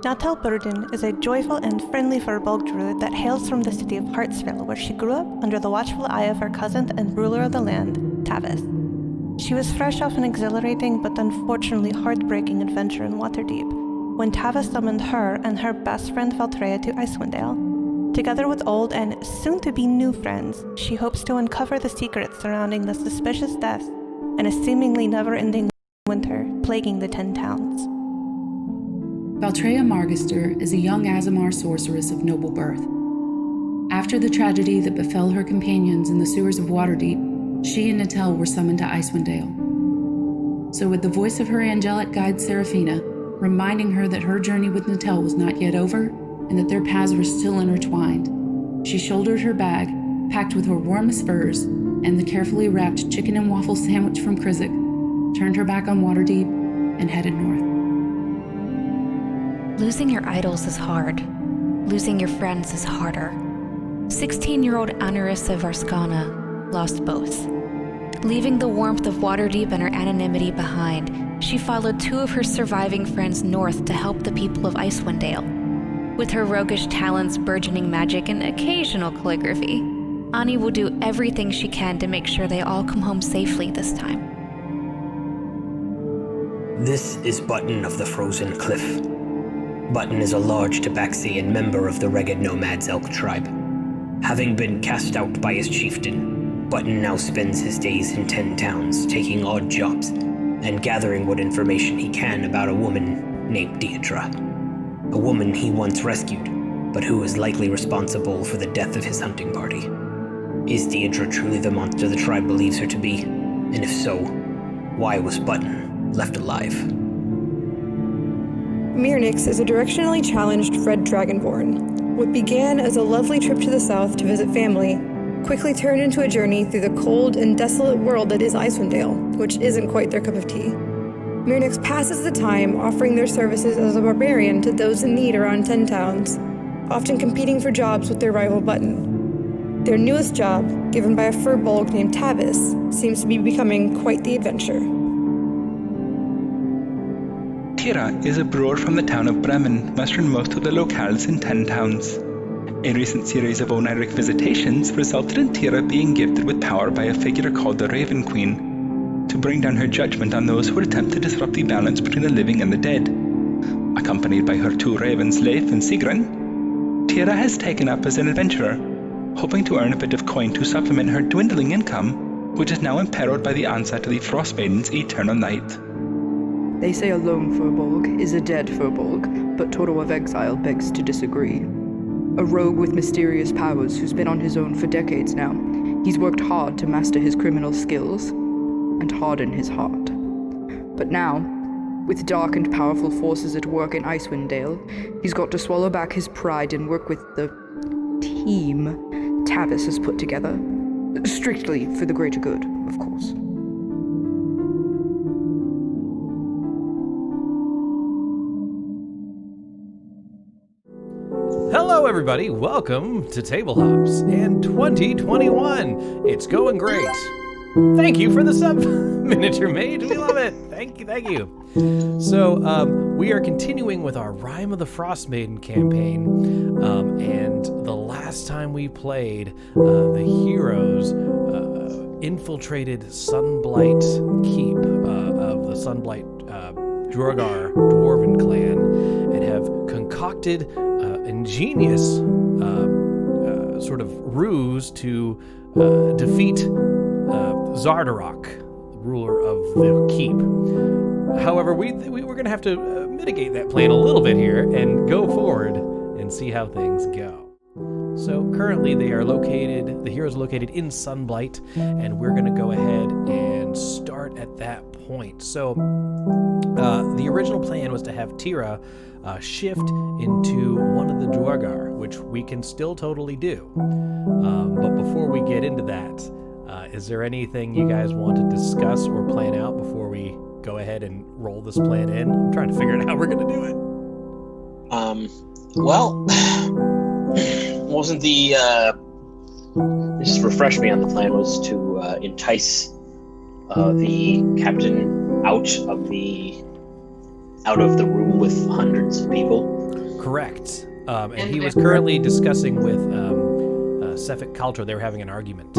Natal Burden is a joyful and friendly Firbolg druid that hails from the city of Hartsville, where she grew up under the watchful eye of her cousin and ruler of the land, Tavis. She was fresh off an exhilarating but unfortunately heartbreaking adventure in Waterdeep, when Tavis summoned her and her best friend Valtreya to Icewind Dale. Together with old and soon-to-be new friends, she hopes to uncover the secrets surrounding the suspicious deaths and a seemingly never-ending winter plaguing the 10 towns. Valtreya Margister is a young Aasimar sorceress of noble birth. After the tragedy that befell her companions in the sewers of Waterdeep, she and Natal were summoned to Icewind Dale. So with the voice of her angelic guide Seraphina, reminding her that her journey with Natal was not yet over, and that their paths were still intertwined, she shouldered her bag, packed with her warmest furs, and the carefully wrapped chicken and waffle sandwich from Krizik, turned her back on Waterdeep, and headed north. Losing your idols is hard. Losing your friends is harder. 16-year-old Anarissa Varskana lost both. Leaving the warmth of Waterdeep and her anonymity behind, she followed 2 of her surviving friends north to help the people of Icewind Dale. With her roguish talents, burgeoning magic, and occasional calligraphy, Ani will do everything she can to make sure they all come home safely this time. This is Button of the Frozen Cliff. Button is a large Tabaxian member of the Ragged Nomads Elk tribe. Having been cast out by his chieftain, Button now spends his days in 10 towns, taking odd jobs, and gathering what information he can about a woman named Deidre. A woman he once rescued, but who is likely responsible for the death of his hunting party. Is Deidre truly the monster the tribe believes her to be? And if so, why was Button left alive? Mirnix is a directionally challenged Fred Dragonborn. What began as a lovely trip to the south to visit family quickly turned into a journey through the cold and desolate world that is Icewind Dale, which isn't quite their cup of tea. Mirnix passes the time offering their services as a barbarian to those in need around 10 towns, often competing for jobs with their rival Button. Their newest job, given by a Firbolg named Tavis, seems to be becoming quite the adventure. Tira is a brewer from the town of Bremen, westernmost of the locales in 10 towns. A recent series of oniric visitations resulted in Tira being gifted with power by a figure called the Raven Queen, to bring down her judgment on those who would attempt to disrupt the balance between the living and the dead. Accompanied by her 2 ravens, Leif and Sigrun, Tira has taken up as an adventurer, hoping to earn a bit of coin to supplement her dwindling income, which is now imperiled by the onset of the Frostmaiden's eternal night. They say a lone Firbolg is a dead Firbolg, but Toto of Exile begs to disagree. A rogue with mysterious powers who's been on his own for decades now, he's worked hard to master his criminal skills and harden his heart. But now, with dark and powerful forces at work in Icewind Dale, he's got to swallow back his pride and work with the team Tavis has put together. Strictly for the greater good, of course. Hello everybody, welcome to Table Hops in 2021. It's going great. Thank you for the sub, Miniature Mage. We love it. Thank you. So, we are continuing with our Rime of the Frostmaiden campaign, and the last time we played, the heroes infiltrated Sunblight Keep of the Sunblight Drogar Dwarven clan and have concocted ingenious sort of ruse to defeat Zardarok, ruler of the keep. However, we were going to have to mitigate that plan a little bit here and go forward and see how things go. So currently the heroes are located in Sunblight, and we're going to go ahead and start at that point. So the original plan was to have Tira shift into one of the Dwargar, which we can still totally do. But before we get into that, is there anything you guys want to discuss or plan out before we go ahead and roll this plan in? I'm trying to figure out how we're going to do it. Well, wasn't the just refresh me on the plan was to entice the captain out of the room with hundreds of people correct. And he was currently discussing with Sefik Kaltro. They were having an argument.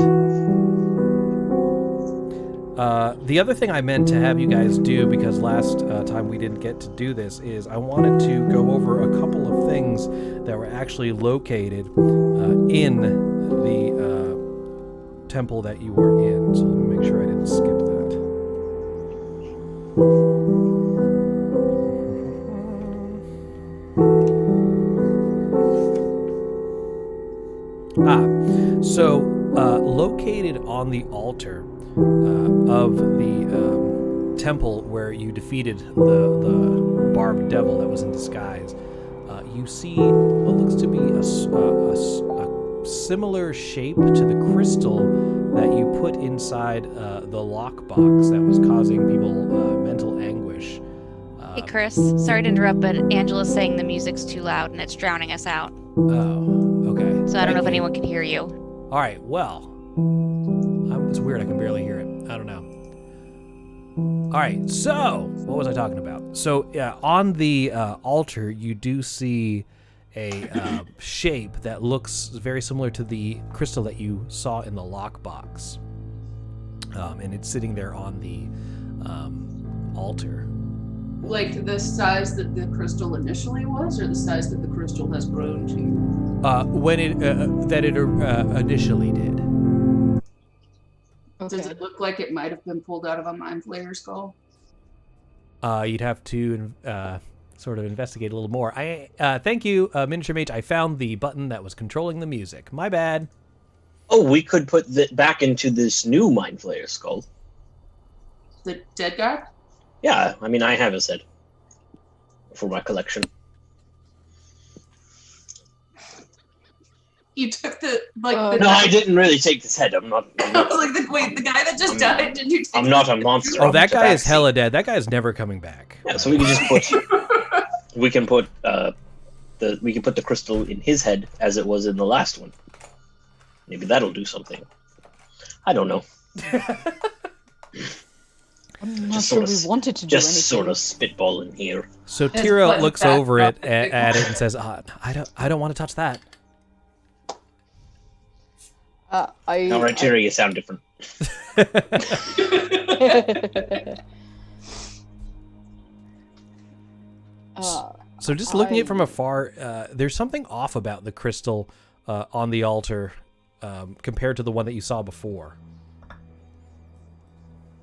The other thing I meant to have you guys do, because last time we didn't get to do this, is I wanted to go over a couple of things that were actually located in the temple that you were in. So let me make sure I didn't skip that. So located on the altar of the temple where you defeated the barbed devil that was in disguise, you see what looks to be a similar shape to the crystal that you put inside the lockbox that was causing people mental anguish. Hey, Chris. Sorry to interrupt, but Angela's saying the music's too loud and it's drowning us out. Oh, okay. So I don't know if anyone can hear you. All right, well, it's weird. I can barely hear it. I don't know. All right, so what was I talking about? So on the altar, you do see a shape that looks very similar to the crystal that you saw in the lockbox. And it's sitting there on the altar. Like the size that the crystal initially was, or the size that the crystal has grown to? When it initially did. Okay. Does it look like it might have been pulled out of a Mind Flayer skull? You'd have to sort of investigate a little more. Thank you, Miniature Mage. I found the button that was controlling the music. My bad. Oh, we could put that back into this new Mind Flayer skull. The dead guy? Yeah, I mean, I have his head for my collection. You took the No, I didn't really take his head. I'm not. Like the guy that just died. Did you? I'm not a monster. Oh, that guy is hella dead. That guy is never coming back. Yeah, so we can just put. we can put the crystal in his head as it was in the last one. Maybe that'll do something. I don't know. I'm not sure we wanted to do anything. Just sort of spitballing here. So Tira looks over at it and says, "I don't want to touch that." All right, Tira, you sound different. So just looking at it from afar, there's something off about the crystal on the altar compared to the one that you saw before.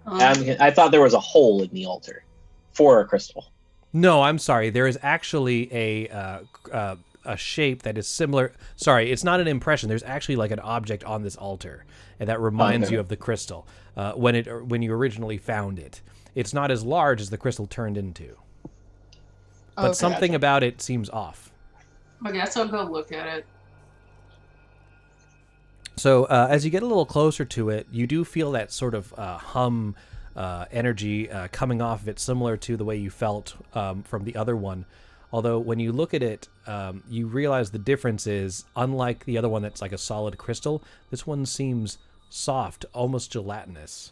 I thought there was a hole in the altar for a crystal. No, I'm sorry. There is actually a shape that is similar. Sorry, it's not an impression. There's actually like an object on this altar, and that reminds you of the crystal when you originally found it. It's not as large as the crystal turned into, but something about it seems off. I guess I'll go look at it. So as you get a little closer to it, you do feel that sort of hum energy coming off of it, similar to the way you felt from the other one. Although when you look at it, you realize the difference is, unlike the other one that's like a solid crystal, this one seems soft, almost gelatinous.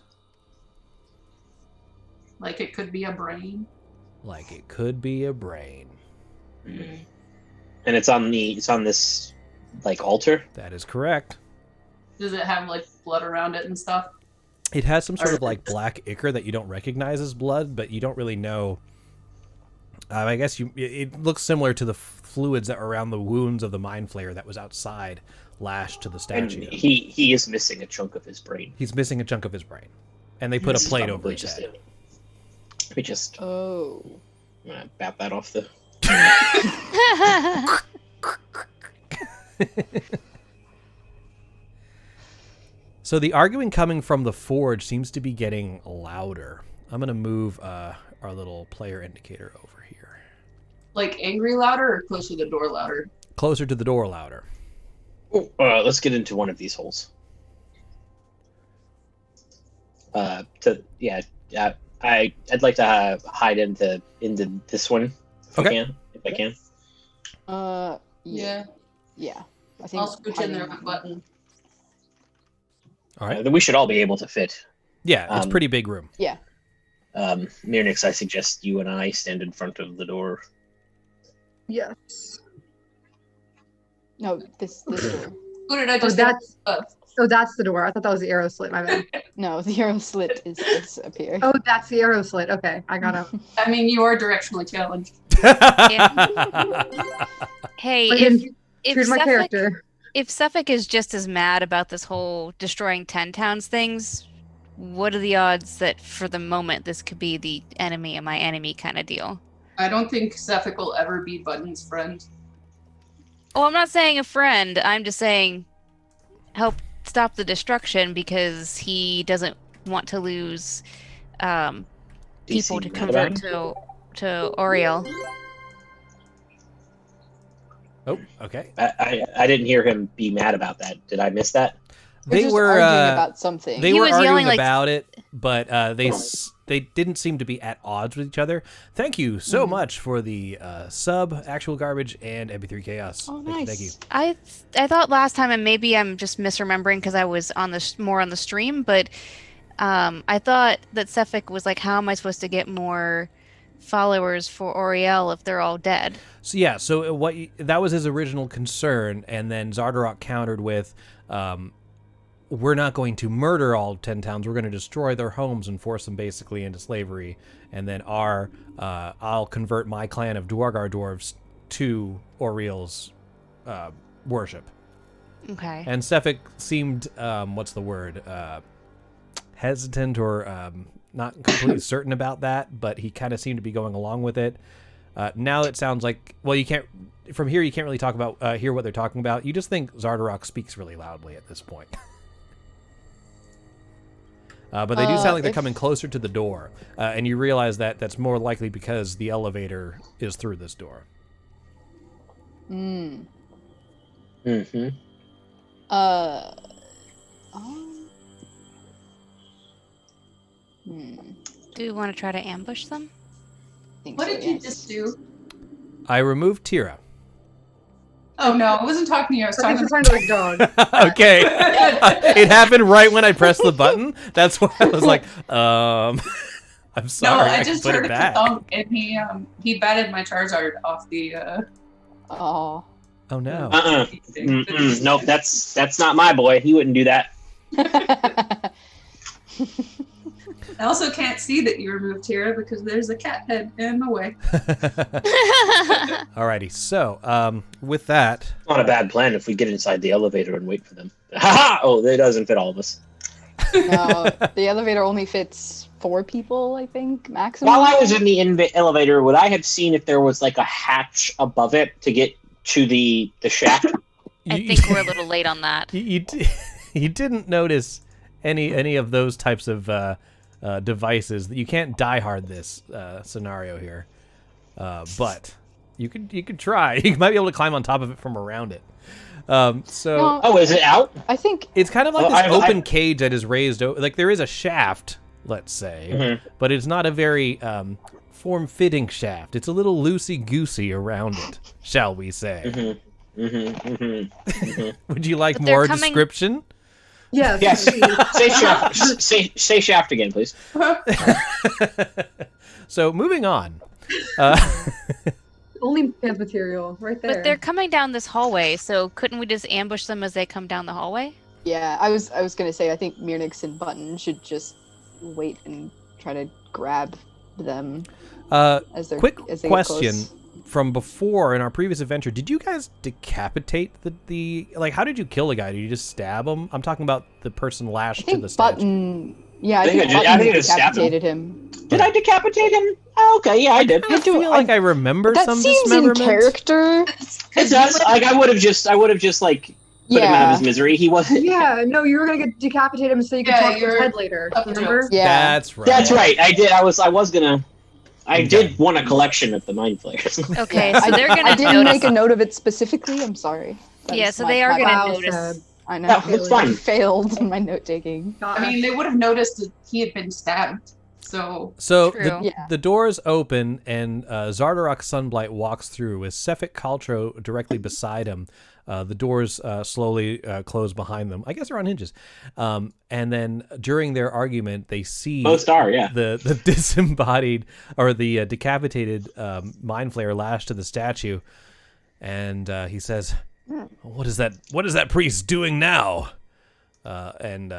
Like it could be a brain? Like it could be a brain. Mm. And it's on this like altar? That is correct. Does it have like blood around it and stuff? It has some sort of like black ichor that you don't recognize as blood, but you don't really know. I guess it looks similar to the fluids that were around the wounds of the Mind Flayer that was outside, lashed to the statue. And he is missing a chunk of his brain. He's missing a chunk of his brain. And they put a plate over his head. Let me just... Oh. I'm going to bat that off the... So the arguing coming from the forge seems to be getting louder. I'm going to move our little player indicator over here. Like angry louder or closer to the door louder? Closer to the door louder. Let's get into one of these holes. I'd like to hide into this one if I can. Yeah. I think I'll scooch in there with Button. All right. We should all be able to fit. Yeah, it's pretty big room. Yeah. Mirnix, I suggest you and I stand in front of the door. Yes. No, this door. Who did I Oh, just that's the door. I thought that was the arrow slit. My bad. No, the arrow slit is up here. Oh, that's the arrow slit. Okay, I got him. I mean, you are directionally challenged. Hey, if Here's my Suffolk, character. if Suffolk is just as mad about this whole destroying 10 towns things, what are the odds that for the moment this could be the enemy of my enemy kind of deal? I don't think Suffolk will ever be Button's friend. Oh, I'm not saying a friend. I'm just saying help stop the destruction because he doesn't want to lose people to convert to Oriel. Oh, okay. I didn't hear him be mad about that. Did I miss that? They just were arguing about something. They He were was arguing yelling, like- about it, but they didn't seem to be at odds with each other. Thank you so much for the sub, actual garbage, and MP3 chaos. Oh, Thank you. I thought last time, and maybe I'm just misremembering because I was on more on the stream, but I thought that Suffolk was like, how am I supposed to get more followers for Oriel if they're all dead? So yeah, that was his original concern, and then Zardarok countered with, we're not going to murder all 10 towns. We're going to destroy their homes and force them basically into slavery. And then I'll convert my clan of Dwargar dwarves to Oriel's worship. Okay. And Sefik seemed, hesitant or not completely certain about that, but he kind of seemed to be going along with it. Now it sounds like, well, you can't really talk about, hear what they're talking about. You just think Zardarok speaks really loudly at this point. But they do sound like they're coming closer to the door, and you realize that that's more likely because the elevator is through this door. Mm. Mm-hmm. Do you want to try to ambush them? What did you just do? I removed Tira. Oh no, I wasn't talking to you. I was talking to the dog. Okay. It happened right when I pressed the button. That's why I was like, I'm sorry. No, I just put heard it a back. thump, and he batted my Charizard off the. Oh. Oh no. Nope, that's not my boy. He wouldn't do that. I also can't see that you removed Tira because there's a cat head in the way. Alrighty, so with that, Not a bad plan if we get inside the elevator and wait for them. Ha! Oh, it doesn't fit all of us. No, the elevator only fits 4 people, I think, maximum. While I was in the elevator, would I have seen if there was like a hatch above it to get to the shaft? I think we're a little late on that. you didn't notice any of those types of devices. You can't die hard this scenario here, but you could try. You might be able to climb on top of it from around it. Oh, is it out? I think it's kind of like this open cage that is raised. Like there is a shaft, let's say, but it's not a very form-fitting shaft. It's a little loosey-goosey around it, shall we say? Would you like more description? Yes. Say shaft. Say shaft again, please. So moving on. Only pants material right there. But they're coming down this hallway, so couldn't we just ambush them as they come down the hallway? Yeah, I was gonna say I think Mirnix and Button should just wait and try to grab them. As they quick get question close. from before in our previous adventure: did you guys decapitate the like? How did you kill the guy? Did you just stab him? I'm talking about the person lashed to the statue. Button. Yeah, I think Button decapitated him. Did I decapitate him? Oh, okay, yeah, I did. I feel like I remember That some seems in dismemberment. character. It does. Like I would have just like put him out of his misery. He wasn't. Yeah, no, you were gonna get decapitated him so you could talk to his head later. Remember? Yeah, that's right. That's right. I did. I was gonna. I did want a collection of the mind flayers. Okay, so they're gonna. I didn't make a note of it specifically. I'm sorry. Yeah, so they are gonna notice. I know. No, it's fine. Failed in my note taking. I mean, they would have noticed that he had been stabbed. So the doors open and Zardarok Sunblight walks through with Sefik Kaltro directly beside him. The doors slowly close behind them. I guess they're on hinges. And then during their argument, they see the disembodied or the decapitated mind flayer lashed to the statue. And he says, What is that priest doing now? And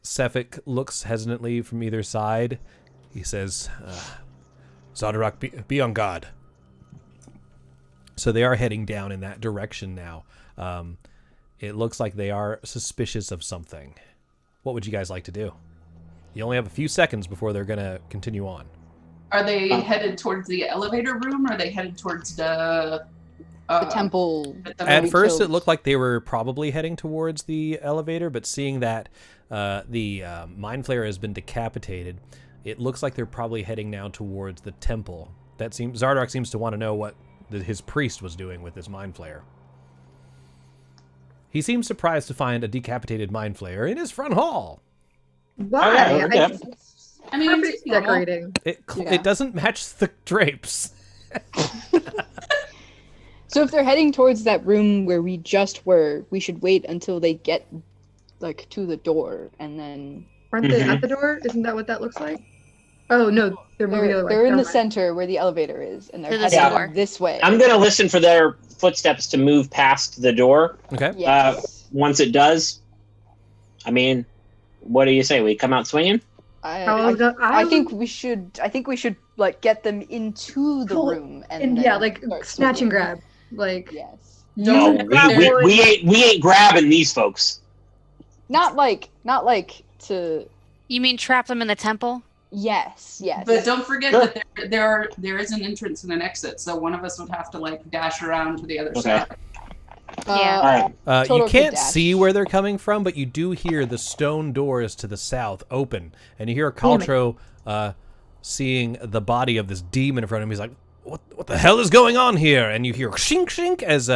Sefik looks hesitantly from either side. He says, Zadarak, be on guard. So they are heading down in that direction now. It looks like they are suspicious of something. What would you guys like to do? You only have a few seconds before they're going to continue on. Are they headed towards the elevator room, or are they headed towards the temple? At first, it looked like they were probably heading towards the elevator, but seeing that the Mind Flayer has been decapitated, it looks like they're probably heading now towards the temple. Zardark seems to want to know what his priest was doing with this Mind Flayer. He seems surprised to find a decapitated Mind Flayer in his front hall. Why? I mean, it's decorating. It doesn't match the drapes. So if they're heading towards that room where we just were, we should wait until they get to the door, and then. Aren't they at the door? Isn't that what that looks like? Oh no, they're moving the other way. They're in the center where the elevator is, and they're heading this way. I'm gonna listen for their footsteps to move past the door. Okay. Yes. Once it does, I mean, what do you say? We come out swinging? I think we should. I think we should get them into the room and snatch and grab. Yes. No, we ain't grabbing these folks. Not like to. You mean trap them in the temple? Yes. But don't forget that there is an entrance and an exit, so one of us would have to dash around to the other side. Yeah. You can't see where they're coming from, but you do hear the stone doors to the south open, and you hear Caltro seeing the body of this demon in front of him. He's like, what the hell is going on here? And you hear shink shink as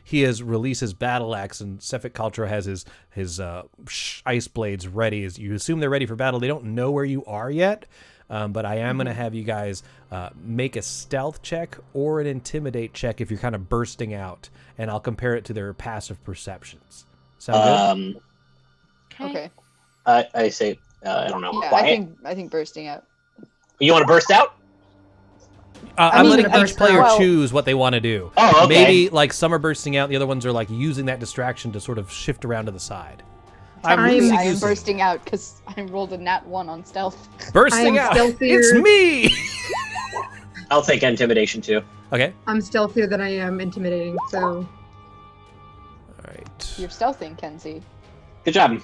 he has released his battle axe, and Sefik Caltro has his ice blades ready. As you assume they're ready for battle. They don't know where you are yet, but I am going to have you guys make a stealth check or an intimidate check if you're kind of bursting out, and I'll compare it to their passive perceptions. Sound good? Okay. I say, I don't know. Yeah, I think bursting out. You want to burst out? I'm letting each player choose what they want to do. Oh, okay. Maybe some are bursting out, the other ones are using that distraction to sort of shift around to the side. I'm bursting out because I rolled a nat 1 on stealth. Bursting out! It's me! I'll take intimidation too. Okay. I'm stealthier than I am intimidating, so. Alright. You're stealthing, Kenzie. Good job.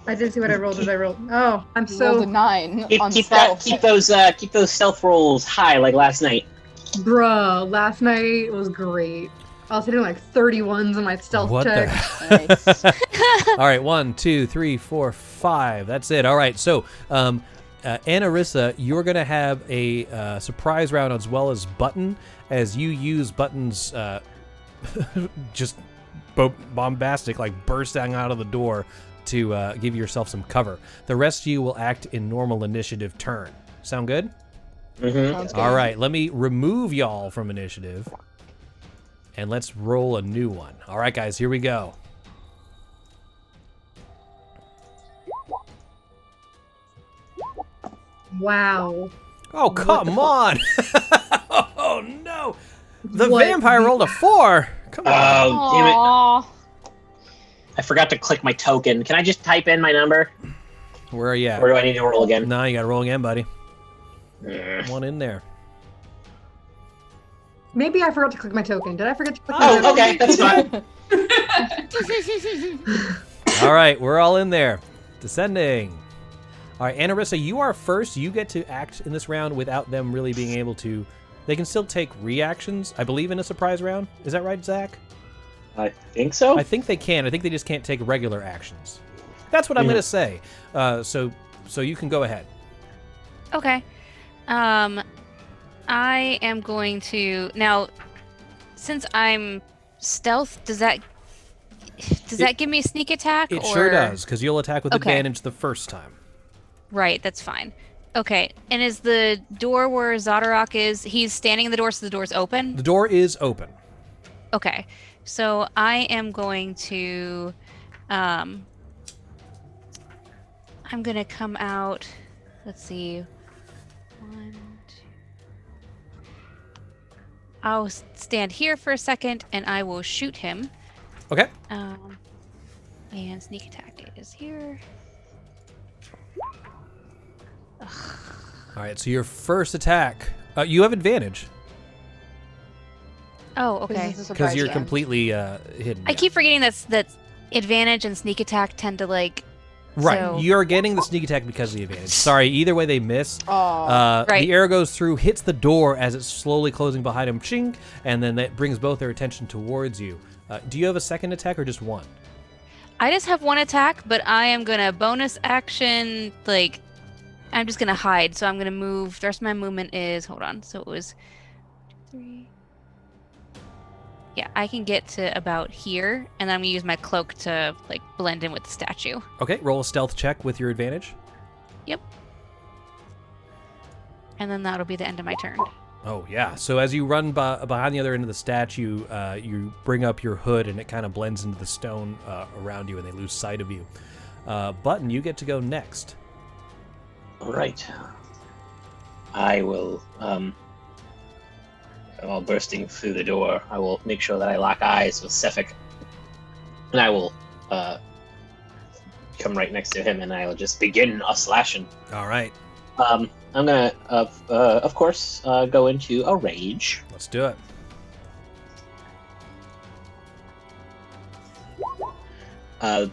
I didn't see what I rolled. Did I roll? Oh, I'm rolled a 9 on keep stealth. Keep those stealth rolls high like last night. Bruh, last night was great. I was hitting 31s on my stealth check. Nice. All right, 1, 2, 3, 4, 5. That's it. All right, so Anarissa, you're going to have a surprise round as well as Button, as you use Button's just bombastic, bursting out of the door to give yourself some cover. The rest of you will act in normal initiative turn. Sound good? Mm-hmm. Sounds good. All right, let me remove y'all from initiative, and let's roll a new one. All right, guys, here we go. Wow. Oh, come on. Oh, no. The vampire rolled a 4. Come on. Oh, damn it. I forgot to click my token. Can I just type in my number? Where are you at? Or do I need to roll again? No, you got to roll again, buddy. One in there. Maybe I forgot to click my token. Did I forget to click my token? Oh, okay. That's fine. All right, we're all in there. Descending. All right, Anarissa, you are first. You get to act in this round without them really being able to. They can still take reactions, I believe, in a surprise round. Is that right, Zach? I think so. I think they can. I think they just can't take regular actions. That's what I'm going to say. So you can go ahead. Okay. I am going to now. Since I'm stealth, does that give me a sneak attack? It sure does, because you'll attack with Okay. advantage the first time. Right, that's fine. Okay, and is the door where Zadarak is? He's standing in the door, so the door's open. The door is open. Okay, so I am going to. I'm gonna come out. Let's see. 1, 2. I'll stand here for a second, and I will shoot him. Okay. And sneak attack is here. Ugh. All right, so your first attack, you have advantage Oh, okay. This is a because surprise you're round. completely hidden. I keep forgetting that advantage and sneak attack tend to like. Right, so- you're getting the sneak attack because of the advantage. Sorry, either way they miss. Aw. Right. The arrow goes through, hits the door as it's slowly closing behind him, ching, and then that brings both their attention towards you. Do you have a second attack or just one? I just have one attack, but I am gonna bonus action like. I'm just gonna hide, so I'm gonna move. The rest of my movement is hold on. So it was 3. Yeah, I can get to about here, and then I'm gonna use my cloak to like blend in with the statue. Okay, roll a stealth check with your advantage. Yep. And then that'll be the end of my turn. Oh yeah. So as you run behind the other end of the statue, you bring up your hood, and it kind of blends into the stone around you, and they lose sight of you. Button, you get to go next. All right. I will, while bursting through the door, I will make sure that I lock eyes with Sefik. And I will come right next to him, and I will just begin a slashing. All right. I'm gonna, of course, go into a rage. Let's do it. All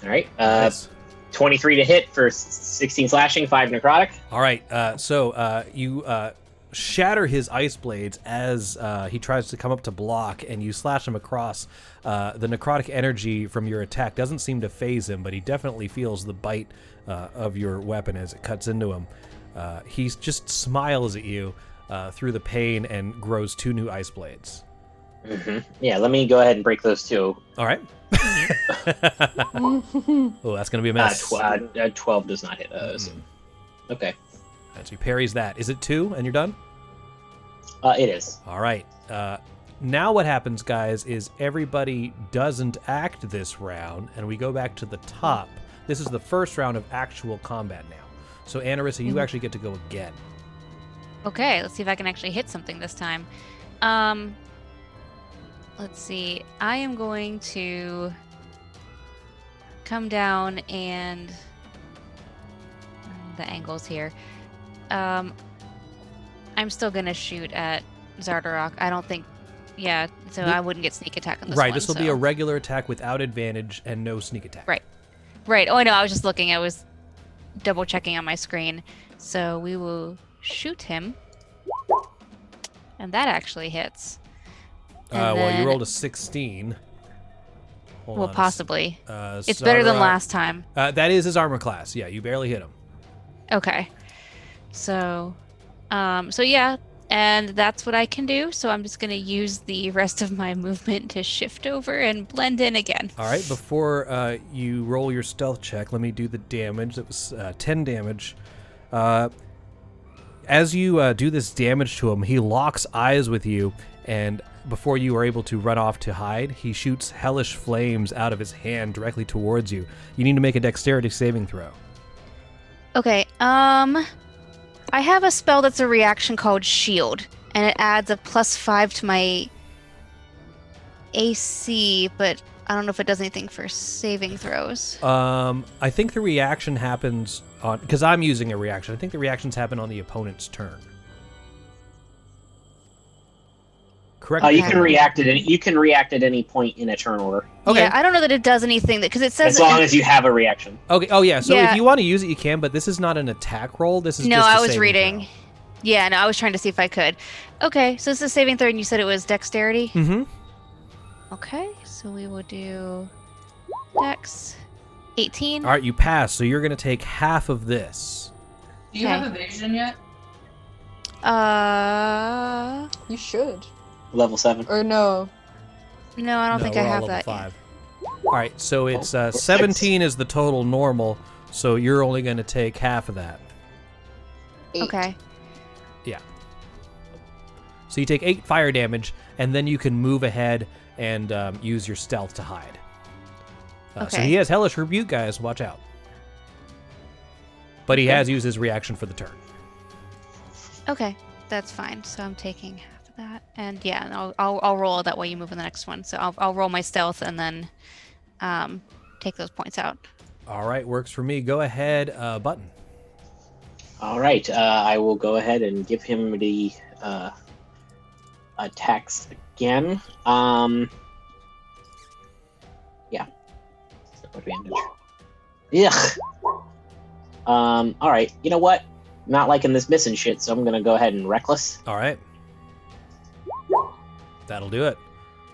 right. Nice. 23 to hit for 16 slashing, 5 necrotic. All right. So you shatter his ice blades as he tries to come up to block, and you slash him across. The necrotic energy from your attack doesn't seem to phase him, but he definitely feels the bite of your weapon as it cuts into him. He just smiles at you through the pain and grows 2 new ice blades. Mm-hmm. Yeah, let me go ahead and break those 2. All right. Oh, that's going to be a mess. 12 does not hit. So. Okay. And so he parries that. Is it 2 and you're done? It is. All right. Now what happens, guys, is everybody doesn't act this round, and we go back to the top. This is the first round of actual combat now. So, Anarissa, you actually get to go again. Okay, let's see if I can actually hit something this time. Let's see. I am going to come down and the angles here. I'm still gonna shoot at Zardarok. I don't think. Yeah, so I wouldn't get sneak attack on this one. Right, this will be a regular attack without advantage and no sneak attack. Right. Right. Oh, I know. I was just looking. I was double checking on my screen. So we will shoot him. And that actually hits. Well, you then- rolled a 16. Hold Well, on. possibly. It's better than Zardarok- last time. That is his armor class. Yeah, you barely hit him. Okay. So yeah, and that's what I can do. So I'm just going to use the rest of my movement to shift over and blend in again. All right, before you roll your stealth check, let me do the damage. That was 10 damage. As you do this damage to him, he locks eyes with you, and before you are able to run off to hide, he shoots hellish flames out of his hand directly towards you. You need to make a dexterity saving throw. Okay, I have a spell that's a reaction called Shield, and it adds a +5 to my AC, but I don't know if it does anything for saving throws. I think the reaction happens on, because I'm using a reaction, I think the reactions happen on the opponent's turn. Correct. You can react at any point in a turn order. Okay. Yeah, I don't know that it does anything, because it says... As long as you have a reaction. Okay. Oh, yeah. So Yeah. if you want to use it, you can, but this is not an attack roll. This is No, just a I was saving reading. throw. Yeah, no, I was trying to see if I could. Okay, so this is saving throw, and you said it was dexterity? Mm-hmm. Okay, so we will do dex 18. All right, you pass, so you're going to take half of this. Do you Okay. have evasion yet? You should. Level 7. Or no. No, I don't think we're I all have level that 5. All right, so it's 17 is the total normal, so you're only going to take half of that. 8. yet. Okay. Yeah. So you take 8 fire damage, and then you can move ahead and use your stealth to hide. So Okay. he has Hellish Rebuke, guys. Watch out. But he has used his reaction for the turn. Okay, that's fine. So I'm taking half that. And yeah, and I'll roll that way you move in the next one. So I'll roll my stealth and then take those points out. All right, works for me. Go ahead, Button. All right, I will go ahead and give him the attacks again. Yeah. Advantage. Ugh. All right. You know what? Not liking this missing shit, so I'm gonna go ahead and reckless. All right. That'll do it.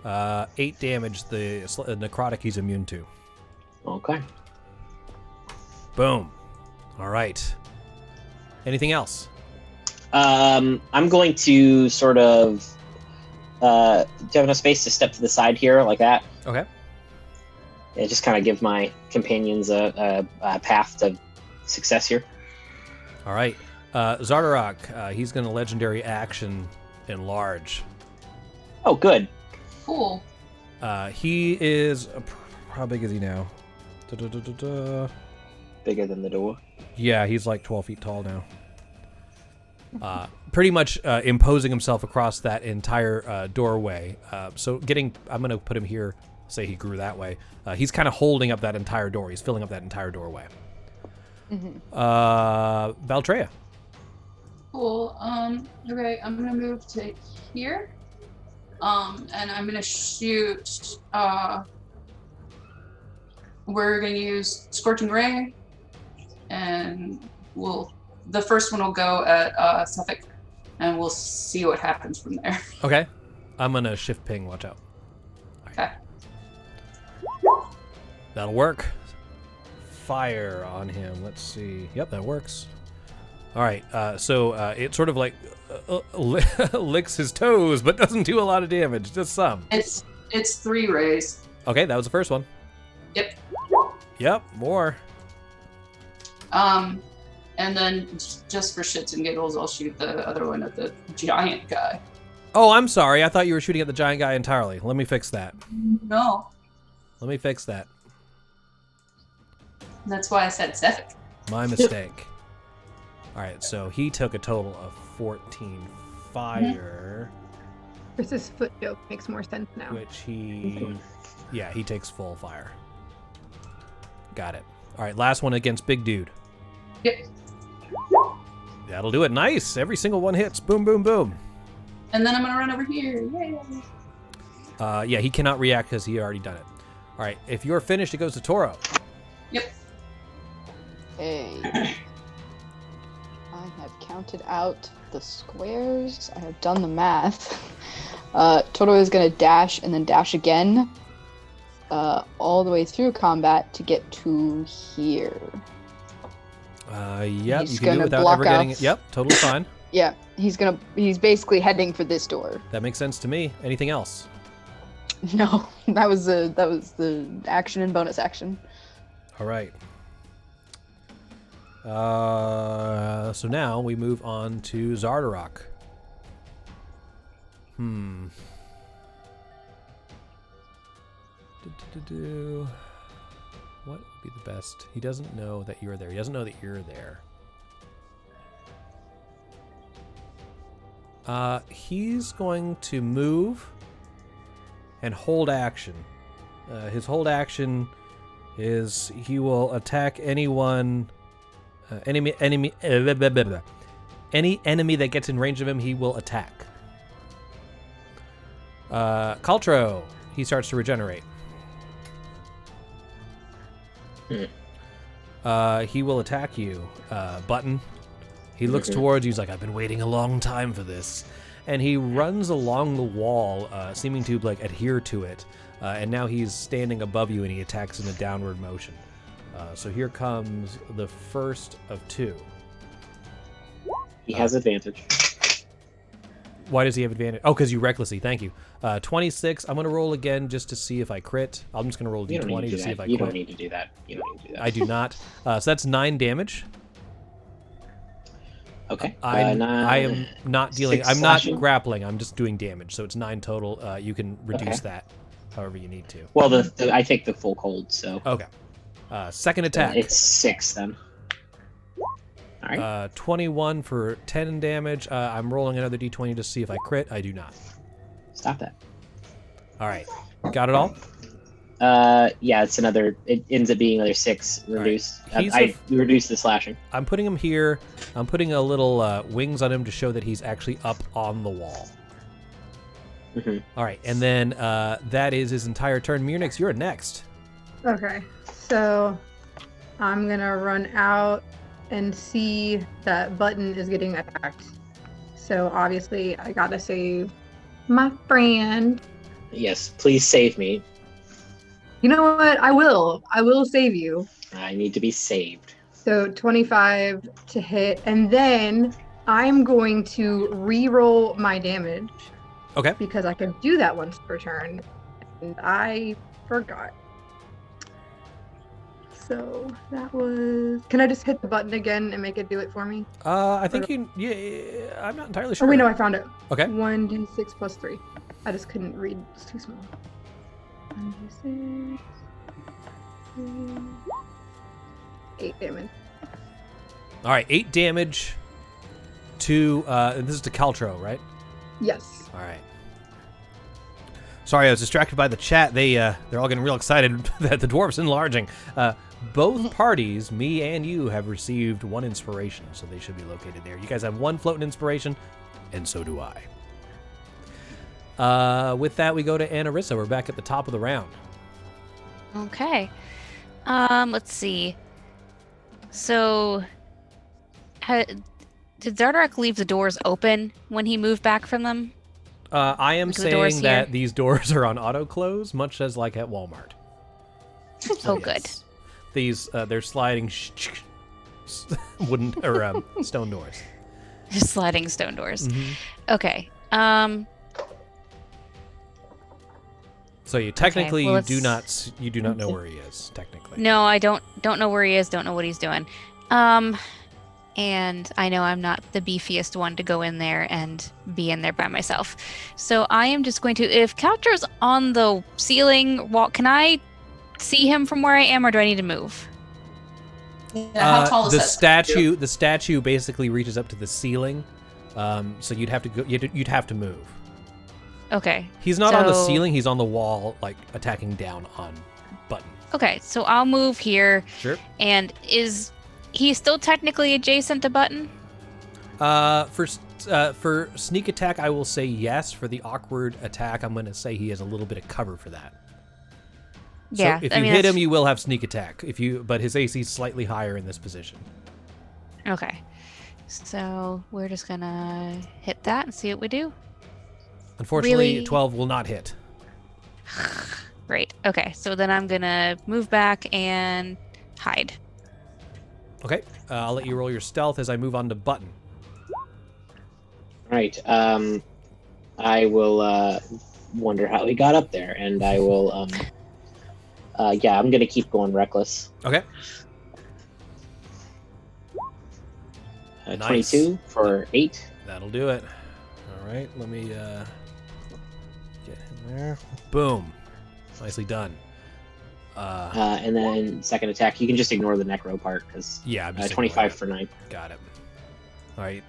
8 damage. The necrotic he's immune to. Okay. Boom. All right. Anything else? I'm going to sort of. Do you have enough space to step to the side here, like that? Okay. Yeah, just kind of give my companions a path to success here. All right. Zardarok, he's going to legendary action enlarge. Oh, good. Cool. He is... How big is he now? Bigger than the door. Yeah, he's like 12 feet tall now. Pretty much imposing himself across that entire doorway. So I'm going to put him here. Say he grew that way. He's kind of holding up that entire door. He's filling up that entire doorway. Valtreya. Cool. Okay, I'm gonna move to here. And I'm gonna shoot. We're gonna use Scorching Ray, and the first one will go at Suffolk, and we'll see what happens from there. Okay. I'm gonna shift ping. Watch out. Okay. That'll work. Fire on him. Let's see. Yep, that works. All right. So it sort of like licks his toes, but doesn't do a lot of damage. Just some. It's 3 rays. Okay, that was the first one. Yep. Yep, more. And then just for shits and giggles, I'll shoot the other one at the giant guy. Oh, I'm sorry. I thought you were shooting at the giant guy entirely. Let me fix that. No. Let me fix that. That's why I said Suffolk. My mistake. All right, so he took a total of 14 fire. Chris's foot joke makes more sense now. Which he takes full fire. Got it. All right, last one against Big Dude. Yep. That'll do it. Nice. Every single one hits. Boom, boom, boom. And then I'm going to run over here. Yay. Yeah, he cannot react because he already done it. All right, if you're finished, it goes to Toro. Yep. Hey. I have counted out the squares. I have done the math. Toro is going to dash and then dash again all the way through combat to get to here. Yep, He's you can do it without block ever getting out. it. Yep, totally fine. Yeah, he's basically heading for this door. That makes sense to me. Anything else? No, that was the action and bonus action. All right. So now we move on to Zardarok. What would be the best? He doesn't know that you're there. He doesn't know that you're there. He's going to move and hold action. His hold action is he will attack anyone, any enemy that gets in range of him, he will attack. Caltro, he starts to regenerate. He will attack you. Button. He looks towards you. He's like, I've been waiting a long time for this. And he runs along the wall, seeming to like adhere to it. And now he's standing above you and he attacks in a downward motion. So here comes the first of two. He has advantage. Why does he have advantage? Oh, because you recklessly. Thank you. 26. I'm going to roll again just to see if I crit. I'm just going to roll a d20 to see if I crit. You don't need to do that. You don't need to do that. I do not. So that's 9 damage. Okay. I am not dealing. I'm slashing. not grappling. I'm just doing damage. So it's 9 total. You can reduce that however you need to. Well, I take the full cold, so. Okay. Second attack. It's 6 then. All right. 21 for 10 damage. I'm rolling another d20 to see if I crit. I do not. Stop that. All right. Got it all? Yeah, it's another. It ends up being another 6 reduced. Right. I reduced the slashing. I'm putting him here. I'm putting a little wings on him to show that he's actually up on the wall. Mm-hmm. All right, and then that is his entire turn. Murnix, you're next. Okay, so I'm gonna run out and see that Button is getting attacked. So obviously I gotta save my friend. Yes, please save me. You know what? I will save you. I need to be saved. So 25 to hit, and then I'm going to re-roll my damage. Okay. Because I can do that once per turn, and I forgot. So that was. Can I just hit the button again and make it do it for me? I think you. Yeah, I'm not entirely sure. Oh wait, no, I found it. Okay. 1d6 plus 3. I just couldn't read. It's too small. 1d6. 8 damage. All right, 8 damage to. This is to Caltro, right? Yes. All right. Sorry, I was distracted by the chat. They're all getting real excited that the dwarf's enlarging. Both parties, me and you, have received 1 inspiration, so they should be located there. You guys have 1 floating inspiration, and so do I. With that, we go to Anarissa. We're back at the top of the round. Okay. Let's see. So, did Zardark leave the doors open when he moved back from them? I am Like the doors saying that here? these doors are on auto close, much as like at Walmart. Oh, good. These they're sliding wooden or stone doors. Sliding stone doors. Mm-hmm. Okay. So you technically well, you do not know where he is technically. No, I don't know where he is. Don't know what he's doing. And I know I'm not the beefiest one to go in there and be in there by myself. So I am just going to, if Caltro's on the ceiling wall, can I see him from where I am, or do I need to move? Yeah, how tall is the that statue? The statue basically reaches up to the ceiling, so you'd have to go. You'd have to move. Okay. He's not on the so- ceiling. He's on the wall, like attacking down on Button. Okay, so I'll move here. Sure. And is he still technically adjacent to Button? For sneak attack, I will say yes. For the awkward attack, I'm going to say he has a little bit of cover for that. Yeah. So if you hit him, you will have sneak attack. But his AC is slightly higher in this position. Okay. So we're just gonna hit that and see what we do. Unfortunately, Really? 12 will not hit. Great. Okay, so then I'm gonna move back and hide. Okay, I'll let you roll your stealth as I move on to Button. Right. I will wonder how he got up there, and I will. Yeah, I'm gonna keep going reckless. Okay. Nice. Nice. 22 for 8. That'll do it. All right, let me get him there. Boom. Nicely done. And then second attack, you can just ignore the necro part because Yeah, I'm just 25 for 9. Got it. All right.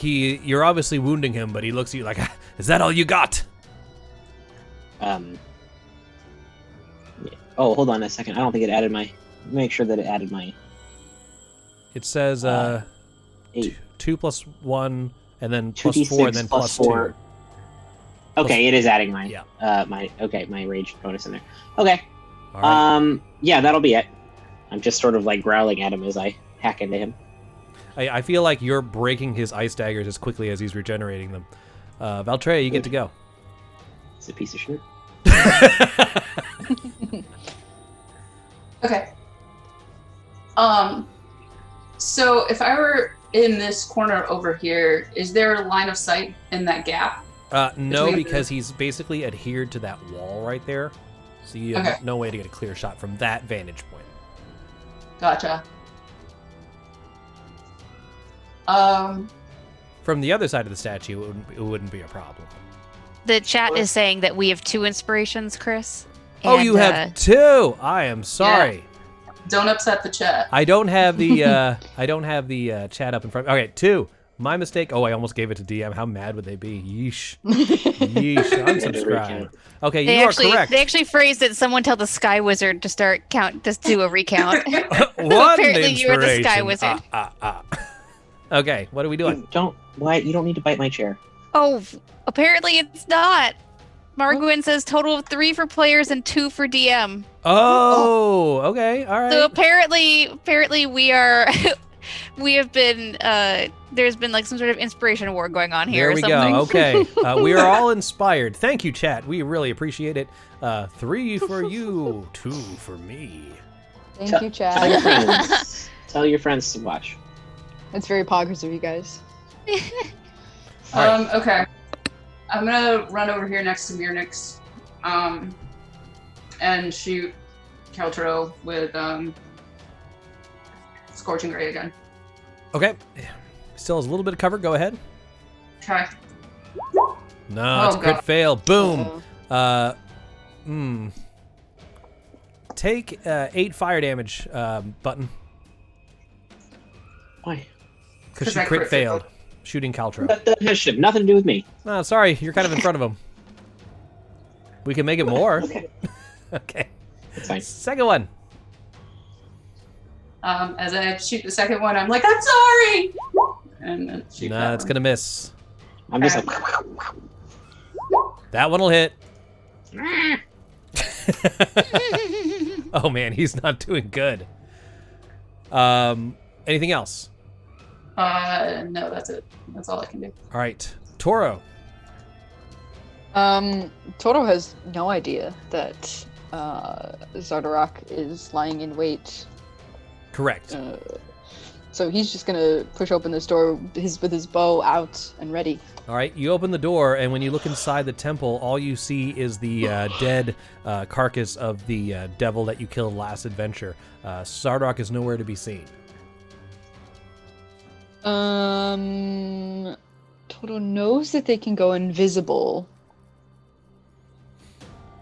You're obviously wounding him, but he looks at you like, "Is that all you got?" Yeah. Oh, hold on a second. I don't think it added my. Make sure that it added my. It says 8. 2 plus 1, and then 2d6 plus 4, and then plus 4. 2. Okay, it is adding my Yeah. my rage bonus in there. Okay. All right. Yeah, that'll be it. I'm just sort of like growling at him as I hack into him. I feel like you're breaking his ice daggers as quickly as he's regenerating them. Valtreya, you get to go. It's a piece of shit. Okay. So if I were in this corner over here, is there a line of sight in that gap? No, Between- because he's basically adhered to that wall right there. So you have Okay. no way to get a clear shot from that vantage point. Gotcha. From the other side of the statue, it wouldn't be a problem. The chat is saying that we have 2 inspirations, Chris. Oh, and, you have 2! I am sorry. Don't upset the chat. I don't have the chat up in front. Okay, 2. My mistake. Oh, I almost gave it to DM. How mad would they be? Yeesh. Yeesh. Unsubscribe. Okay, you are correct. They actually phrased it. Someone tell the Sky Wizard to start just do a recount. Apparently you were the Sky Wizard. Okay, what are we doing? You don't need to bite my chair. Oh, apparently it's not. Margwin says total of 3 for players and 2 for DM. Oh, okay, all right. So apparently we are. We have been. There's been like some sort of inspiration award going on here. There we go. Okay, we are all inspired. Thank you, chat. We really appreciate it. 3 for you, 2 for me. Thank you, Chad. Tell your friends. Tell your friends to watch. It's very poggers of you guys. Okay. I'm gonna run over here next to Mirnix, and shoot Caltro with Scorching Ray again. Okay. Still has a little bit of cover. Go ahead. Okay. No, it's a crit fail. Boom. Take 8 fire damage, Button. Why? Because she crit failed. Shooting Caltro. That has nothing to do with me. No, sorry. You're kind of in front of him. We can make it more. Okay. Okay. That's fine. Second one. As I shoot the second one, I'm like, I'm sorry! And then shoot that it's one. going to miss. I'm just like... That one will hit. Oh, man. He's not doing good. Anything else? No, that's it. That's all I can do. All right. Toro. Toro has no idea that Zardarak is lying in wait. Correct. So he's just gonna push open this door with his bow out and ready. All right, you open the door, and when you look inside the temple, all you see is the dead carcass of the devil that you killed last adventure. Zardarak is nowhere to be seen. Toto knows that they can go invisible.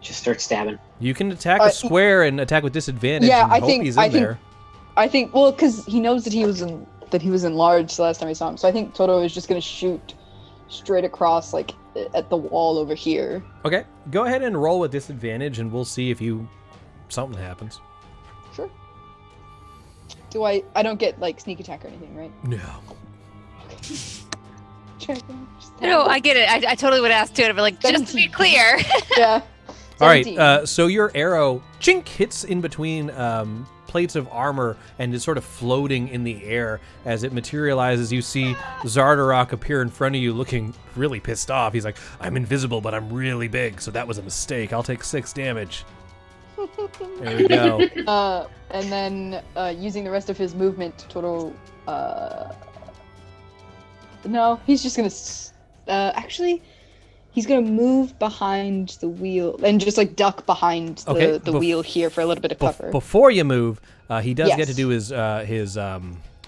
Just start stabbing. You can attack a square and attack with disadvantage. Yeah, and I hope think he's in there. I think well, because he knows that he was enlarged the last time we saw him. So I think Toto is just gonna shoot straight across, like at the wall over here. Okay, go ahead and roll with disadvantage, and we'll see if something happens. Sure. Do I don't get like sneak attack or anything, right? No. No, I get it. I totally would ask too. I'd be like, just to be clear. Yeah. All right. So your arrow, chink, hits in between plates of armor and is sort of floating in the air as it materializes. You see Zardarak appear in front of you, looking really pissed off. He's like, "I'm invisible, but I'm really big, so that was a mistake. I'll take 6 damage." There we go. And then using the rest of his movement, Toto. No, he's just gonna. Actually, he's gonna move behind the wheel and just like duck behind the wheel here for a little bit of cover. Before you move, he does get to do his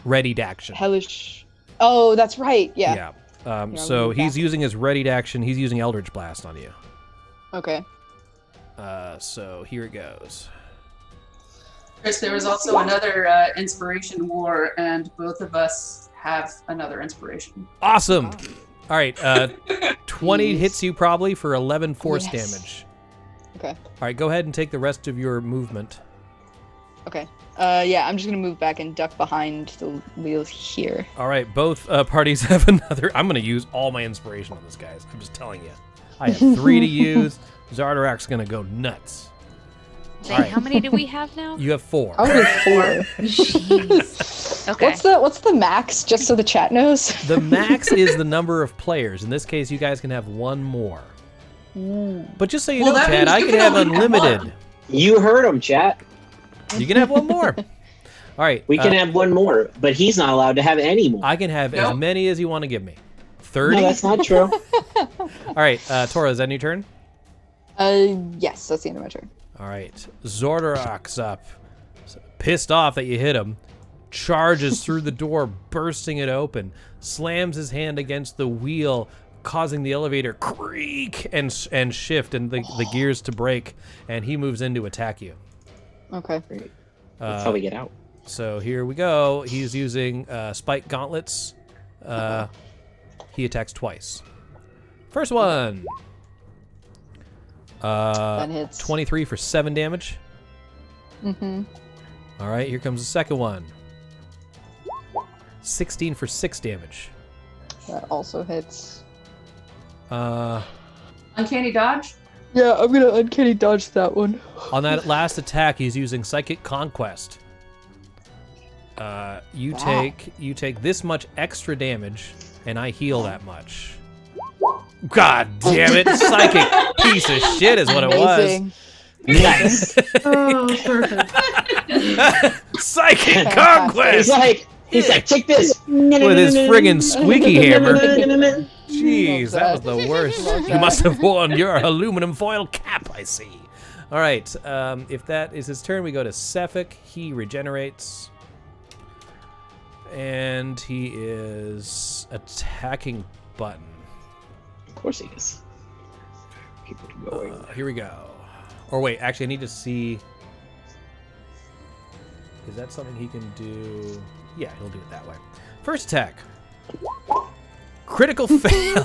readied action. Hellish. Oh, that's right. Yeah. Yeah. So he's using his readied action. He's using Eldritch Blast on you. Okay. So here it goes. Chris, there was also another inspiration war, and both of us have another inspiration. Awesome. All right. 20 hits you probably for 11 force damage. Okay. All right. Go ahead and take the rest of your movement. Okay. Yeah, I'm just gonna move back and duck behind the wheels here. All right. Both parties have another. I'm gonna use all my inspiration on this, guys. I'm just telling you. I have 3 to use. Zardarak's gonna go nuts. All right. How many do we have now? You have 4. I would have 4. Jeez. Okay. What's the max? Just so the chat knows. The max is the number of players. In this case, you guys can have 1 more. But just so you know, Chad, I can have unlimited. You heard him, chat. You can have 1 more. All right. We can have 1 more, but he's not allowed to have any more. I can have as many as you want to give me. 30? No, that's not true. All right. Tora, is that your turn? Yes, that's the end of my turn. All right. Zardarak's up. Pissed off that you hit him. Charges through the door, bursting it open. Slams his hand against the wheel, causing the elevator creak and shift and the gears to break. And he moves in to attack you. Okay. That's how we get out. So here we go. He's using spike gauntlets. He attacks twice. First one. That hits. 23 for 7 damage. Mm-hmm. All right, here comes the second one. 16 for 6 damage. That also hits. Uncanny dodge? Yeah, I'm gonna uncanny dodge that one. On that last attack, he's using Psychic Conquest. You take this much extra damage, and I heal that much. God damn it! Psychic piece of shit is what it was. Nice. Oh, perfect. Psychic Conquest. He's like, take this with his friggin' squeaky hammer. Jeez, that was the worst. You must have worn your aluminum foil cap, I see. All right, if that is his turn, we go to Sefik. He regenerates. And he is attacking Button. Of course he is. Keep it going. Here we go. Or wait, actually, I need to see. Is that something he can do? Yeah, he'll do it that way. First attack. Critical fail.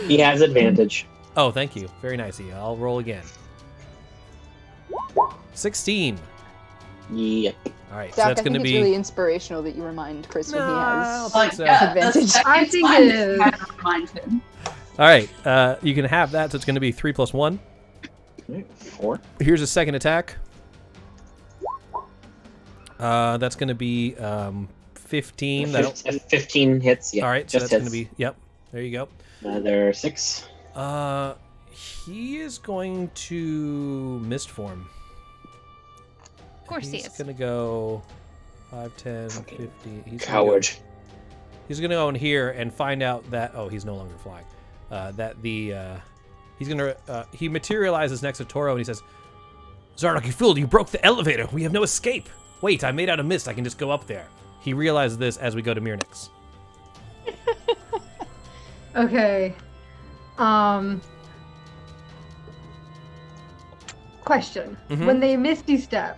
He has advantage. Oh, thank you. Very nice. I'll roll again. 16. Yep. All right, Zach, so that's going to be. It's really inspirational that you remind Chris when he has advantage. I think it is. Remind him. All right, you can have that, so it's going to be 3 plus 1. 4. Here's a second attack. That's going to be 15. 15 hits, yeah. All right, so that's going to be, yep, there you go. Another 6. He is going to mist form. Of course he is. He's going to go 5, 10, 50. Coward. He's going to go in here and find out that, oh, he's no longer flying. He's going to, he materializes next to Toro and he says, Zardock, you fool, you broke the elevator. We have no escape. Wait, I made out a mist. I can just go up there. He realizes this as we go to Mirnix. Okay. Question. Mhm. When they misty step,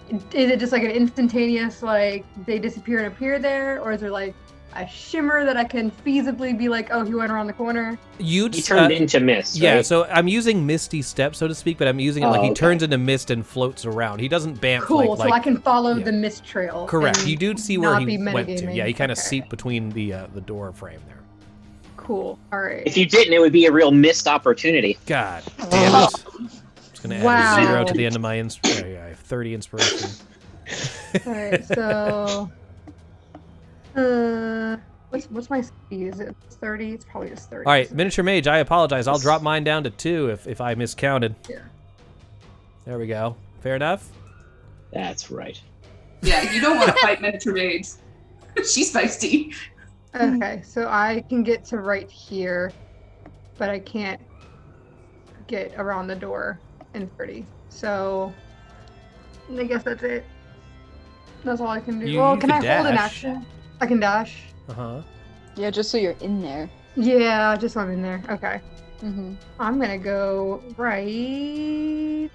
is it just like an instantaneous, like, they disappear and appear there? Or is there like a shimmer that I can feasibly be like, oh, he went around the corner? He turned into mist, Yeah, right? so I'm using Misty Step, so to speak, but I'm using it like he turns into mist and floats around. He doesn't bamf Cool, like so I can follow yeah. the mist trail. Correct. and You do see where not he be went to. metagaming. Yeah, he kind of Okay. seeped between the door frame there. Cool. All right. If you didn't, it would be a real missed opportunity. God damn it. I'm just going to add Wow. a 0 to the end of my inspiration. Yeah, I have 30 inspiration. All right. So, what's my speed? Is it 30? It's probably just 30. All right, Miniature Mage, I apologize. I'll drop mine down to 2 if I miscounted. Yeah. There we go. Fair enough? That's right. Yeah, you don't want to fight miniature mage. She's feisty. Okay, so I can get to right here, but I can't get around the door in 30. So I guess that's it. That's all I can do. You Well, can I could hold an dash. action? I can dash. Uh-huh. Yeah, just so you're in there. Yeah, just so I'm in there. Okay. Mm-hmm. I'm gonna go right.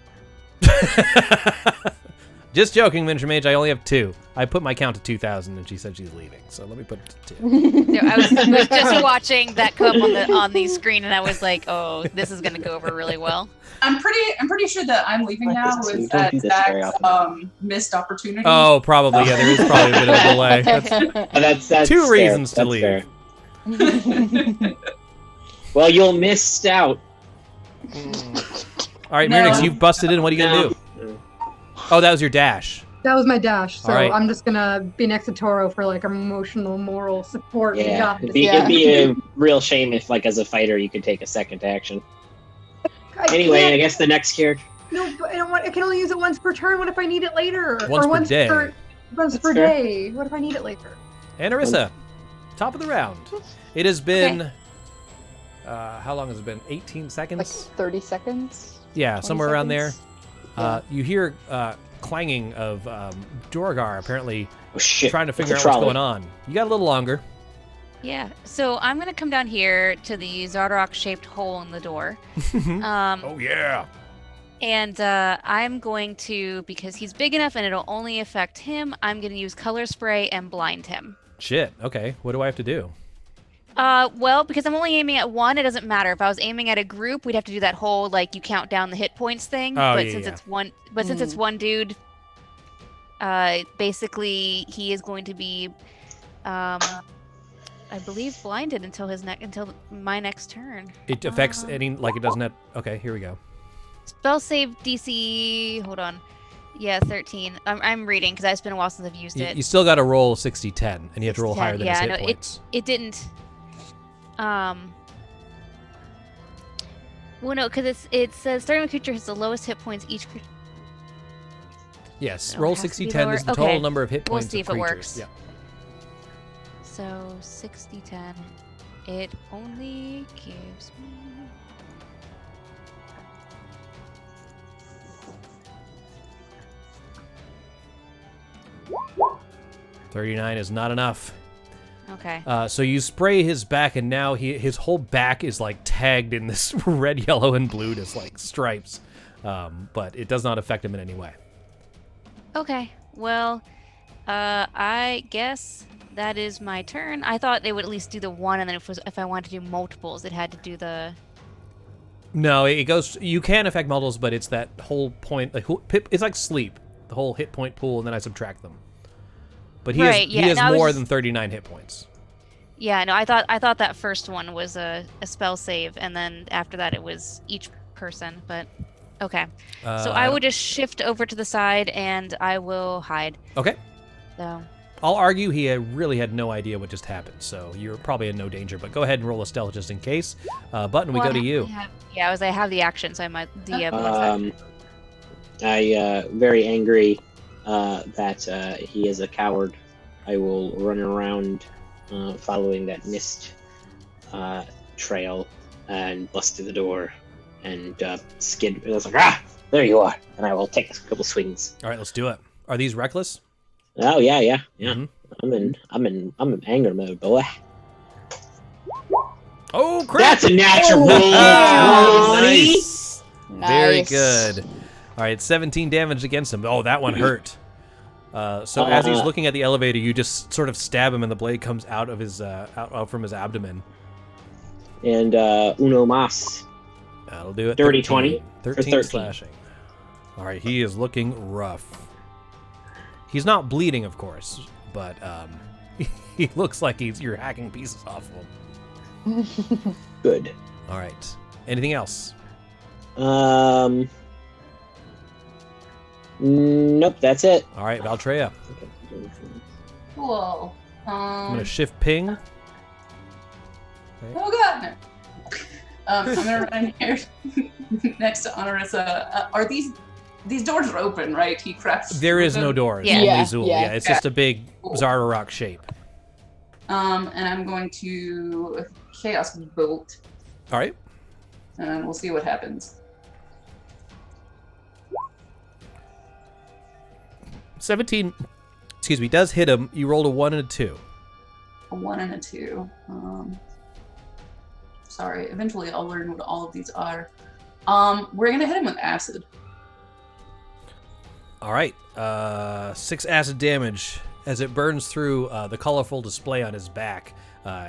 Just joking, Miniature Mage. I only have 2. I put my count to 2,000, and she said she's leaving. So let me put it to 2. No, I was just watching that come up on the screen, and I was like, "Oh, this is going to go over really well." I'm pretty sure that I'm leaving now with that missed opportunity. Oh, probably. Yeah, there is probably a bit of a delay. That's 2 fair. reasons to That's leave. fair. Well, you'll miss out. All right, No. Mirnix, you've busted in. What are you going to do? Oh, that was your dash. That was my dash. So All right. I'm just gonna be next to Toro for like emotional, moral support. We Yeah, got this. it'd be a real shame if, like, as a fighter, you could take a second action. Anyway, can't- I guess the next character. No, but I don't want. I can only use it once per turn. What if I need it later? Once or per once day. once per fair. day. What if I need it later? And Arissa, top of the round. It has been, how long has it been? 18 Like seconds? 30 seconds? Yeah, 20 somewhere around there. seconds? You hear clanging of Dorgar apparently Oh, shit. trying to It's figure a out what's trolley. going on. You got a little longer. Yeah, so I'm going to come down here to the Zardock-shaped hole in the door. Oh, yeah. And I'm going to, because he's big enough and it'll only affect him, I'm going to use color spray and blind him. Shit. Okay. What do I have to do? Well, because I'm only aiming at one, it doesn't matter. If I was aiming at a group, we'd have to do that whole like you count down the hit points thing. Oh, but yeah, since yeah. since it's one dude, basically he is going to be, I believe, blinded until my next turn. It affects any like it doesn't have. Okay, here we go. Spell save DC. Hold on. Yeah, 13. I'm reading because it's been a while since I've used it. You still got to roll 60-10, and you have to roll 60-10, higher than his yeah, hit no, points. It didn't. Well, no, because it says starting with creature has the lowest hit points each creature. Yes, No, roll it has to be 60-10 lower. is the Okay, total number of hit we'll points see of if it creatures. works. Yeah. So 60-10. It only gives me. $39 is not enough. Okay. So you spray his back, and now his whole back is like tagged in this red, yellow, and blue, just like stripes. But it does not affect him in any way. Okay. Well, I guess that is my turn. I thought they would at least do the one, and then if I wanted to do multiples, it had to do the. No, it goes. You can affect multiples, but it's that whole point. Like it's like sleep, the whole hit point pool, and then I subtract them. But he has more than 39 hit points. Yeah, no, I thought that first one was a spell save, and then after that it was each person. But okay, so I will just shift over to the side, and I will hide. Okay. So. I'll argue he really had no idea what just happened, so you're probably in no danger. But go ahead and roll a stealth just in case. Button, we go to you. I have the action, so I might very angry that he is a coward. I will run around following that mist trail and bust through the door and skid. And I was like, there you are. And I will take a couple swings. All right, let's do it. Are these reckless? Oh yeah. Mm-hmm. I'm in anger mode, boy. Oh, crap! That's a natural. Nice. Very good. All right, 17 damage against him. Oh, that one hurt. So as he's looking at the elevator, you just sort of stab him, and the blade comes out of his out from his abdomen. And uno mas. That'll do it. Dirty 20. 13 slashing. All right, he is looking rough. He's not bleeding, of course, but he looks like you're hacking pieces off of him. Good. All right. Anything else? Nope, that's it. All right, Valtreya. Cool. I'm gonna shift ping. Okay. Oh god. I'm gonna run here next to Honorissa. Are these doors are open, right? He crafts. There is no doors. Yeah. Only Yeah, Zool. yeah. Yeah, it's just a big Zardarok shape. And I'm going to Chaos Bolt, All right. and we'll see what happens. 17. Excuse me. Does hit him. You rolled a 1 and a 2. A 1 and a 2. Sorry. Eventually, I'll learn what all of these are. We're gonna hit him with acid. All right. 6 acid damage as it burns through the colorful display on his back.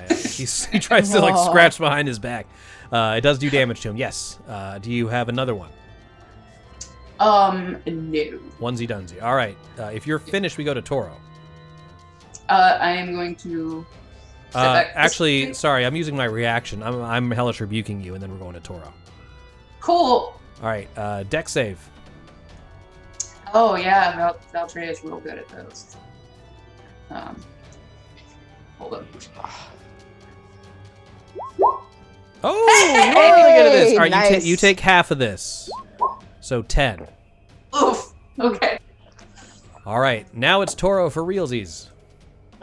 He tries to like scratch behind his back. It does do damage to him. Yes. Do you have another one? No. Onesie dunsy. All right. If you're finished, we go to Toro. I am going to. Step back. Actually, sorry, I'm using my reaction. I'm hellish rebuking you, and then we're going to Toro. Cool. All right. Dex save. Oh yeah, Valtreya is real good at those. Hold on. Oh, you're really good at this. All right, nice. you take half of this. So 10. Oof. Okay. All right, now it's Toro for realsies.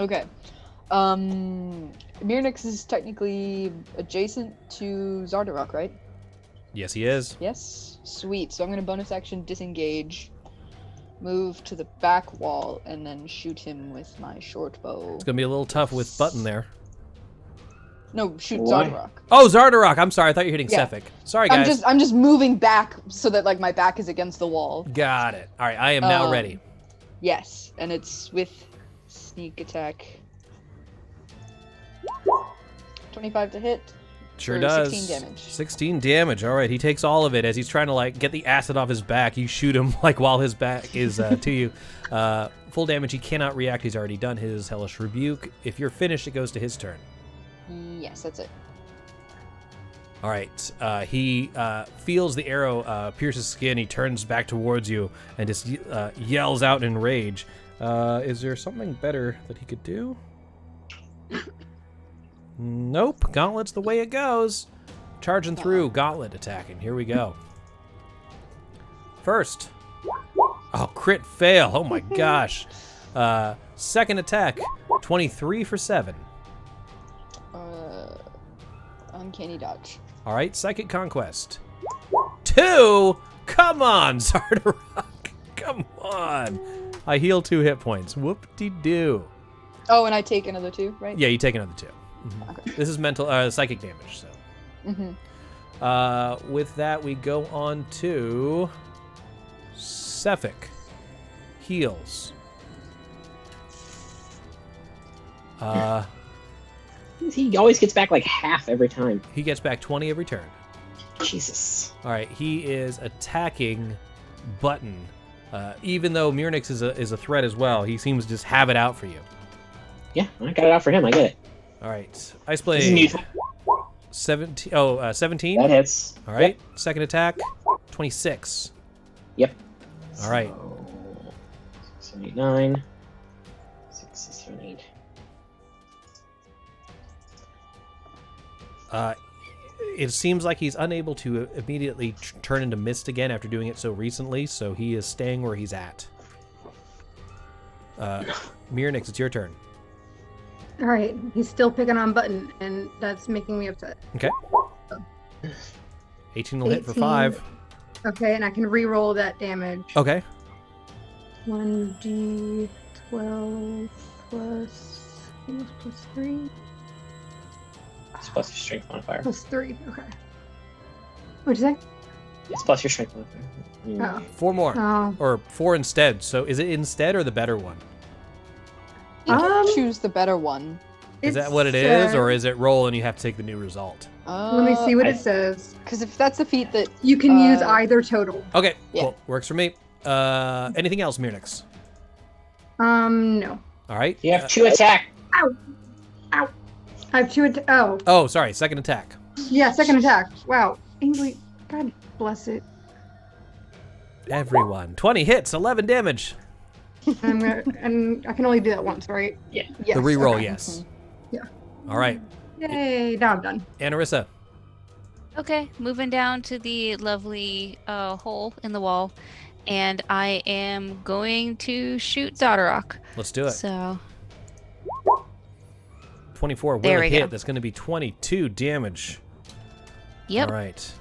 Okay. Mirnix is technically adjacent to Zardarok, right? Yes, he is. Yes. Sweet. So I'm gonna bonus action disengage, move to the back wall, and then shoot him with my short bow. It's gonna be a little tough with Button there. No, shoot Why? Zardarok. Oh, Zardarok. I'm sorry. I thought you were hitting Yeah. Sefik. Sorry, guys. I'm just moving back so that like my back is against the wall. Got it. All right, I am now ready. Yes, and it's with sneak attack. 25 to hit. Sure for does. 16 damage. 16 damage. All right, he takes all of it as he's trying to like get the acid off his back. You shoot him like while his back is to you. Full damage. He cannot react. He's already done his hellish rebuke. If you're finished, it goes to his turn. Yes, that's it. All right. He feels the arrow pierce his skin. He turns back towards you and just yells out in rage. Is there something better that he could do? Nope. Gauntlet's the way it goes. Charging through. Gauntlet attacking. Here we go. First. Oh, crit fail. Oh my gosh. Second attack. 23 for 7. Uncanny dodge. All right, Psychic Conquest. 2? Come on, Zardarok. Come on. I heal 2 hit points. Whoop-de-doo. Oh, and I take another 2, right? Yeah, you take another 2. Mm-hmm. Okay. This is mental psychic damage, so. Mm-hmm. With that, we go on to Sefik. Heals. He always gets back like half every time. He gets back 20 every turn. Jesus. All right, he is attacking Button. Even though Myrnix is a threat as well, he seems to just have it out for you. Yeah, I got it out for him. I get it. All right, Ice Blade. 17. Oh, 17. That hits. All right, Yep. Second attack. 26. Yep. All right. 6, 7, 8, 9. 6, 7, 8. It seems like he's unable to immediately turn into mist again after doing it so recently, so he is staying where he's at. Myrnix, it's your turn. All right, he's still picking on Button, and that's making me upset. Okay. 18 will hit for 5. Okay, and I can re-roll that damage. Okay. 1d12 plus 3. It's plus your strength modifier. Plus 3, okay. What'd you say? It's plus your strength modifier. Oh. 4 more. Oh. Or 4 instead. So is it instead or the better one? You can choose the better one. Is that what it is, or is it roll and you have to take the new result? Let me see what it says. Because if that's the feat that you can use either total. Okay, Yeah. cool. Works for me. Anything else, Myrnix? No. All right. You have 2 attack. Ow! Ow! I have 2 oh. Oh, sorry. Second attack. Yeah, second attack. Wow. Angry. God bless it. Everyone. 20 hits, 11 damage. And I can only do that once, right? Yeah. Yes, The reroll, okay. yes. Yeah. All right. Yay, now I'm done. Anarissa. Okay, moving down to the lovely hole in the wall, and I am going to shoot Zardarok. Let's do it. So 24 will There we hit. go. That's going to be 22 damage. Yep. All right.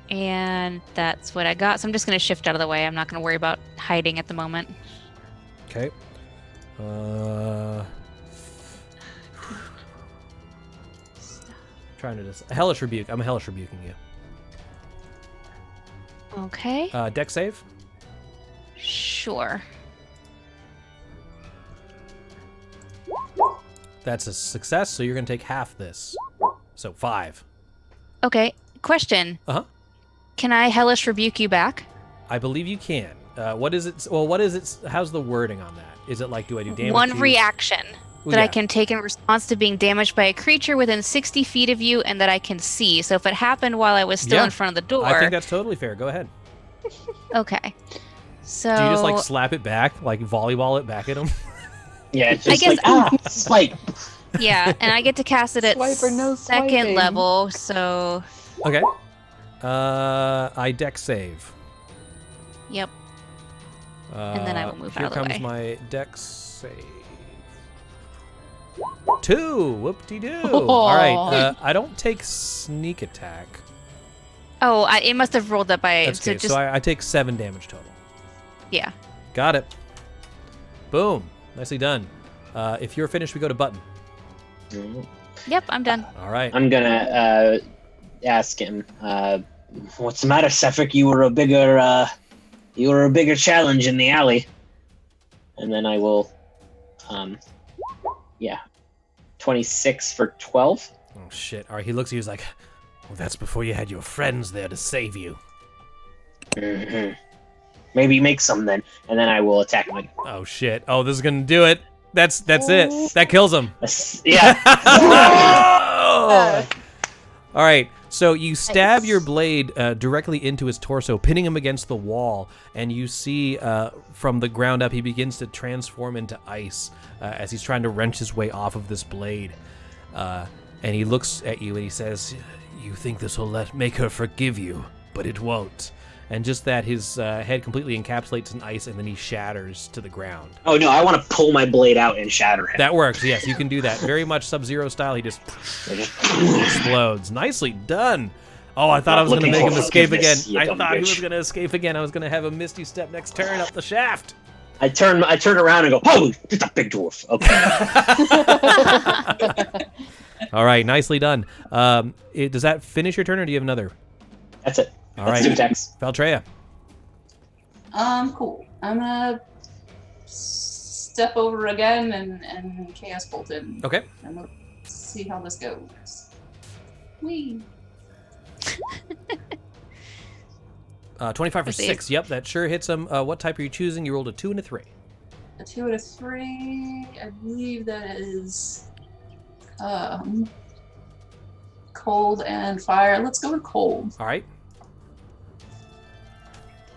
And that's what I got. So I'm just going to shift out of the way. I'm not going to worry about hiding at the moment. Okay. Trying to just hellish rebuke. I'm hellish rebuking you. Okay. Dex save. Sure. That's a success, so you're going to take half this. So 5. Okay. Question. Uh-huh. Can I hellish rebuke you back? I believe you can. What is it? Well, what is it? How's the wording on that? Is it like, do I do damage? One to you? reaction Well, that I yeah. can take in response to being damaged by a creature within 60 feet of you and that I can see. So if it happened while I was still Yeah. in front of the door. I think that's totally fair. Go ahead. Okay. So Do you just like slap it back, like volleyball it back at him? Yeah, it's just I guess- like, swipe. yeah, and I get to cast it at Swipe or no second swiping. level, so Okay. I dex save. yep. And then I will move here out of the comes way. my dex save. 2. Whoop-de-doo. Oh. All right. I don't take sneak attack. Oh, it must have rolled up by That's so okay. just So I take 7 damage total. yeah. Got it. Boom. Nicely done. If you're finished, we go to Button. Yep, I'm done. All right. I'm gonna ask him, "What's the matter, Sefric? You were a bigger challenge in the alley." And then I will, 26 for 12. Oh shit! All right. He looks at you. He's like, "Well, that's before you had your friends there to save you." Mm-hmm. Maybe make some then, and then I will attack him again. Oh shit! Oh, this is gonna do it. That's it. That kills him. Yeah. Oh! All right. So you stab your blade directly into his torso, pinning him against the wall, and you see from the ground up he begins to transform into ice as he's trying to wrench his way off of this blade. And he looks at you and he says, "You think this will make her forgive you, but it won't." And just that, his head completely encapsulates in ice, and then he shatters to the ground. Oh no, I want to pull my blade out and shatter him. That works, yes, you can do that. Very much Sub-Zero style, he just explodes. Nicely done. Oh, I thought I was going to make him escape again. I thought he was going to escape again. I was going to have a Misty Step next turn up the shaft. I turn around and go, "Oh, it's a big dwarf." Okay. All right, nicely done. Does that finish your turn, or do you have another? That's it. All right. 2 attacks. Valtreya. Cool. I'm gonna step over again and Chaos Bolt him. Okay. And we'll see how this goes. Whee! 25 for 6. Yep, that sure hits him. What type are you choosing? You rolled a 2 and a 3. A 2 and a 3. I believe that is cold and fire. Let's go with cold. All right.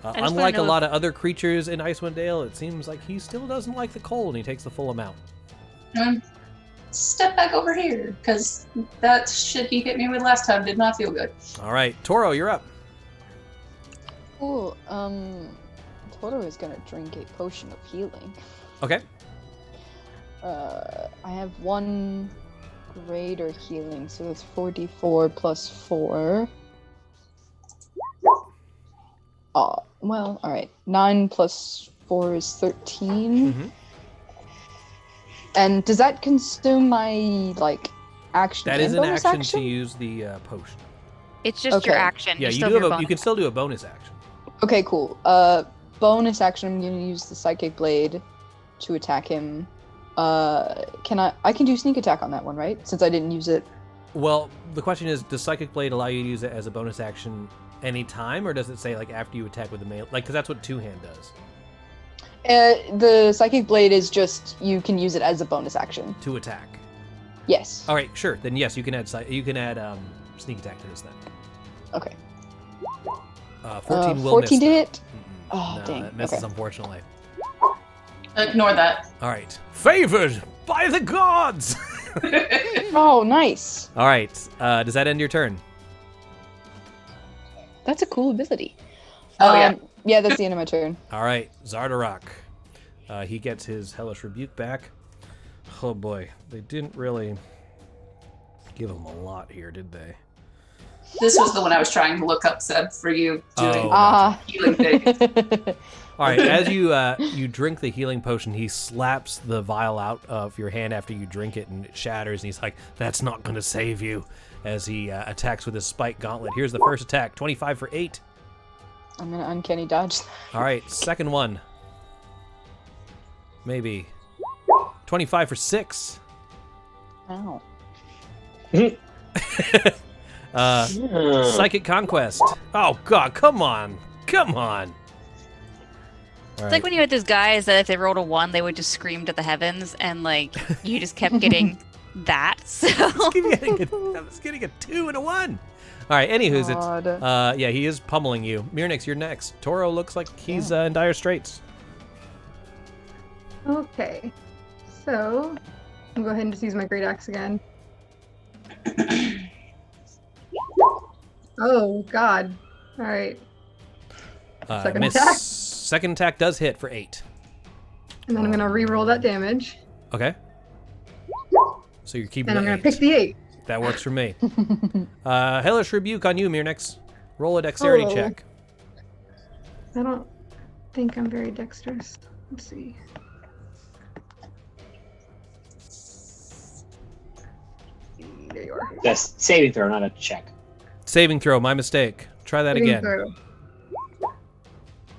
just Unlike a wanna know lot of other creatures in Icewind Dale, it seems like he still doesn't like the cold, and he takes the full amount. Step back over here, because that shit he hit me with last time did not feel good. All right, Toro, you're up. Cool. Toro is gonna drink a potion of healing. Okay. I have 1 greater healing, so that's 4d4 plus 4. Oh, well, alright. 9 plus 4 is 13. Mm-hmm. And does that consume my, action? That is an action to use the potion. It's just your action. Yeah, you you can still do a bonus action. Okay, cool. Bonus action, I'm gonna use the Psychic Blade to attack him. I can do sneak attack on that one, right? Since I didn't use it. Well, the question is, does Psychic Blade allow you to use it as a bonus action any time, or does it say after you attack with the melee? Because that's what two-hand does. The Psychic Blade is just you can use it as a bonus action to attack. Yes. All right, sure. Then yes, you can add sneak attack to this then. Okay. 14 will 14 miss. to hit. Mm-mm. Oh, no, dang. that misses, Okay. unfortunately. Ignore that. All right. Favored by the gods. Oh, nice. All right. Does that end your turn? That's a cool ability. Oh, yeah. Yeah, that's the end of my turn. All right, Zardarok. He gets his Hellish Rebuke back. Oh boy, they didn't really give him a lot here, did they? This was the one I was trying to look up, Seb, for you doing healing things. All right, as you drink the healing potion, he slaps the vial out of your hand after you drink it, and it shatters, and he's like, "That's not going to save you," as he attacks with his spike gauntlet. Here's the first attack, 25 for 8. I'm going to uncanny dodge. All right, second one. Maybe. 25 for 6. Ow. Psychic Conquest. Oh, God, come on. Come on. It's like when you had those guys that if they rolled a 1, they would just scream to the heavens, and you just kept getting that. So I was getting a 2 and a 1. All right, anywho's yeah, he is pummeling you. Mirnix, you're next. Toro looks like he's in dire straits. Okay, so I'll go ahead and just use my great axe again. Oh God! All right. Second attack. Second attack does hit for 8. And then I'm gonna re-roll that damage. Okay. So you're keeping. And I'm the gonna 8. pick the 8. That works for me. Hellish Rebuke on you, Mirnix. Roll a dexterity check. I don't think I'm very dexterous. Let's see. here you are. That's saving throw, not a check. Saving throw, my mistake. Try that Saving again. throw.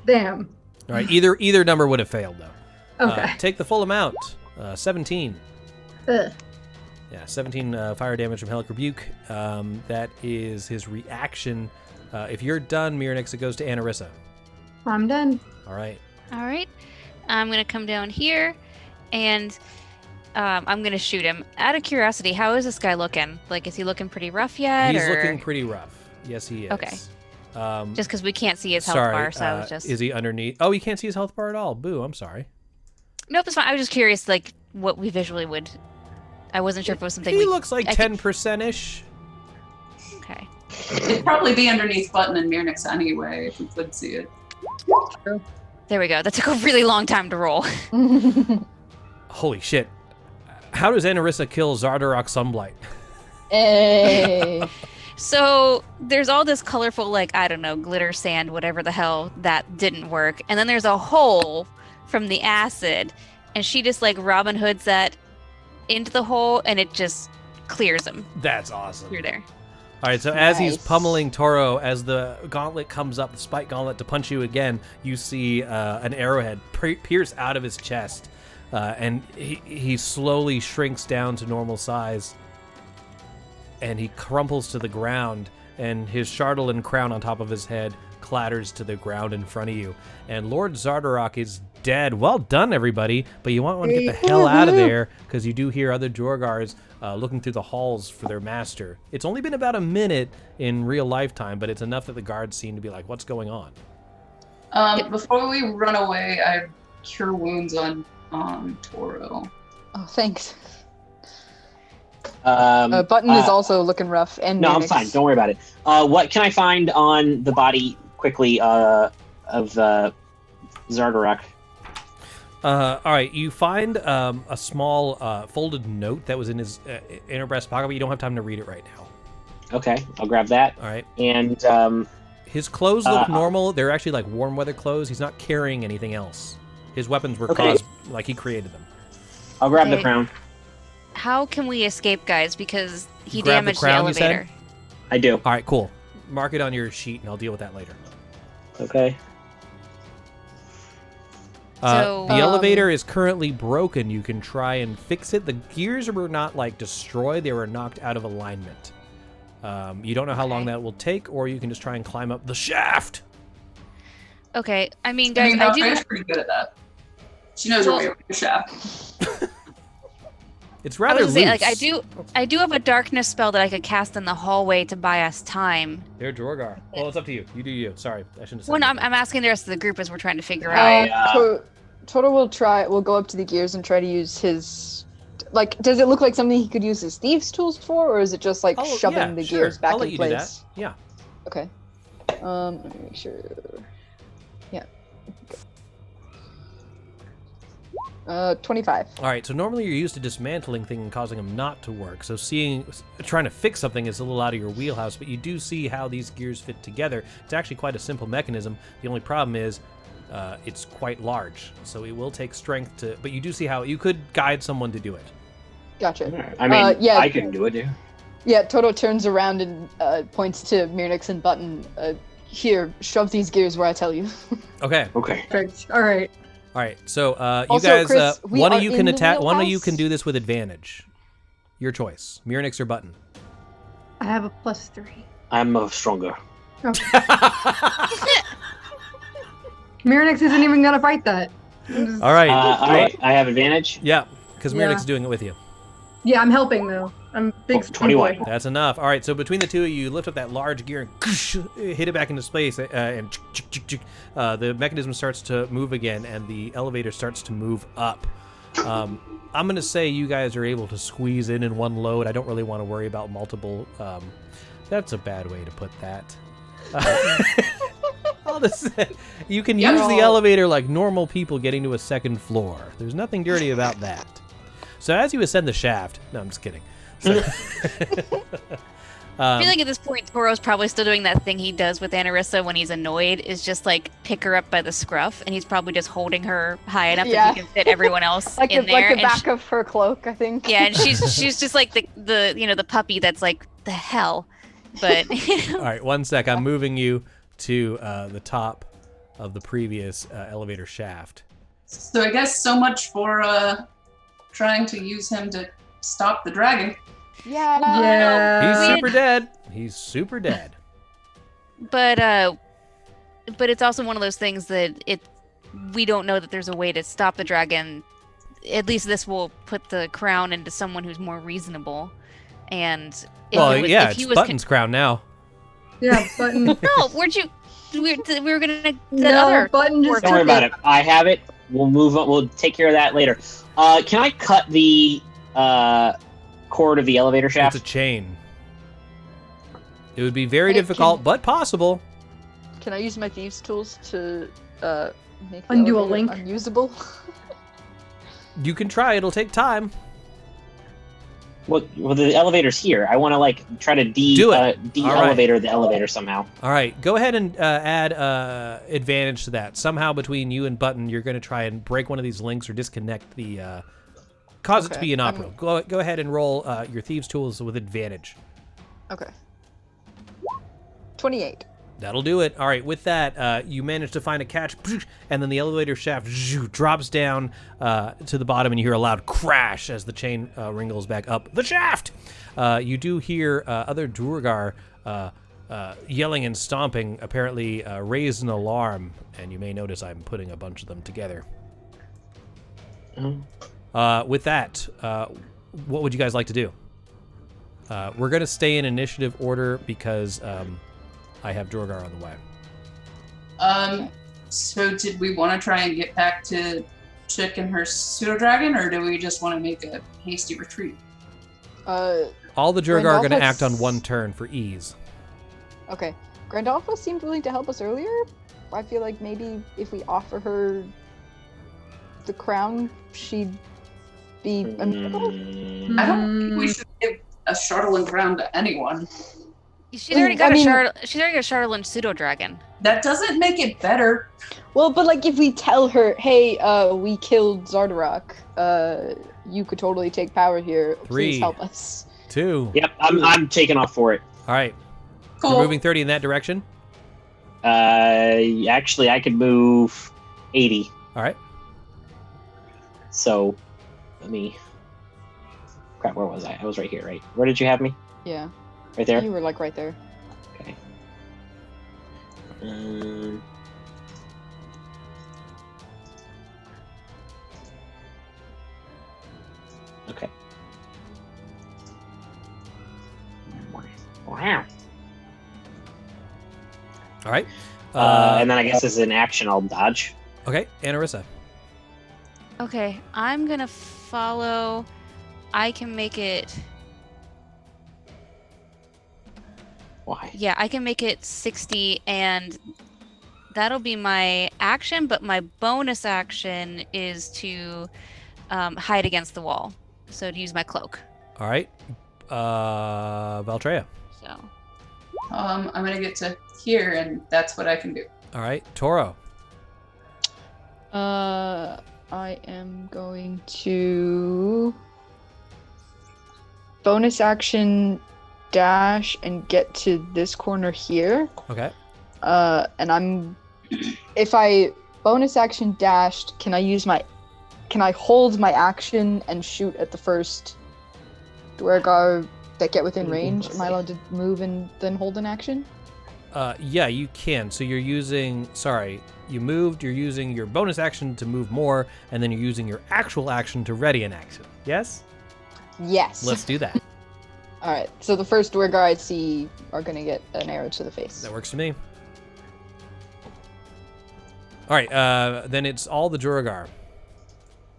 Damn. All right, either number would have failed, though. Okay. Take the full amount, 17. Ugh. Yeah, 17 fire damage from Helic Rebuke. That is his reaction. If you're done, Mirnix, it goes to Anarissa. I'm done. All right. All right. I'm going to come down here and I'm going to shoot him. Out of curiosity, how is this guy looking? Like, is he looking pretty rough yet? He's or... looking pretty rough. Yes, he is. Okay. Just because we can't see his health sorry, bar, so I was just... Is he underneath? Oh, you can't see his health bar at all. Boo, I'm sorry. Nope, it's fine. I was just curious, like, what we visually would... I wasn't sure if it was something He looks like 10%-ish. Okay. It'd probably be underneath Button and Mirnix anyway, if we could see it. There we go. That took a really long time to roll. Holy shit. How does Anarissa kill Zardarok Sunblight? Hey. So there's all this colorful, like, I don't know, glitter sand, whatever the hell, that didn't work. And then there's a hole from the acid, and she just, like, Robin Hoods that into the hole, and it just clears him. That's awesome. Through there. All right, so as he's pummeling Toro, as the gauntlet comes up, the spike gauntlet to punch you again, you see an arrowhead pierce out of his chest, and he slowly shrinks down to normal size, and he crumples to the ground, and his Chardalyn crown on top of his head clatters to the ground in front of you. And Lord Zardarok is dead. Well done, everybody, but you want to get the hell out of there, because you do hear other Jorgars looking through the halls for their master. It's only been about a minute in real lifetime, but it's enough that the guards seem to be like, what's going on? Before we run away, I cure wounds on Toro. Oh, thanks. Button is also looking rough. And no, Mirnix. I'm fine. Don't worry about it. What can I find on the body quickly of Zardarok? All right, you find a small folded note that was in his inner breast pocket, but you don't have time to read it right now. Okay, I'll grab that. All right. And his clothes look normal. They're actually like warm weather clothes. He's not carrying anything else. His weapons were caused like he created them. I'll grab the crown. How can we escape, guys? Because he Grab damaged the crown, the elevator. I do. All right, cool. Mark it on your sheet, and I'll deal with that later. Okay. So, the elevator is currently broken. You can try and fix it. The gears were not like destroyed. They were knocked out of alignment. You don't know how long that will take, or you can just try and climb up the shaft. Okay, I mean, guys, I do... Valkyria's pretty good at that. She knows her way around the shaft. It's rather loose. Say, like, I do have a darkness spell that I could cast in the hallway to buy us time. They're Jorgar. Well, it's up to you. You do you. Sorry, I shouldn't have said Well, no, that. I'm asking the rest of the group as we're trying to figure out. Toto will go up to the gears and try to use his... Like, does it look like something he could use his thieves' tools for, or is it just like shoving the gears back I'll let in you place? do that. Yeah. Okay. Let me make sure. Yeah. 25. All right, so normally you're used to dismantling things and causing them not to work. So trying to fix something is a little out of your wheelhouse, but you do see how these gears fit together. It's actually quite a simple mechanism. The only problem is it's quite large, so it will take strength to, but you do see how you could guide someone to do it. Gotcha. I mean, yeah. I can do it, yeah. Yeah, Toto turns around and points to Mirnix and Button. Here, shove these gears where I tell you. Okay. Okay. Perfect. All right. All right. So you Also, guys, Chris, one of you can attack. One of you wheelhouse? can do this with advantage. Your choice, Mirnix or Button. I have a +3. I'm stronger. Okay. Mirnix isn't even gonna fight that. All right. All right. I have advantage. Yeah, because Mirnix Yeah. is doing it with you. Yeah, I'm helping though. I'm big. 21. boy. That's enough. All right, so between the two of you, lift up that large gear and hit it back into space, and the mechanism starts to move again, and the elevator starts to move up. I'm going to say you guys are able to squeeze in one load. I don't really want to worry about multiple. That's a bad way to put that. I'll just say, you can use the elevator like normal people getting to a second floor. There's nothing dirty about that. So as you ascend the shaft, no, I'm just kidding. So, I feel like at this point, Toro's probably still doing that thing he does with Anarissa when he's annoyed, is just like pick her up by the scruff, and he's probably just holding her high enough that he can fit everyone else in there. Like the back of her cloak, I think. Yeah, and she's just like the puppy that's like, the hell. But all right, 1 sec. I'm moving you to the top of the previous elevator shaft. So I guess so much for trying to use him to stop the dragon. He's super dead. He's super dead. But it's also one of those things that we don't know that there's a way to stop the dragon. At least this will put the crown into someone who's more reasonable. And it's Button's crown now. Yeah, Button. No, where'd you? We were gonna. Button just Don't worry about it. I have it. We'll move on. We'll take care of that later. Can I cut the cord of the elevator shaft? It's a chain. It would be very difficult, but possible. Can I use my thieves' tools to make the undo a elevator link unusable? You can try. It'll take time. Well, the elevator's here. I want to try to de-elevator the elevator somehow. All right, go ahead and add advantage to that. Somehow between you and Button, you're going to try and break one of these links or disconnect the, cause it to be inoperable. Go ahead and roll your thieves' tools with advantage. Okay. 28. That'll do it. All right, with that, you manage to find a catch, and then the elevator shaft drops down to the bottom, and you hear a loud crash as the chain wriggles back up the shaft. You do hear other Duergar yelling and stomping, apparently raise an alarm, and you may notice I'm putting a bunch of them together. With that, what would you guys like to do? We're going to stay in initiative order because... I have Duergar on the way. So did we want to try and get back to Chick and her pseudo-dragon, or do we just want to make a hasty retreat? All the Duergar are going to act on one turn for ease. Okay. Grandalfa seemed willing to help us earlier. I feel like maybe if we offer her the crown, she'd be amenable. I don't think we should give a Chardalyn crown to anyone. She's already got a Chardalyn pseudo dragon. That doesn't make it better. Well, but if we tell her, hey, we killed Zardarok, you could totally take power here. 3, Please help us. 2. Yep, I'm taking off for it. All right. Cool. You're moving 30 in that direction? Actually, I could move 80. All right. So, let me... Crap, where was I? I was right here, right? Where did you have me? Yeah. Right there? You were right there. Okay. Okay. Wow. All right. And then I guess as an action, I'll dodge. Okay, Anarissa. Okay, I'm gonna follow. I can make it. Why? Yeah, I can make it 60, and that'll be my action, but my bonus action is to hide against the wall. So to use my cloak. All right. Valtreya. So. I'm gonna get to here, and that's what I can do. All right, Toro. I am going to bonus action dash and get to this corner here. Okay. And if I bonus action dashed, can I hold my action and shoot at the first Duergar that get within range? Am I allowed to move and then hold an action? Yeah, you can. So you're using, you moved, you're using your bonus action to move more, and then you're using your actual action to ready an action. Yes? Yes. Let's do that. All right. So the first Duergar I see are going to get an arrow to the face. That works for me. All right, then it's all the Duergar.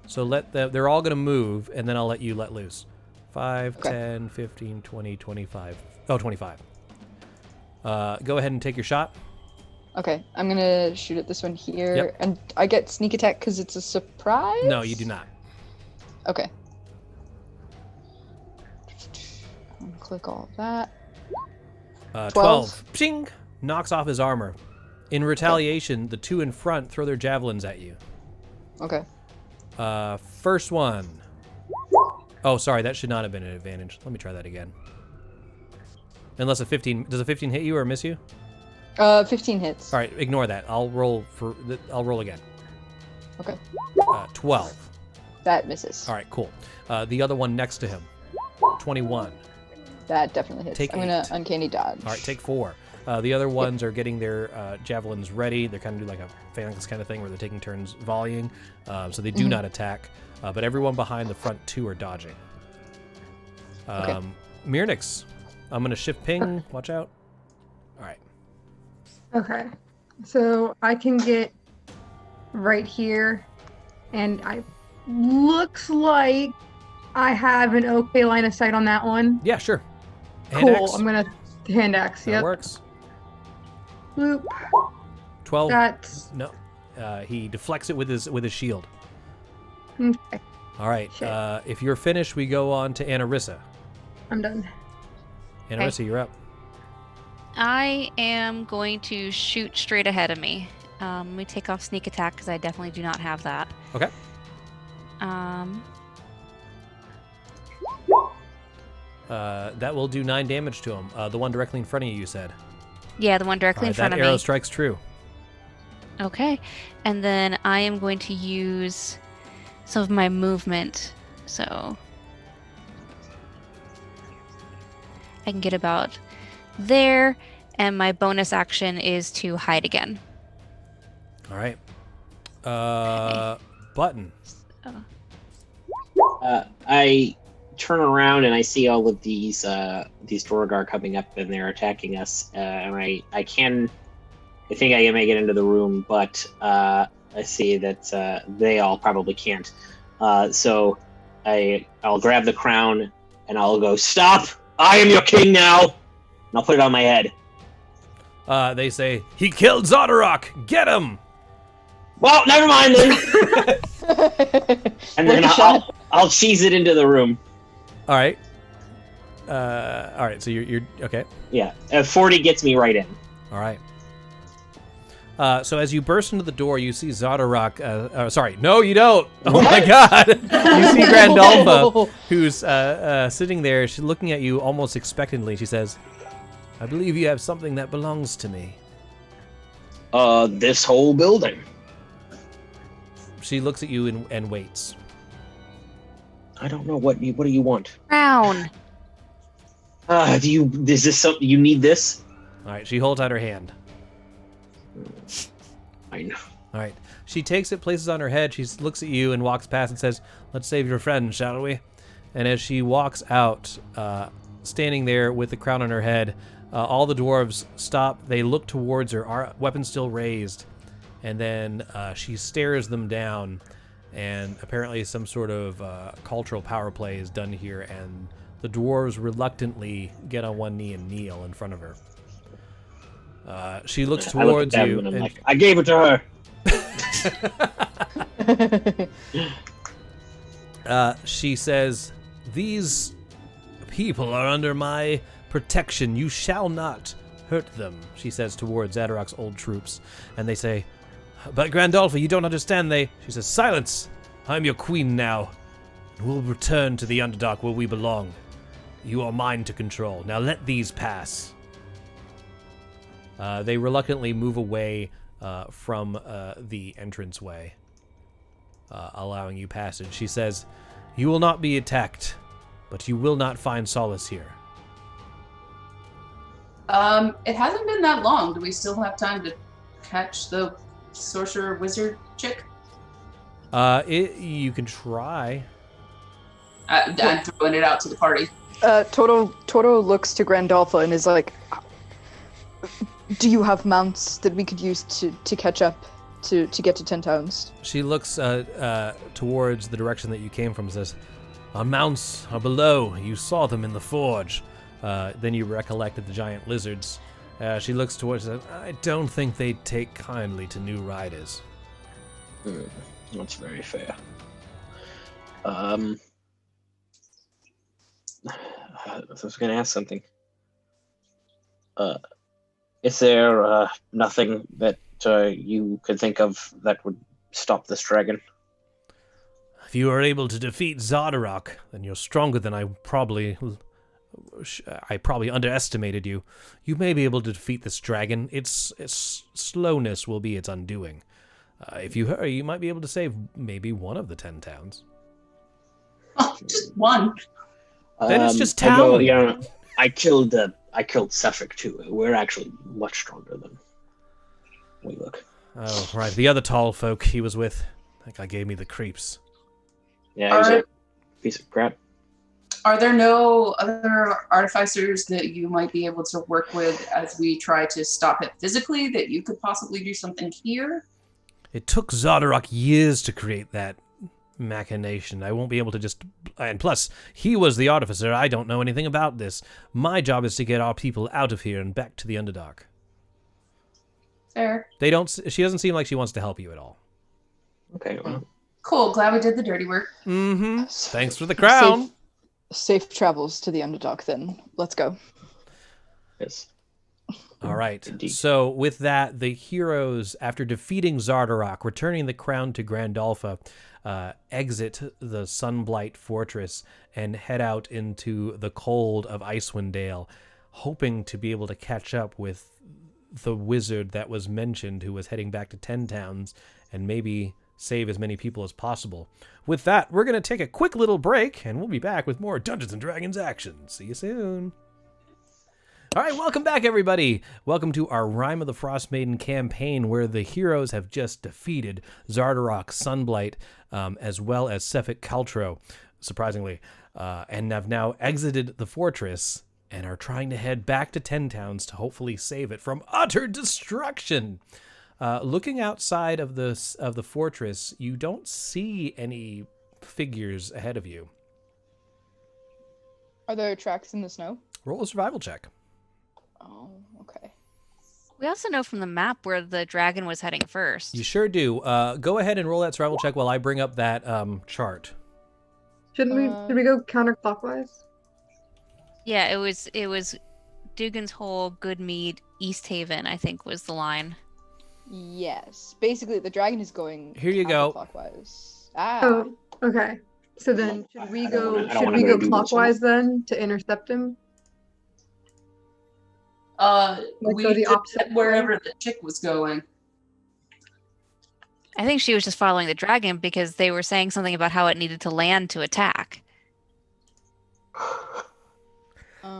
So they're all going to move, and then I'll let you let loose. 5, Okay. 10, 15, 20, 25. Oh, 25. Go ahead and take your shot. Okay, I'm going to shoot at this one here. Yep. And I get sneak attack because it's a surprise? No, you do not. Okay. I'm going to click all of that. 12. Pshing! Knocks off his armor. In retaliation, the two in front throw their javelins at you. Okay. First one. Oh, sorry, that should not have been an advantage. Let me try that again. Unless a 15, does a 15 hit you or miss you? 15 hits. All right, ignore that. I'll roll again. Okay. 12. That misses. All right, cool. The other one next to him. 21. That definitely hits. I'm gonna uncanny dodge. All right, take 4. The other ones are getting their javelins ready. They're kind of doing like a phalanx kind of thing where they're taking turns volleying. So they do not attack. But everyone behind the front 2 are dodging. Mirnix, I'm going to shift ping. Watch out. All right. Okay. So I can get right here, and looks like I have an okay line of sight on that one. Yeah, sure. Hand Cool. axe. I'm going to hand axe. That Yep. works. Bloop. 12. That's No. He deflects it with his shield. okay. All right. Shit. If you're finished, we go on to Anarissa. I'm done. Anarissa, you're up. I am going to shoot straight ahead of me. Let me take off sneak attack because I definitely do not have that. Okay. That will do 9 damage to him. The one directly in front of you said. Yeah, the one directly in front of me. That arrow strikes true. Okay. And then I am going to use some of my movement. So I can get about there. And my bonus action is to hide again. All right. Button. I turn around and I see all of these Duergar coming up and they're attacking us. And I think I can make it into the room, but I see that they all probably can't. So I'll grab the crown and I'll go, "Stop! I am your king now!" And I'll put it on my head. They say, "He killed Zodarok! Get him!" Well, never mind then. And then I'll cheese it into the room. All right. All right. So you're okay. Yeah, 40 gets me right in. All right. So as you burst into the door, you see Zodarok. Sorry, no, you don't. Oh my God! You see Grandolpha, who's sitting there. She's looking at you almost expectantly. She says, "I believe you have something that belongs to me." This whole building. She looks at you and waits. I don't know what do you want? Crown. Is this something you need this? All right. She holds out her hand. I know. All right. She takes it, places it on her head. She looks at you and walks past and says, "Let's save your friend, shall we?" And as she walks out, standing there with the crown on her head, all the dwarves stop. They look towards her, our weapons still raised, and then she stares them down. And apparently some sort of cultural power play is done here, and the dwarves reluctantly get on one knee and kneel in front of her. She looks towards you. And I'm like, I gave it to her. She says, "These people are under my protection. You shall not hurt them," she says towards Zadarok's old troops. And they say, "But Grandolpha, you don't understand." She says, "Silence! I'm your queen now. We'll return to the Underdark where we belong. You are mine to control. Now let these pass." They reluctantly move away from the entranceway, allowing you passage. She says, "You will not be attacked, but you will not find solace here." It hasn't been that long. Do we still have time to catch the sorcerer wizard chick? You can try. I'm throwing it out to the party. Toro looks to Grandolpha and is like, "Do you have mounts that we could use to catch up to get to 10 towns?" She looks towards the direction that you came from and says, "Our mounts are below. You saw them in the forge." Then you recollected the giant lizards. She looks towards them. "I don't think they take kindly to new riders." That's very fair. I was going to ask something. Is there nothing that you could think of that would stop this dragon? If you are able to defeat Zardarok, then you're stronger than I probably underestimated you. You may be able to defeat this dragon. Its slowness will be its undoing. If you hurry, you might be able to save maybe one of the 10 towns. Oh, just one. Then it's just town. I killed Suffolk too. We're actually much stronger than we look. Oh, right. The other tall folk he was with, that guy gave me the creeps. Yeah, he's a piece of crap. Are there no other artificers that you might be able to work with as we try to stop it physically, that you could possibly do something here? It took Zardarok years to create that machination. I won't be able to just... And plus, he was the artificer. I don't know anything about this. My job is to get our people out of here and back to the Underdark. Fair. She doesn't seem like she wants to help you at all. Okay, well. Cool. Glad we did the dirty work. Mm-hmm. Thanks for the crown. Safe travels to the Underdark, then. Let's go. Yes. All right. Indeed. So with that, the heroes, after defeating Zardarok, returning the crown to Grandalfa, exit the Sunblight Fortress and head out into the cold of Icewind Dale, hoping to be able to catch up with the wizard that was mentioned, who was heading back to 10 towns, and maybe save as many people as possible. With that, we're going to take a quick little break, and we'll be back with more Dungeons & Dragons action. See you soon. All right, welcome back, everybody. Welcome to our Rime of the Frostmaiden campaign, where the heroes have just defeated Zardarok, Sunblight, as well as Sefik Kaltro, surprisingly, and have now exited the fortress and are trying to head back to 10 towns to hopefully save it from utter destruction. Looking outside of the fortress, you don't see any figures ahead of you. Are there tracks in the snow? Roll a survival check. Oh, okay. We also know from the map where the dragon was heading first. You sure do. Go ahead and roll that survival check while I bring up that chart. Should we go counterclockwise? Yeah, it was Dugan's Hole, Goodmead, East Haven, I think was the line. Yes. Basically, the dragon is going Here you go. Counterclockwise. Ah. Oh, okay. So then, should we go clockwise then to intercept him? We go the did opposite wherever the chick was going. I think she was just following the dragon because they were saying something about how it needed to land to attack.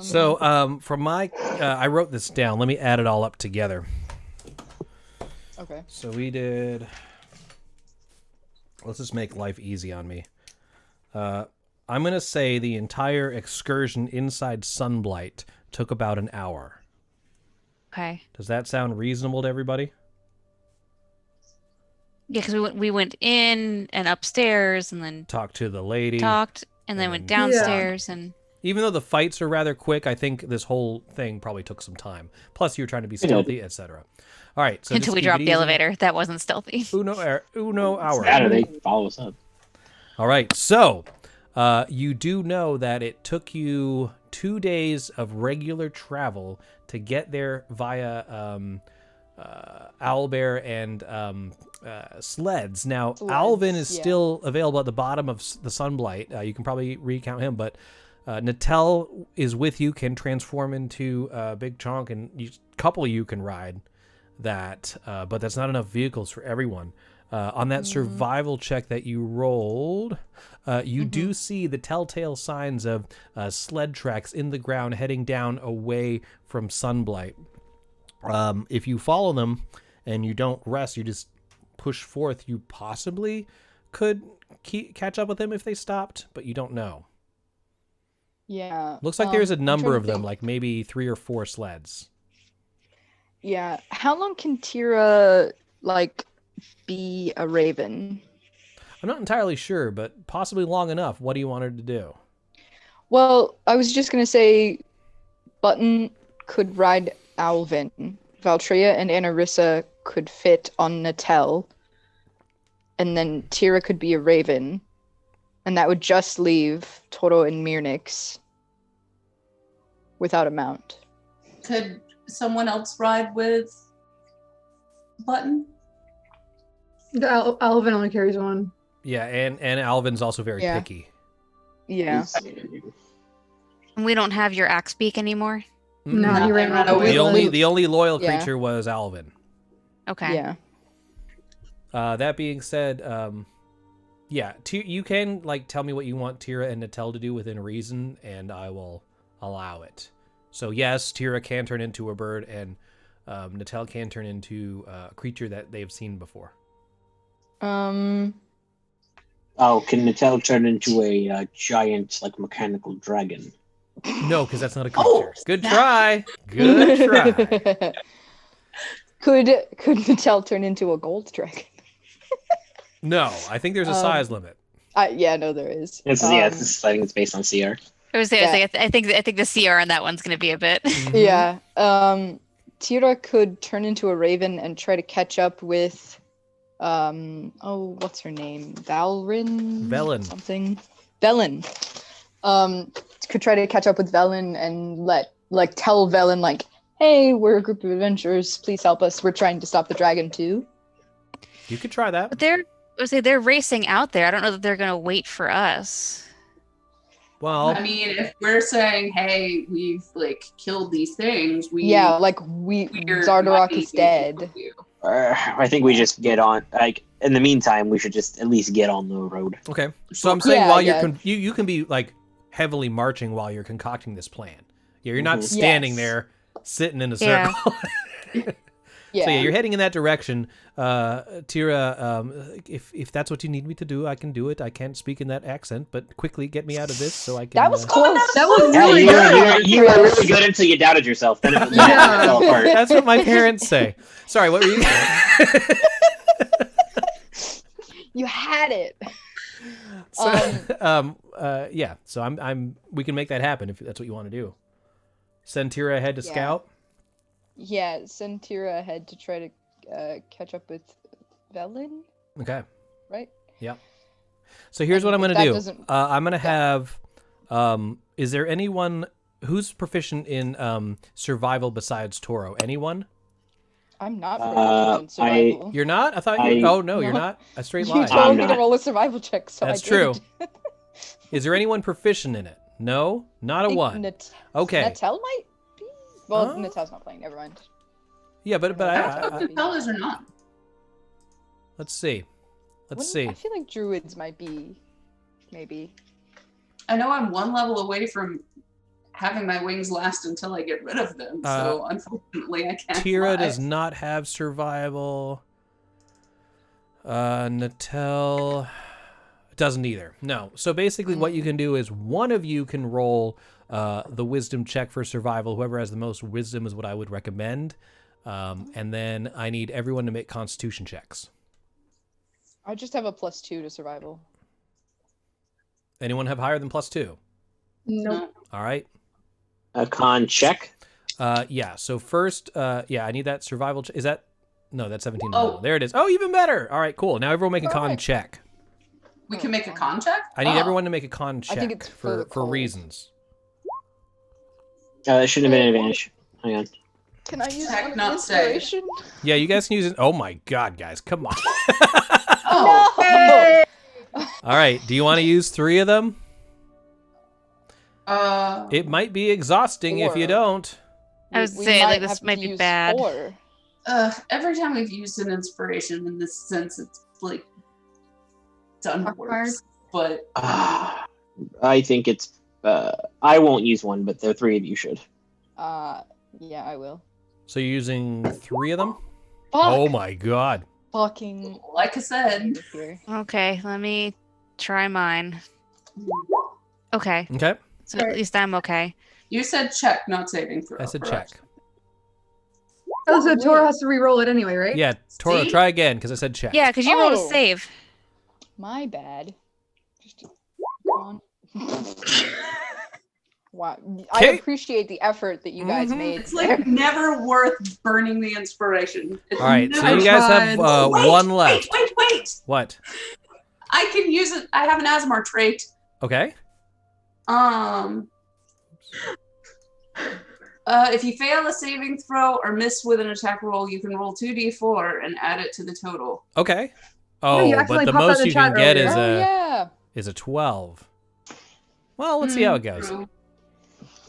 So, from my, I wrote this down. Let me add it all up together. Okay. So we did. Let's just make life easy on me. I'm gonna say the entire excursion inside Sunblight took about an hour. Okay. Does that sound reasonable to everybody? Yeah, because we went in and upstairs and then Talked to the lady. and then went downstairs and. Even though the fights are rather quick, I think this whole thing probably took some time. Plus, you're trying to be stealthy, etc. All right. So until we dropped the elevator, that wasn't stealthy. Uno hour. How do they follow us up? All right. So you do know that it took you 2 days of regular travel to get there via owlbear and sleds. Now, Alvin is still available at the bottom of the Sunblight. You can probably recount him, but Natel is with you, can transform into Big Chonk, and a couple of you can ride that, but that's not enough vehicles for everyone. On that survival check that you rolled, you do see the telltale signs of sled tracks in the ground heading down away from Sunblight. If you follow them and you don't rest, you just push forth, you possibly could catch up with them if they stopped, but you don't know. Yeah. Looks like there's a number of them, like maybe 3 or 4 sleds. Yeah. How long can Tira, be a raven? I'm not entirely sure, but possibly long enough. What do you want her to do? Well, I was just going to say Button could ride Alvin. Valtrea and Anarissa could fit on Natel. And then Tira could be a raven. And that would just leave Toro and Mirnix without a mount. Could someone else ride with Button? The Alvin only carries one. Yeah, and Alvin's also very picky. Yeah. We don't have your axe beak anymore. No, he ran off. The only loyal creature was Alvin. Okay. Yeah. That being said, you can tell me what you want Tira and Natel to do within reason, and I will allow it. So yes, Tira can turn into a bird, and Natel can turn into a creature that they've seen before. Oh, can Natel turn into a giant, mechanical dragon? No, because that's not a creature. Good try. Good try. Could Natel turn into a gold dragon? No, I think there's a size limit. No, there is. I think it's based on CR. I think the CR on that one's going to be a bit. Yeah. Tira could turn into a raven and try to catch up with what's her name? Velen. Something. Velen. Could try to catch up with Velen and tell Velen hey, we're a group of adventurers, please help us. We're trying to stop the dragon too. You could try that. But they're racing out there. I don't know that they're going to wait for us. Well, I mean, if we're saying, hey, we've killed these things, Zardarok is dead. I think we just get on. In the meantime, we should just at least get on the road. Okay. So I'm saying while you can be heavily marching while you're concocting this plan. Yeah, you're not standing there sitting in a circle. Yeah. So you're heading in that direction. Tira, if that's what you need me to do, I can do it. I can't speak in that accent, but quickly get me out of this so I can. That was close. That was really good. You were really good until you doubted yourself. Then it fell apart. That's what my parents say. Sorry, what were you saying? You had it. So, So we can make that happen if that's what you want to do. Send Tira ahead to scout. Yeah, send Tira ahead to try to catch up with Velen. Okay. Right? Yep. So here's what I'm going to do. I'm going to have... is there anyone who's proficient in survival besides Toro? Anyone? I'm not proficient in survival. You're not? I thought you... Oh, no, you're not? A straight lie. You told me to roll a survival check, so That's I did. true. Is there anyone proficient in it? No? Not a one? Okay. Natel might be? Well, Natel's not playing. Never mind. Yeah, but Natel is or not? Let's see. Let's see. I feel like druids might be, maybe. I know I'm one level away from having my wings last until I get rid of them, so unfortunately I can't. Tira fly. does not have survival. Natel doesn't either. No. So basically what you can do is one of you can roll the wisdom check for survival. Whoever has the most wisdom is what I would recommend. And then I need everyone to make constitution checks. I just have a +2 to survival. Anyone have higher than +2? No. All right. A con check? Yeah. So first, I need that survival. Is that? No, that's 17. Oh. There it is. Oh, even better. All right, cool. Now everyone make a con check. We can make a con check? I need everyone to make a con check I think it's for reasons. That shouldn't have been an advantage. Hang on. Can I use Check, one not inspiration? Yeah, you guys can use it. Oh my god, guys, come on. Oh. All right, do you want to use 3 of them? Uh, It might be exhausting if you don't. I was saying this might be bad. 4. Every time we've used an inspiration in this sense, it's done worse. But I think it's. I won't use one, but the 3 of you should. Yeah, I will. So you're using 3 of them? Fuck. Oh my god. Fucking. Like I said. Okay, let me try mine. Okay. Okay. So at least I'm okay. You said check, not saving throw. I said correct? check. Oh, so Tora has to re-roll it anyway, right? Yeah, Toro, try again because I said check. Yeah, because you rolled a save. My bad. Just on. Wow. I appreciate the effort that you guys made. It's never worth burning the inspiration. It's all right, so you guys have one left. Wait. What? I can use it. I have an Asmar trait. Okay. If you fail a saving throw or miss with an attack roll, you can roll 2d4 and add it to the total. Okay. Oh, you Oh, accidentally but the popped that in most the you can chat get earlier. is a 12. Well, let's see how it goes. True.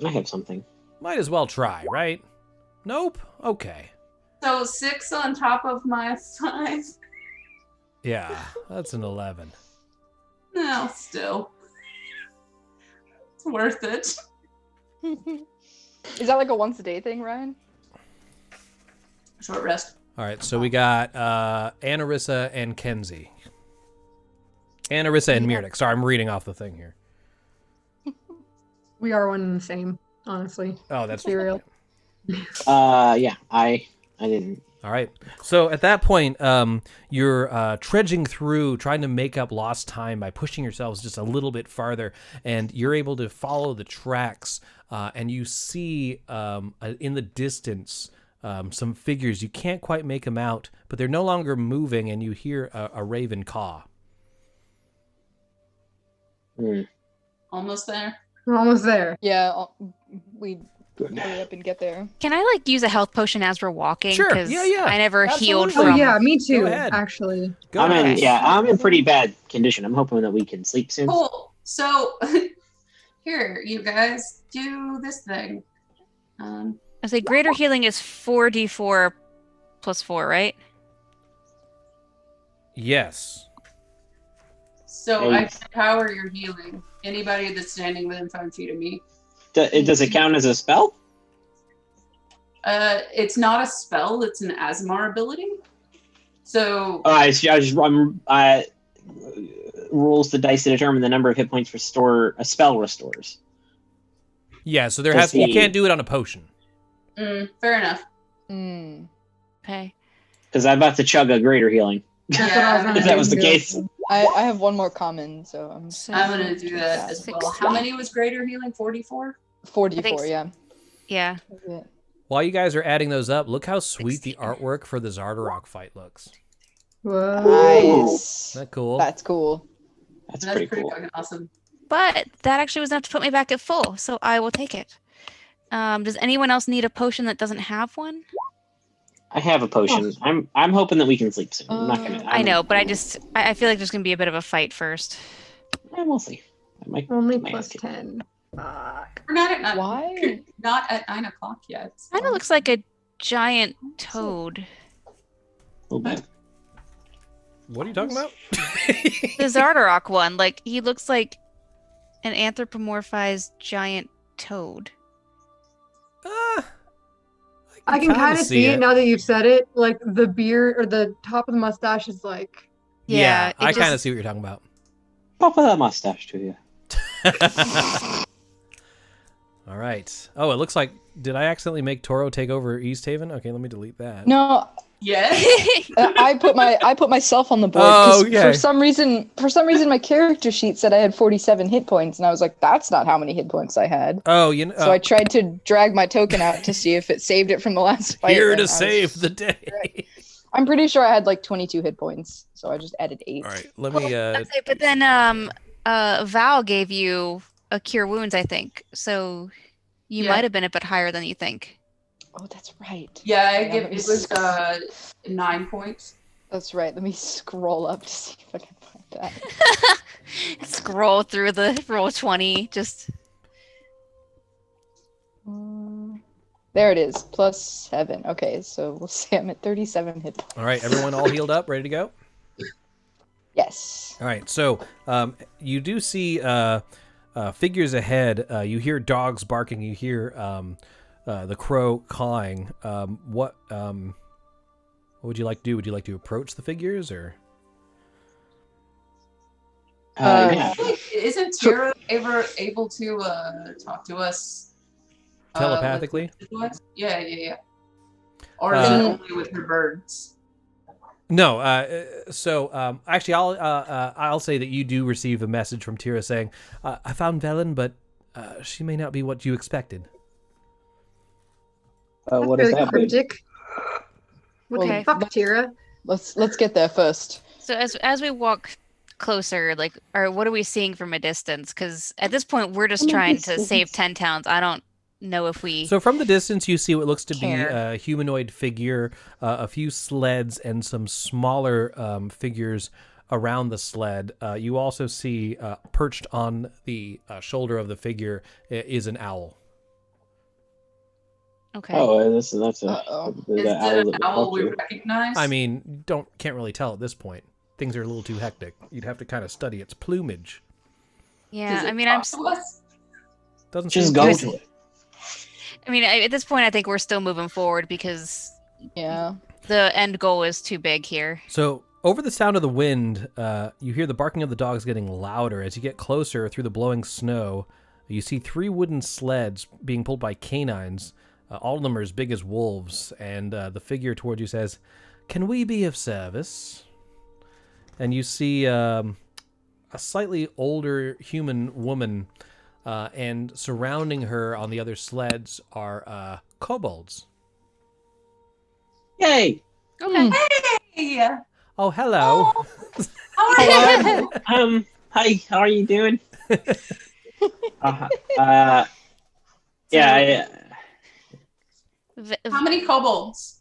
I have something. Might as well try, right? Nope. Okay. So 6 on top of my 5. Yeah, that's an 11. No, still. It's worth it. Is that like a once a day thing, Ryan? Short rest. All right, so we got Anarissa and Kenzie. Anarissa and Myrtic. Sorry, I'm reading off the thing here. We are one and the same, honestly. Oh, that's Be real. Yeah, I didn't. All right. So at that point, you're trudging through, trying to make up lost time by pushing yourselves just a little bit farther, and you're able to follow the tracks, and you see in the distance some figures. You can't quite make them out, but they're no longer moving, and you hear a raven caw. Almost there. We're almost there. Yeah, we hurry up and get there. Can I like use a health potion as we're walking? Sure. 'Cause Yeah. I never healed Absolutely. from. Oh yeah, me too. Go ahead. Actually. I'm in pretty bad condition. I'm hoping that we can sleep soon. Cool. So, here, you guys, do this thing. I say greater healing is 4d4 plus 4, right? Yes. So I Eight. can power your healing. Anybody that's standing within 5 feet of me. Does it count as a spell? It's not a spell. It's an Asmar ability. So Rolls the dice to determine the number of hit points a spell restores. Yeah. So you can't do it on a potion. fair enough. Okay. Because I'm about to chug a greater healing. Yeah, If that was the case. I have one more common, so I'm I'm gonna do that as well. How many was greater healing? 44? 44, yeah. Yeah. While you guys are adding those up, look how sweet the artwork for the Zardarok fight looks. Whoa. Nice. Isn't that cool? That's cool. That's pretty cool. fucking awesome. But that actually was enough to put me back at full, so I will take it. Does anyone else need a potion that doesn't have one? I have a potion. I'm hoping that we can sleep soon. I'm not gonna. I know, but I feel like there's gonna be a bit of a fight first. We'll see. Only plus 10. Fuck. We're not at Why? Not at 9 o'clock yet. Kind of looks like a giant toad. A little bit. What are you talking about? The Zardarok one, like he looks like an anthropomorphized giant toad. I can kind of see it now that you've said it. Like the beard or the top of the mustache is like. Yeah, I just- kind of see what you're talking about. Pop with that mustache to you. All right. Oh, it looks like, did I accidentally make Toro take over East Haven? Okay, let me delete that. No, Yeah. I put myself on the board Oh, because okay. for some reason my character sheet said I had 47 hit points, and I was like, that's not how many hit points I had. Oh, you know. So I tried to drag my token out to see if it saved it from the last fight. Here and to I was- save the day. I'm pretty sure I had like 22 hit points, so I just added 8. All right, let me. That's it, but then Val gave you a cure wounds, I think. So you Yeah. might have been a bit higher than you think. Oh, that's right. Yeah, let me it was 9 points. That's right. Let me scroll up to see if I can find that. Scroll through the roll 20, just There it is, plus 7. Okay, so we'll say I'm at 37 hit points. All right, everyone all healed up, ready to go? Yes. All right, so you do see figures ahead. You hear dogs barking. You hear the crow cawing. What would you like to do? Would you like to approach the figures, or? Yeah. Isn't Tira ever able to talk to us Telepathically? Yeah. Or is it only with her birds? No. So actually, I'll say that you do receive a message from Tira saying, "I found Velen, but she may not be what you expected." What is that? Cryptic. okay. Fuck Tira. Let's get there first. So as we walk closer, like, what are we seeing from a distance? Because at this point, we're just trying to save 10 towns. I don't know if we. So from the distance, you see what looks to be care. a humanoid figure, a few sleds, and some smaller figures around the sled. You also see perched on the shoulder of the figure is an owl. Okay. Oh, that's the Is owl it that an owl we talked to. recognize? I mean, can't really tell at this point. Things are a little too hectic. You'd have to kind of study its plumage. Yeah, Does it I mean, talk to us? Doesn't Just seem go to. to it. I mean, at this point, I think we're still moving forward because Yeah. the end goal is too big here. So over the sound of the wind, you hear the barking of the dogs getting louder. As you get closer through the blowing snow, you see 3 wooden sleds being pulled by canines. All of them are as big as wolves, and the figure towards you says, "Can we be of service?" And you see a slightly older human woman, and surrounding her on the other sleds are kobolds. Yay! Okay. Hey! Oh, hello. How are you? Hi, how are you doing? Yeah, How many kobolds?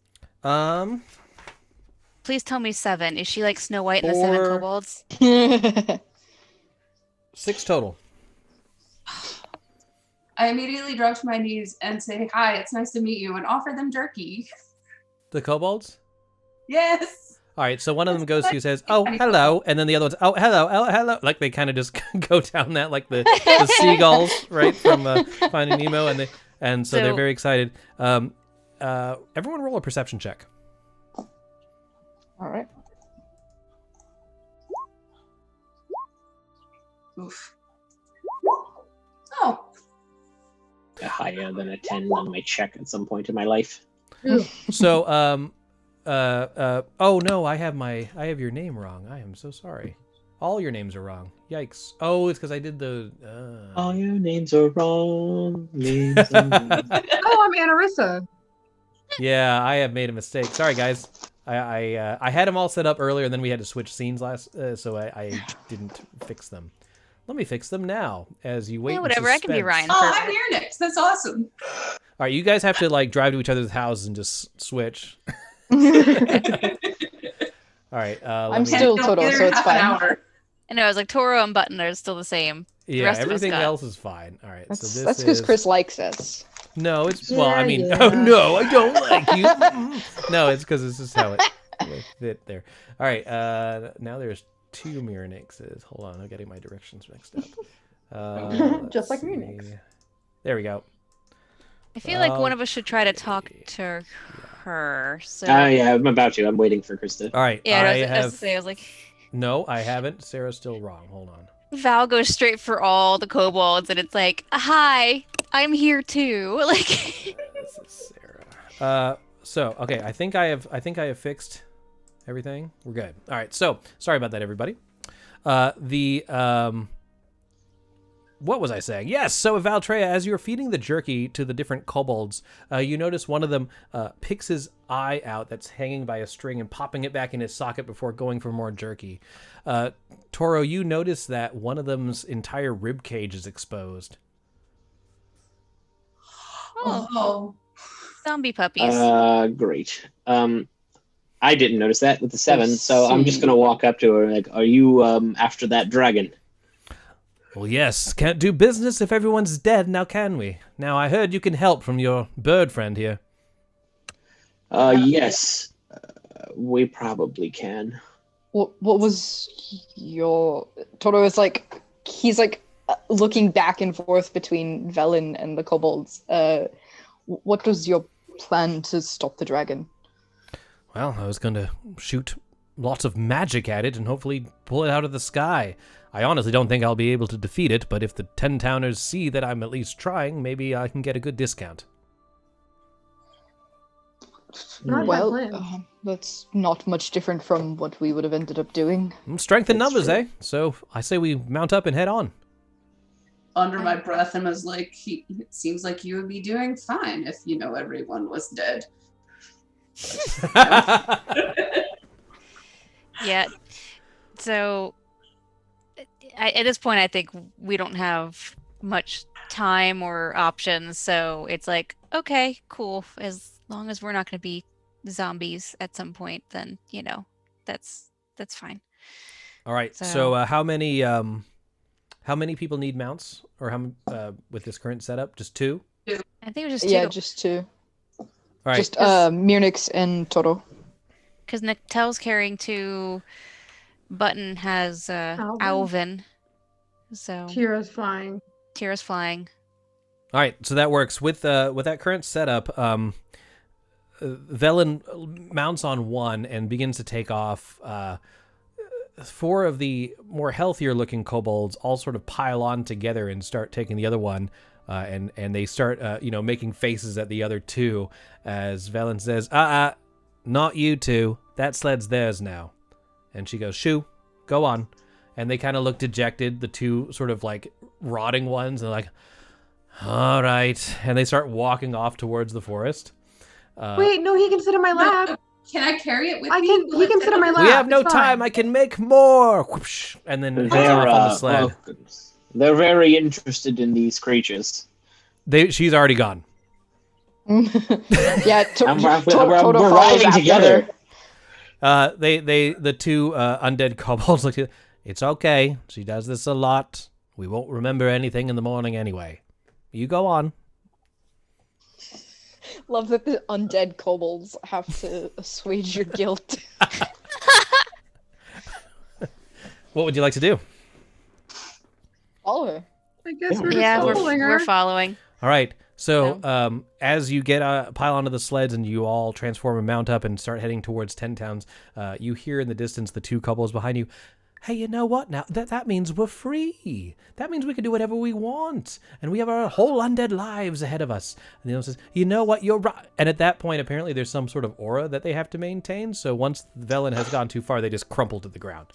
Please tell me 7. Is she like Snow White and the 7 4. kobolds? 6 total. I immediately drop to my knees and say, "Hi, it's nice to meet you," and offer them jerky. The kobolds? Yes. All right, so one of them goes to you, says, "Oh, hello," and then the other one's, "Oh, hello, oh, hello." Like they kind of just go down that, like the seagulls, right, from Finding Nemo, and so they're So- very excited. Everyone roll a perception check. All right. Oof. Oh. higher than a 10 on my check at some point in my life. So, oh no, I have your name wrong. I am so sorry. All your names are wrong. Yikes. Oh, it's because I did the. All your names are wrong. Names are wrong. Oh, I'm Anarissa. Yeah, I have made a mistake. Sorry, guys. I had them all set up earlier, and then we had to switch scenes so I didn't fix them. Let me fix them now, as you wait. Yeah, in whatever. I can be suspense. Ryan. Oh, Perfect. I'm here next. That's awesome. All right, you guys have to like drive to each other's houses and just switch. All right. I'm still Toro, so it's fine. I know. I was like Toro and Button are still the same. The Yeah, rest of us everything got- else is fine. All right. That's so this because is... Chris likes us. No, it's well. I Yeah, mean, yeah. oh no, I don't like you. No, it's because this is how it will fit there. All right. Now there's 2 Miranixes. Hold on, I'm getting my directions mixed up. Just like let's Miranix. see. There we go. I feel like one of us should try to talk to her. So Yeah, I'm about to. I'm waiting for Krista. All right. yeah, I I was have. to say, I was like, No, I haven't. Sarah's still wrong. Hold on. Val goes straight for all the kobolds, and it's like, hi, I'm here too. Like, This is Sarah. So okay, I think I have fixed everything. We're good. All right. So sorry about that, everybody. What was I saying? Yes. So Valtreya, as you're feeding the jerky to the different kobolds, you notice one of them picks his eye out that's hanging by a string and popping it back in his socket before going for more jerky. Toro, you notice that one of them's entire rib cage is exposed. Oh. Zombie puppies. Great. I didn't notice that with the 7, so I'm just gonna walk up to her like, "Are you after that dragon?" Well, yes. Can't do business if everyone's dead, now can we? Now, I heard you can help from your bird friend here. Yes. We probably can. What was your Toro is like he's like looking back and forth between Velen and the kobolds. What was your plan to stop the dragon? Well, I was going to shoot lots of magic at it and hopefully pull it out of the sky. I honestly don't think I'll be able to defeat it, but if the 10-towners see that I'm at least trying, maybe I can get a good discount. Not Well, my plan. that's not much different from what we would have ended up doing. Strength in numbers, eh? So I say we mount up and head on. Under my breath, and was like, "It seems like you would be doing fine if everyone was dead." Yeah. So at this point, I think we don't have much time or options, so it's like, okay, cool. As long as we're not going to be zombies at some point, then that's fine. All right. So how many people need mounts, or how with this current setup? Just 2? I think it was just 2. Yeah, just 2. All right. Just Mirnix and Toro. Because Nictel's carrying 2. Button has Alvin. So Tira's flying. All right, so that works with that current setup. Velen mounts on one and begins to take off. 4 of the more healthier looking kobolds all sort of pile on together and start taking the other one, and they start making faces at the other 2 as Velen says, not you 2. That sled's theirs now. And she goes, shoo, go on. And they kind of look dejected, the 2 sort of like rotting ones, and they're like, all right. And they start walking off towards the forest. Wait, no, he can sit in my lap. Can I carry it with me? He can sit in my lap. We have no time. I can make more. Whoosh, and then he's off on the sled. They're very interested in these creatures. She's already gone. Yeah, we're riding together. The 2 undead kobolds look at, it's okay. She does this a lot. We won't remember anything in the morning anyway. You go on. Love that the undead kobolds have to assuage your guilt. What would you like to do? Follow her. I guess we're following. All right. So as you pile onto the sleds and you all transform and mount up and start heading towards 10 Towns, you hear in the distance the 2 kobolds behind you. Hey, you know what? Now that means we're free. That means we can do whatever we want, and we have our whole undead lives ahead of us. And the other says, you know what? You're right. And at that point, apparently, there's some sort of aura that they have to maintain. So once Velen has gone too far, they just crumple to the ground.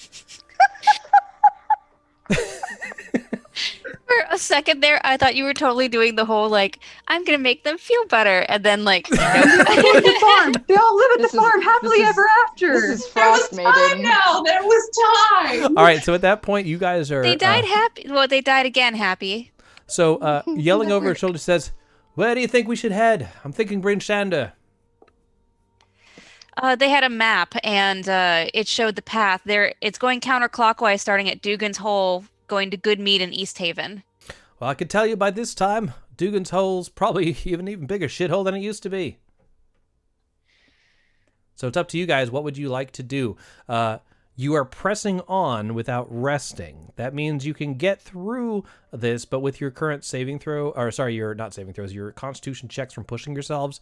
For a second there, I thought you were totally doing the whole like, I'm gonna make them feel better, and then like, nope. The farm. They all live at the farm happily ever after. This is Frostmaiden. There was time. All right, so at that point, you guys are. They died happy. Well, they died again happy. So yelling over her shoulder says, "Where do you think we should head? I'm thinking Bryn Shander." They had a map, and it showed the path. It's going counterclockwise, starting at Dugan's Hole, going to Goodmead and East Haven. Well, I could tell you by this time, Dugan's Hole's probably even bigger shithole than it used to be. So it's up to you guys. What would you like to do? You are pressing on without resting. That means you can get through this, but with your current saving throw, or sorry, your not saving throws, your constitution checks from pushing yourselves,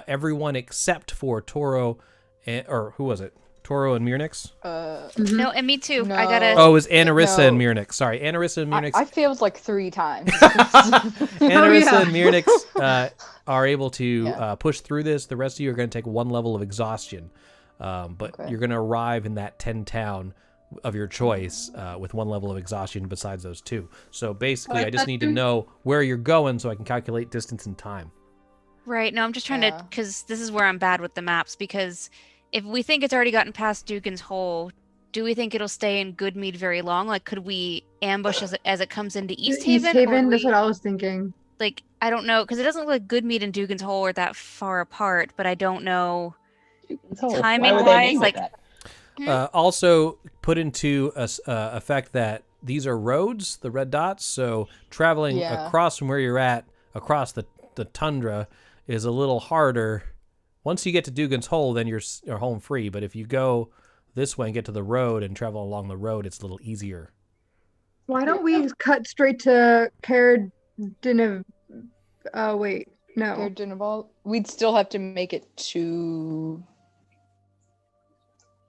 everyone except for Toro, or who was it? Toro and Mirnix? No, and me too. No. I gotta. Oh, it was Anarissa and Mirnix. Sorry, Anarissa and Mirnix. I failed like 3 times. Anarissa and Mirnix are able to push through this. The rest of you are going to take 1 level of exhaustion. But you're going to arrive in that 10 town of your choice with 1 level of exhaustion besides those 2. So basically, I just need to know where you're going so I can calculate distance and time. Right. No, I'm just trying to, because this is where I'm bad with the maps, because if we think it's already gotten past Dugan's Hole, do we think it'll stay in Goodmead very long? Like, could we ambush as it comes into East Haven? East Haven, that's what I was thinking. Like, I don't know, because it doesn't look like Goodmead and Dugan's Hole are that far apart, but I don't know timing-wise. Like, also put into effect that these are roads, the red dots, so traveling across from where you're at, across the tundra, is a little harder. Once you get to Dugan's Hole, then you're home free. But if you go this way and get to the road and travel along the road, it's a little easier. Why don't we cut straight to Cardalyn? Wait, no. Cardalyn. We'd still have to make it to.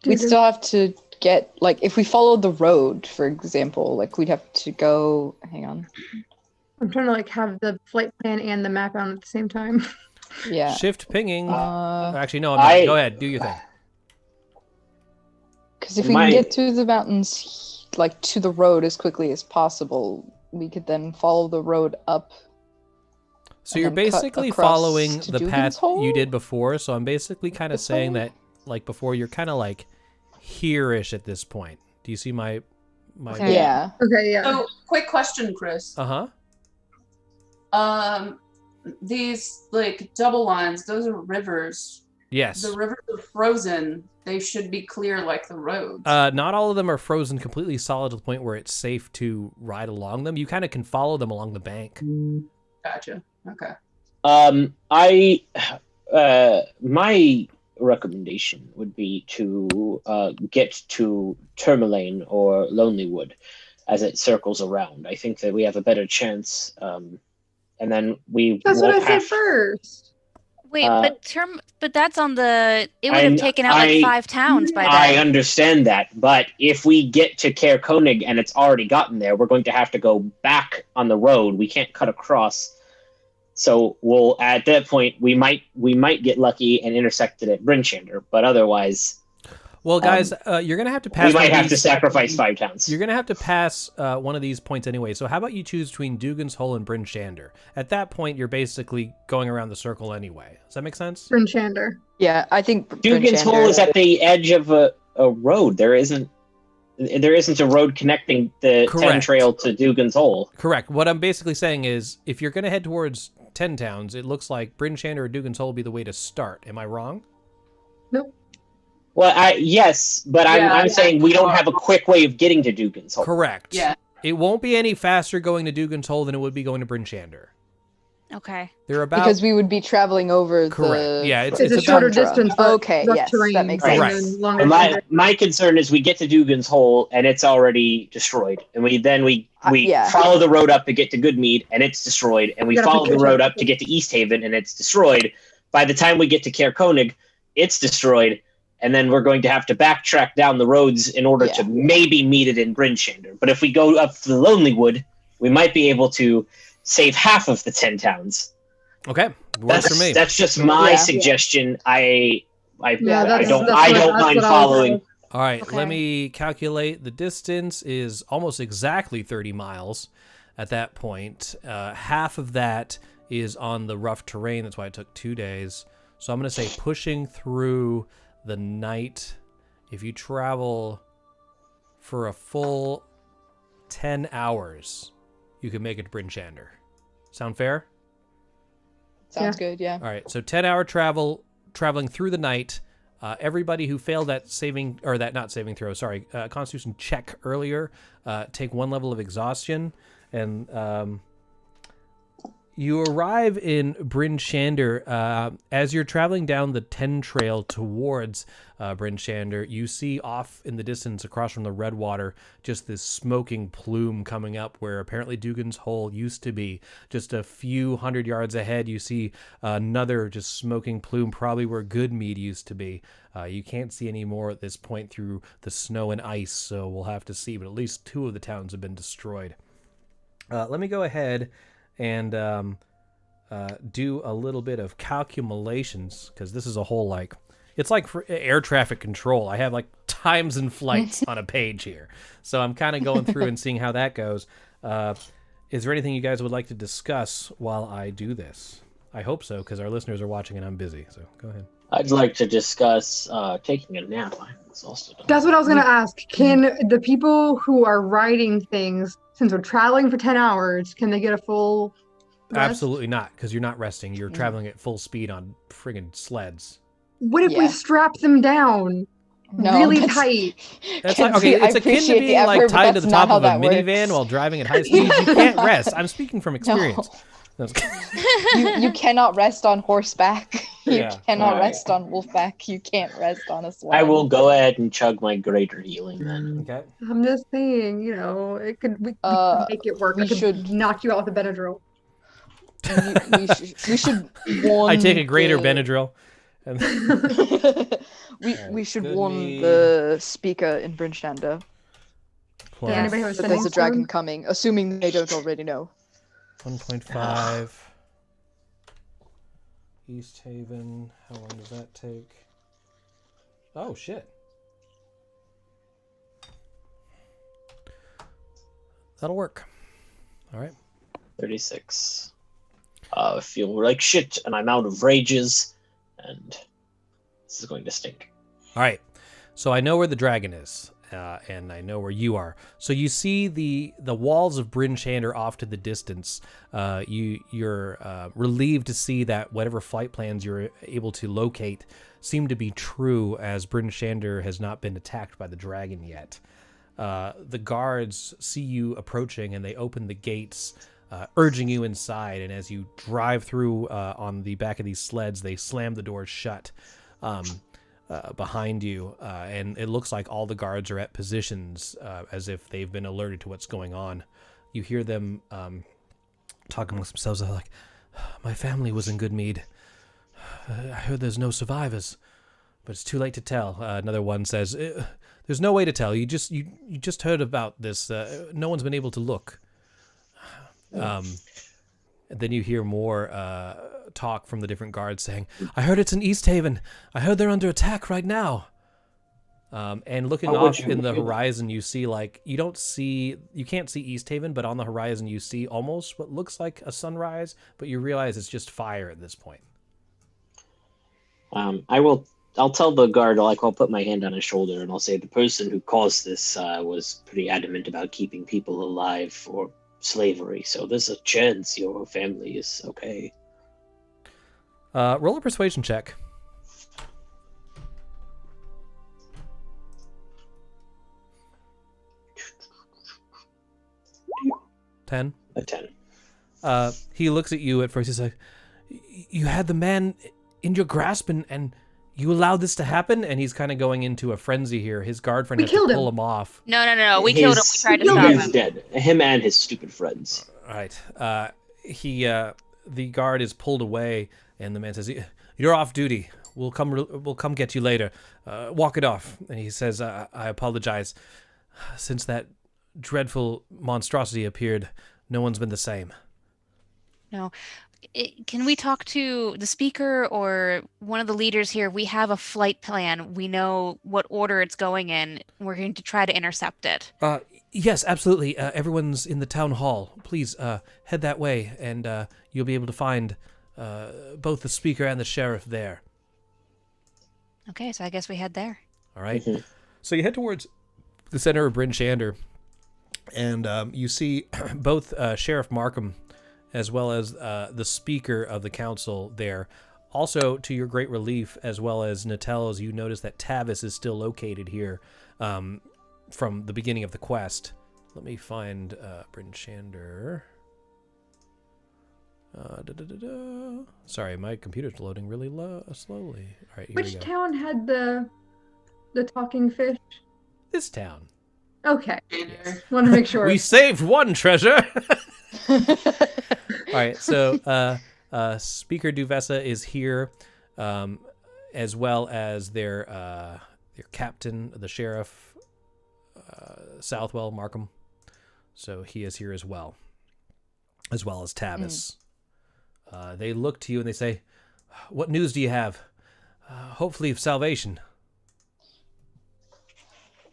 We'd still have to get, like, if we followed the road, for example, like, we'd have to go. Hang on. I'm trying to, like, have the flight plan and the map on at the same time. Yeah. Shift pinging. Actually, no, I'm not. Go ahead. Do your thing. Because if we can get to the mountains, like, to the road as quickly as possible, we could then follow the road up. So you're basically following the path you did before. So I'm basically kind of saying that, like, before, you're kind of, like, here-ish at this point. Do you see my... Yeah. Okay, yeah. So, quick question, Chris. Uh-huh. These like double lines, those are rivers. Yes. The rivers are frozen. They should be clear like the roads. Not all of them are frozen completely solid to the point where it's safe to ride along them. You kind of can follow them along the bank. Gotcha. Okay. My recommendation would be to get to Tourmaline or Lonelywood as it circles around. I think that we have a better chance. And then we That's what won't I said have... first. Wait, but that's on the. It would have taken out like 5 towns by then. I understand that, but if we get to Caer Konig and it's already gotten there, we're going to have to go back on the road. We can't cut across. So we'll at that point we might get lucky and intersect it at Brinchander, but otherwise. Well, guys, you're gonna have to pass. We might have to sacrifice 5 towns. You're gonna have to pass one of these points anyway. So how about you choose between Dugan's Hole and Bryn Shander? At that point, you're basically going around the circle anyway. Does that make sense? Bryn Shander. Yeah, I think Dugan's Hole is at the edge of a road. There isn't a road connecting the 10 trail to Dugan's Hole. Correct. What I'm basically saying is, if you're gonna head towards 10 towns, it looks like Bryn Shander or Dugan's Hole will be the way to start. Am I wrong? Nope. Well, yes, but I'm saying we don't have a quick way of getting to Dugan's Hole. Correct. Yeah. It won't be any faster going to Dugan's Hole than it would be going to Bryn Shander. Okay. They're about because we would be traveling over correct. Yeah, it's a shorter distance. Okay, yes, terrain, that makes right. sense. My concern is we get to Dugan's Hole and it's already destroyed, and we follow the road up to get to Goodmead and it's destroyed, and we follow the road up to get to East Haven and it's destroyed. By the time we get to Caer Konig, it's destroyed. And then we're going to have to backtrack down the roads in order to maybe meet it in Bryn Shander. But if we go up to the Lonelywood, we might be able to save half of the 10 towns. Okay, works for me. That's just my suggestion. I don't mind what following. All right, let me calculate. The distance is almost exactly 30 miles at that point. Half of that is on the rough terrain. That's why it took 2 days. So I'm going to say pushing through the night. If you travel for a full 10 hours, you can make it to Bryn Shander. Sound fair? Sounds good, yeah. All right, so 10-hour traveling through the night. Everybody who failed that Constitution check earlier, take 1 level of exhaustion, and you arrive in Bryn Shander. As you're traveling down the 10 trail towards Bryn Shander, you see off in the distance across from the Redwater just this smoking plume coming up where apparently Dugan's Hole used to be. Just a few 100 yards ahead, you see another just smoking plume, probably where Goodmead used to be. You can't see any more at this point through the snow and ice, so we'll have to see, but at least 2 of the towns have been destroyed. Let me go ahead and do a little bit of calculations, because this is a whole it's like for air traffic control. I have times and flights on a page here, so I'm kind of going through and seeing how that goes. Is there anything you guys would like to discuss while I do this? I hope so, because our listeners are watching and I'm busy, so go ahead. I'd like to discuss taking a nap. I'm exhausted. That's what I was going to ask. Can the people who are riding things, since we're traveling for 10 hours, can they get a full rest? Absolutely not, because you're not resting. You're traveling at full speed on friggin' sleds. What if we strap them down really tight? That's it's akin to being tied to the top of a minivan while driving at high speed. You can't rest. I'm speaking from experience. No. You cannot rest on horseback. You cannot rest on wolfback. You can't rest on a sled. I will go ahead and chug my greater healing then. Okay. I'm just saying, we could make it work. I could knock you out with a Benadryl. We should warn. I take a greater Benadryl. We should warn the speaker in Bryn Shander that there's a dragon coming, assuming they don't already know. 1.5 East Haven. How long does that take? Oh shit. That'll work. All right. 36. I feel like shit and I'm out of rages and this is going to stink. All right. So I know where the dragon is. and I know where you are. So you see the walls of Bryn Shander off to the distance. You're relieved to see that whatever flight plans you're able to locate seem to be true, as Bryn Shander has not been attacked by the dragon yet. The guards see you approaching, and they open the gates, urging you inside. And as you drive through on the back of these sleds, they slam the doors shut behind you, and it looks like all the guards are at positions, as if they've been alerted to what's going on. You hear them talking amongst themselves. They're like, "My family was in good mead. I heard there's no survivors, but it's too late to tell." Another one says, "There's no way to tell. You just heard about this. No one's been able to look." And then you hear more talk from the different guards saying, "I heard it's in East Haven. I heard they're under attack right now." And looking off in the horizon, you see, like, you can't see East Haven, but on the horizon you see almost what looks like a sunrise, but you realize it's just fire at this point. I'll tell the guard, I'll put my hand on his shoulder and I'll say the person who caused this was pretty adamant about keeping people alive for slavery, so there's a chance your family is okay. Roll a persuasion check. 10? A 10. He looks at you at first. He's like, "You had the man in your grasp and you allowed this to happen?" And he's kind of going into a frenzy here. His guard friend has to pull him off. No. We killed him. We tried to stop him. He's dead. Him and his stupid friends. All right. The guard is pulled away, and the man says, "You're off duty. We'll come get you later. Walk it off." And he says, "I apologize. Since that dreadful monstrosity appeared, no one's been the same." No. Can we talk to the speaker or one of the leaders here? We have a flight plan. We know what order it's going in. We're going to try to intercept it. Yes, absolutely. Everyone's in the town hall. Please head that way, and you'll be able to find both the speaker and the sheriff there. Okay, so I guess we head there. All right. Mm-hmm. So you head towards the center of Bryn Shander, and you see both Sheriff Markham as well as the speaker of the council there. Also, to your great relief, as well as Natell's, you notice that Tavis is still located here from the beginning of the quest. Let me find Bryn Shander. Sorry, my computer's loading really slowly. All right, here we Which go. town had the talking fish? This town. Okay. Yes. Want to make sure. We saved one treasure. All right, so Speaker Duvessa is here, as well as their captain, the sheriff, Southwell Markham. So he is here as well as Tavis. They look to you and they say, "What news do you have? Hopefully of salvation."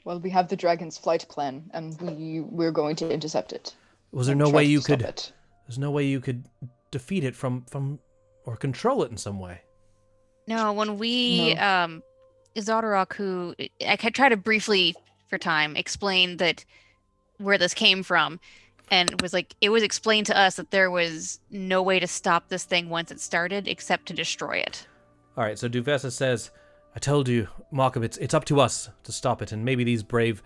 Well, we have the dragon's flight plan, and we're going to intercept it. Was there no way you could? There's no way you could defeat it from or control it in some way. No, when we Izadarok, who I could try to briefly for time explain that where this came from, and it was explained to us that there was no way to stop this thing once it started except to destroy it. All right, so Duvessa says, "I told you, Markham, it's up to us to stop it, and maybe these brave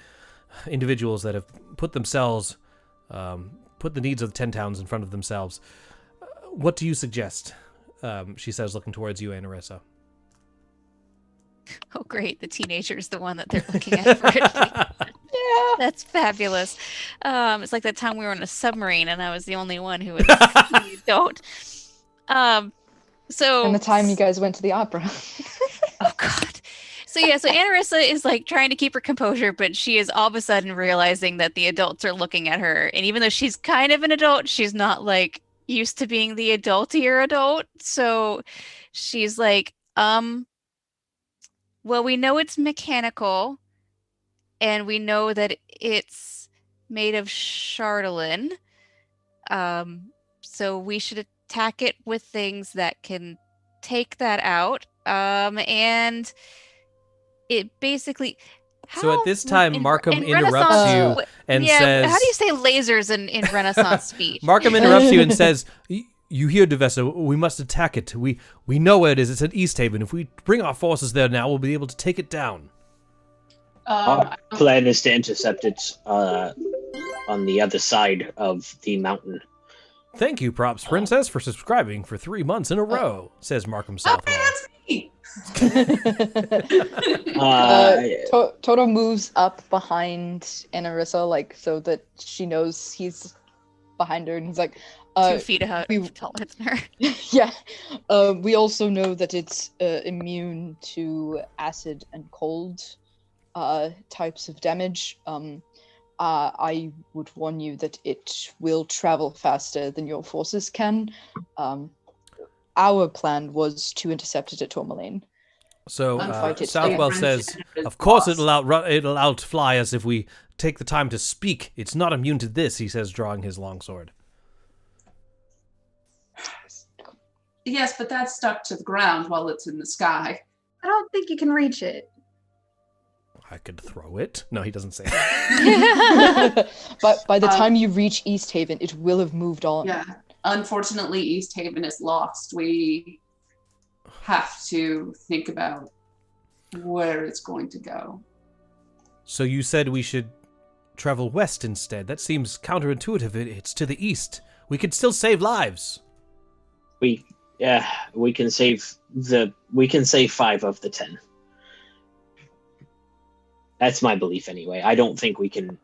individuals that have put themselves, put the needs of the 10 towns in front of themselves. What do you suggest?" She says, looking towards you, Anarissa. Oh, great. The teenager's the one that they're looking at for it. Yeah. That's fabulous. It's like that time we were in a submarine and I was the only one who was the adult. And the time you guys went to the opera. Oh, God. So Anarissa is like trying to keep her composure, but she is all of a sudden realizing that the adults are looking at her. And even though she's kind of an adult, she's not like used to being the adultier adult. So she's like, well, we know it's mechanical and we know that it's made of Chardalyn. So we should attack it with things that can take that out. And it basically, So at this time, Markham in interrupts you Renaissance- and yeah, says... how do you say lasers in Renaissance speech? Markham interrupts you and says, you hear, Devessa, we must attack it. We know where it is. It's at East Haven. If we bring our forces there now, we'll be able to take it down. Our plan is to intercept it on the other side of the mountain. Thank you, Props Princess, for subscribing for 3 months in a row, says Markham Southwell. Toto moves up behind Anarissa, like, so that she knows he's behind her, and he's like, 2 feet taller than her. Yeah. We also know that it's immune to acid and cold types of damage. I would warn you that it will travel faster than your forces can. Our plan was to intercept it at Tourmaline. So Fight it. Southwell says, of course it'll outfly us if we take the time to speak. It's not immune to this, he says, drawing his longsword. Yes, but that's stuck to the ground while it's in the sky. I don't think you can reach it. I could throw it. No, he doesn't say that. But by the time you reach East Haven, it will have moved on. Yeah. Unfortunately, East Haven is lost. We have to think about where it's going to go. So you said we should travel west instead. That seems counterintuitive. It's to the east. We could still save lives. We can save 5 of the 10. That's my belief anyway. I don't think we can.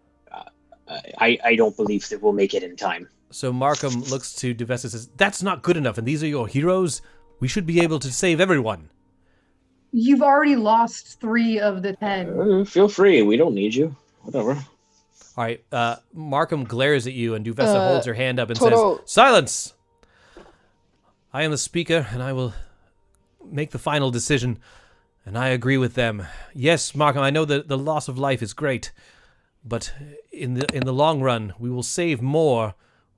I don't believe that we'll make it in time. So Markham looks to Devessa and says, "That's not good enough. And these are your heroes. We should be able to save everyone." You've already lost 3 of the 10. Feel free. We don't need you. Whatever. All right. Markham glares at you, and Devessa holds her hand up and Toto. says, "Silence! I am the speaker, and I will make the final decision. And I agree with them. Yes, Markham, I know that the loss of life is great, but in the long run, we will save more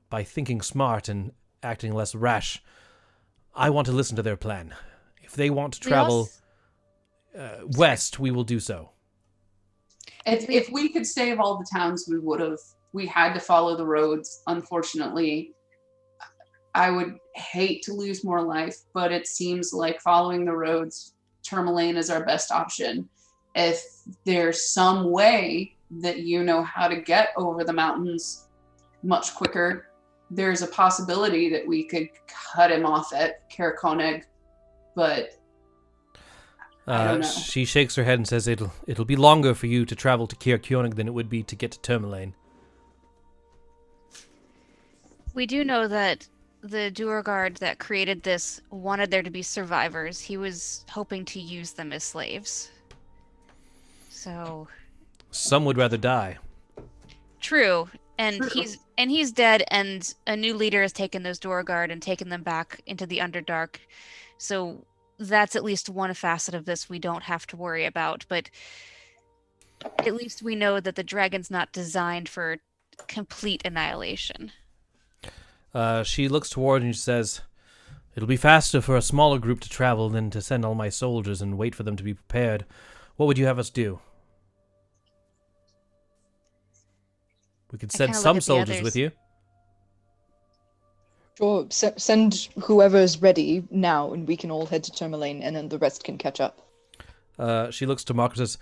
by thinking smart and acting less rash. I want to listen to their plan. If they want to travel west, we will do so." If we could save all the towns, we would have. We had to follow the roads. Unfortunately, I would hate to lose more life, but it seems like following the roads, Tourmaline is our best option. If there's some way that you know how to get over the mountains much quicker, there's a possibility that we could cut him off at Karakoneg, but I don't know. She shakes her head and says, it'll be longer for you to travel to Karakoneg than it would be to get to Tourmaline. We do know that the Duergard that created this wanted there to be survivors. He was hoping to use them as slaves. So some would rather die. True. And he's dead, and a new leader has taken those Duergard and taken them back into the Underdark. So that's at least one facet of this we don't have to worry about, but at least we know that the dragon's not designed for complete annihilation. She looks toward and she says, "It'll be faster for a smaller group to travel than to send all my soldiers and wait for them to be prepared. What would you have us do?" We could send some soldiers with you. Sure, send whoever's ready now, and we can all head to Tourmaline, and then the rest can catch up. She looks to Mark and says,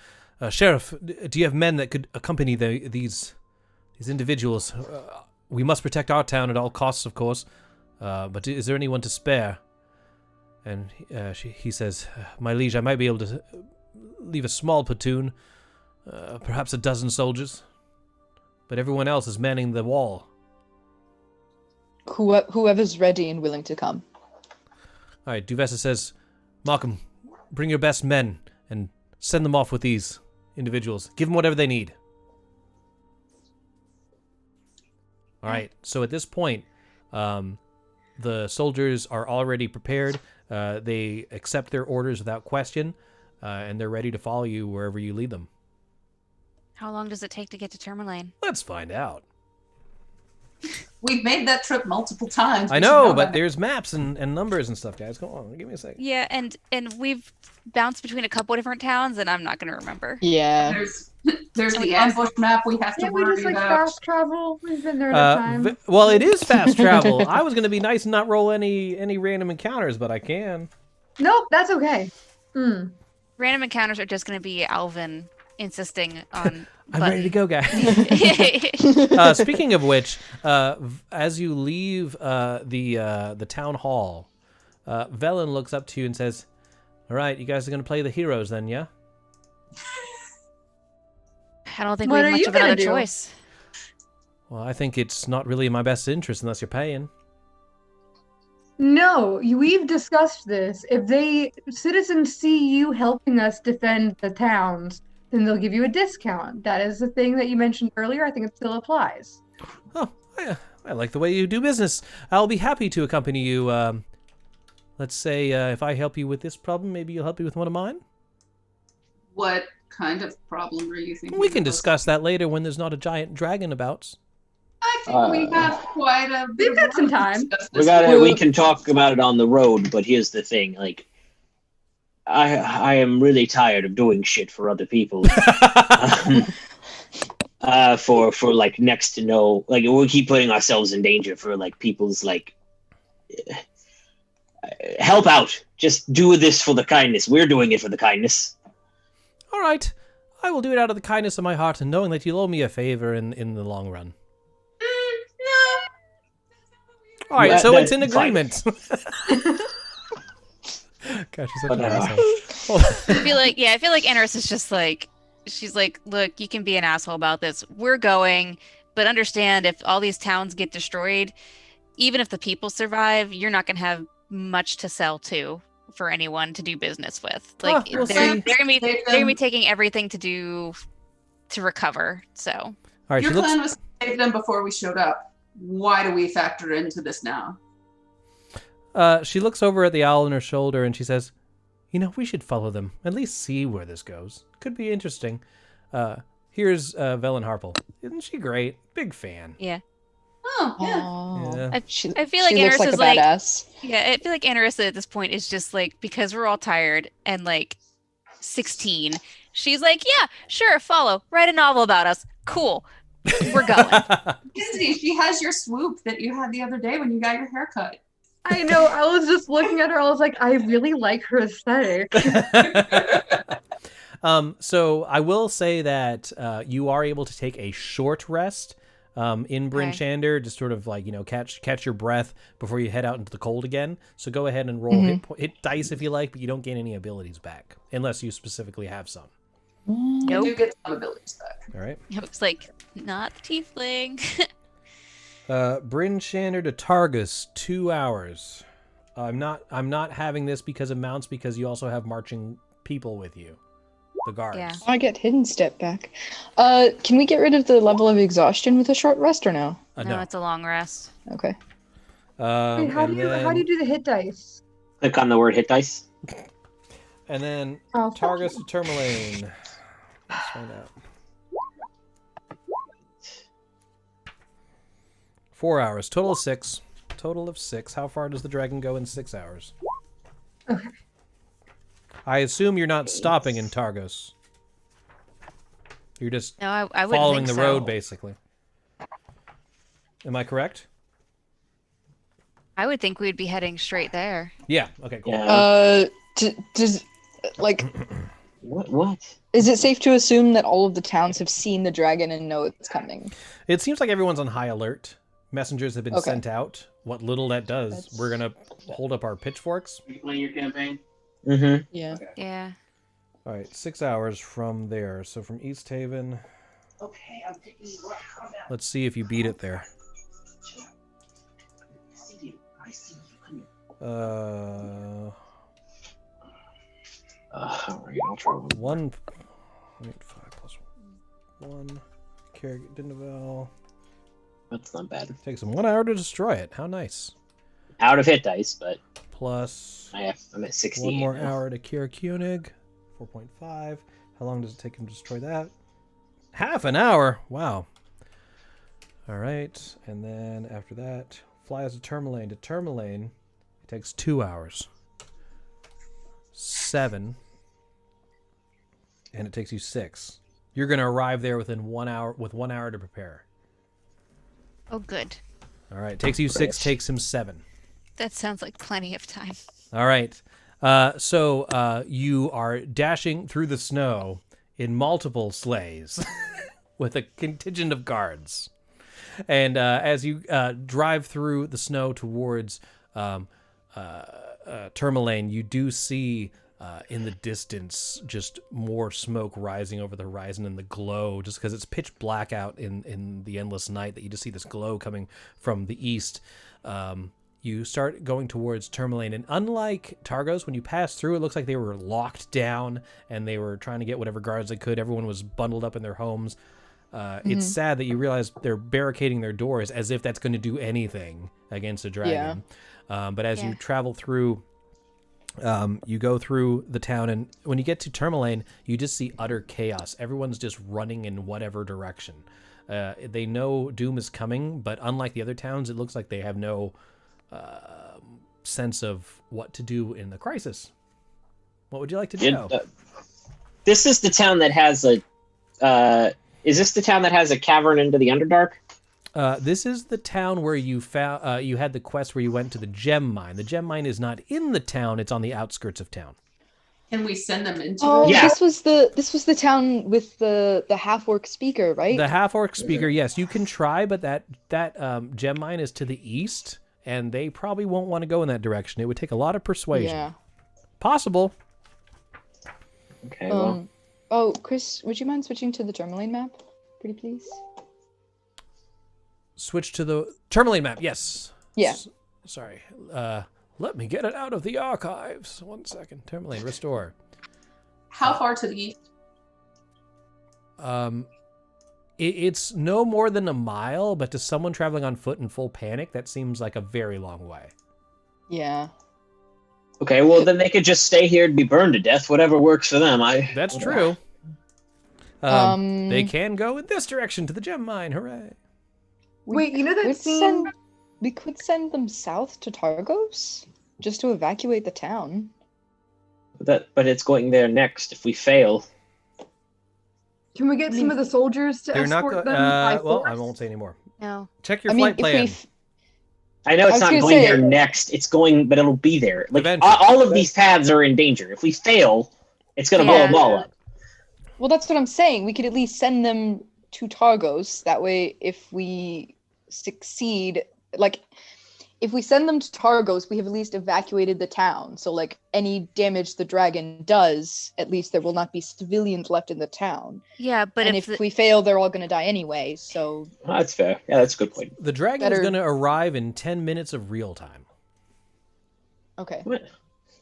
"Sheriff, do you have men that could accompany these individuals? We must protect our town at all costs, of course, but is there anyone to spare?" And he says, "My liege, I might be able to leave a small platoon, perhaps a dozen soldiers, but everyone else is manning the wall." Whoever's ready and willing to come. All right, Devessa says, "Markham, bring your best men and send them off with these individuals. Give them whatever they need." All right, so at this point, the soldiers are already prepared. They accept their orders without question, and they're ready to follow you wherever you lead them. How long does it take to get to Tourmaline? Let's find out. We've made that trip multiple times. I know, but there's maps and numbers and stuff, guys. Come on, give me a second. Yeah, and we've bounced between a couple of different towns, and I'm not going to remember. Yeah. There's the ambush map we have to Can't we worry just like about. fast travel? We've been there enough time. Well, it is fast travel. I was going to be nice and not roll any random encounters, but I can. Nope, that's okay. Random encounters are just going to be Alvin insisting on. I'm ready to go, guys. Speaking of which, as you leave the town hall, Velen looks up to you and says, "All right, you guys are going to play the heroes then, yeah?" I don't think we have much of another choice. Well, I think it's not really in my best interest unless you're paying. No, we've discussed this. If citizens see you helping us defend the towns, then they'll give you a discount. That is the thing that you mentioned earlier. I think it still applies. Oh, I like the way you do business. I'll be happy to accompany you. Let's say if I help you with this problem, maybe you'll help me with one of mine? What kind of problem are you thinking? We can discuss that later when there's not a giant dragon about. I think we have quite a bit. We've got some time. We can talk about it on the road, but here's the thing, like, I am really tired of doing shit for other people. For like next to no, like, we keep putting ourselves in danger for like people's like help out. Just do this for the kindness. We're doing it for the kindness. All right, I will do it out of the kindness of my heart and knowing that you'll owe me a favor in the long run. All right, so it's an agreement. Gosh, she's such an asshole. I feel like Eris is just like, she's like, look, you can be an asshole about this. We're going, but understand if all these towns get destroyed, even if the people survive, you're not going to have much to sell to for anyone to do business with. Like they're gonna be taking everything to recover. So all right, your plan was to save them before we showed up. Why do we factor into this now? She looks over at the owl on her shoulder and she says, "You know, we should follow them. At least see where this goes. Could be interesting. Here's Velen Harple. Isn't she great? Big fan." Yeah. Oh, yeah. I feel like Eris is like, badass. Yeah, I feel like Eris at this point is just like, because we're all tired and like 16, she's like, yeah, sure, follow. Write a novel about us. Cool. We're going. She has your swoop that you had the other day when you got your haircut. I know. I was just looking at her. I was like, I really like her aesthetic. So I will say that you are able to take a short rest in Bryn Shander, just sort of like, you know, catch your breath before you head out into the cold again. So go ahead and roll hit dice if you like, but you don't gain any abilities back unless you specifically have some. Nope. You do get some abilities back. All right. Looks like not tiefling. Bryn Shander to Targus, 2 hours. I'm not having this because of mounts, because you also have marching people with you. The guards. Yeah. I get hidden step back. Can we get rid of the level of exhaustion with a short rest or no? No, it's a long rest. Okay. Wait, how do you do the hit dice? Click on the word hit dice. And then Targus to Tourmaline. Let's find out. 4 hours. Total of 6. Total of 6. How far does the dragon go in 6 hours? Okay. I assume you're not stopping in Targos. You're just I following the so. road, basically. Am I correct? I would think we'd be heading straight there. Yeah. Okay, cool. Does like what? Is it safe to assume that all of the towns have seen the dragon and know it's coming? It seems like everyone's on high alert. Messengers have been sent out. What little that does, we're gonna hold up our pitchforks. Are you playing your campaign? Mm-hmm. Yeah. Yeah. All right, 6 hours from there. So from East Haven. Okay, I'm taking you. Let's see if you beat it there. I see you. Come All right, I'll try 1.5 plus 1. Dinnerville. That's not bad. Takes them 1 hour to destroy it. How nice. Out of hit dice, but plus I'm at 60. 1 more hour to Kira Koenig. 4.5. How long does it take him to destroy that? Half an hour. Wow. All right, and then after that, fly as a Tourmaline. To Tourmaline, it takes 2 hours. 7. And it takes you 6. You're going to arrive there within 1 hour, with 1 hour to prepare. Oh, good. All right, takes you 6, takes him 7. That sounds like plenty of time. All right. So you are dashing through the snow in multiple sleighs with a contingent of guards. And as you drive through the snow towards Tourmaline, you do see in the distance just more smoke rising over the horizon and the glow, just because it's pitch black out in the endless night, that you just see this glow coming from the east. You start going towards Tourmaline, and unlike Targos, when you pass through, it looks like they were locked down and they were trying to get whatever guards they could. Everyone was bundled up in their homes. It's sad that you realize they're barricading their doors as if that's going to do anything against a dragon. But as you travel through, you go through the town, and when you get to Tourmaline, you just see utter chaos. Everyone's just running in whatever direction. They know doom is coming, but unlike the other towns, it looks like they have no sense of what to do in the crisis. What would you like to do? This is the town that has a... is this the town that has a cavern into the Underdark? This is the town where you found you had the quest where you went to the gem mine. The gem mine is not in the town; it's on the outskirts of town. Can we send them into? This was the town with the half-orc speaker, right? The half-orc speaker, yes, you can try, but that gem mine is to the east, and they probably won't want to go in that direction. It would take a lot of persuasion. Yeah. Possible. Okay. Well. Oh, Chris, would you mind switching to the Tourmaline map, pretty please? Switch to the Tourmaline map, yes. Yeah. Sorry. Let me get it out of the archives. 1 second. Tourmaline, restore. How far to the east? It's no more than a mile, but to someone traveling on foot in full panic, that seems like a very long way. Yeah. Okay, well then they could just stay here and be burned to death. Whatever works for them. That's true. They can go in this direction to the gem mine. Hooray! Wait, you know that scene? We could send them south to Targos just to evacuate the town. But it's going there next. If we fail, can we get some of the soldiers to escort them? Well, I won't say anymore. No. Check your flight plan. I know it's not going there next. It's going, but it'll be there. Like all of these paths are in danger. If we fail, it's going to blow them all up. Well, that's what I'm saying. We could at least send them to Targos. That way, if we succeed, like, if we send them to Targos, we have at least evacuated the town. So, like, any damage the dragon does, at least there will not be civilians left in the town. Yeah, but if we fail, they're all going to die anyway, so... That's fair. Yeah, that's a good point. The dragon is going to arrive in 10 minutes of real time. Okay.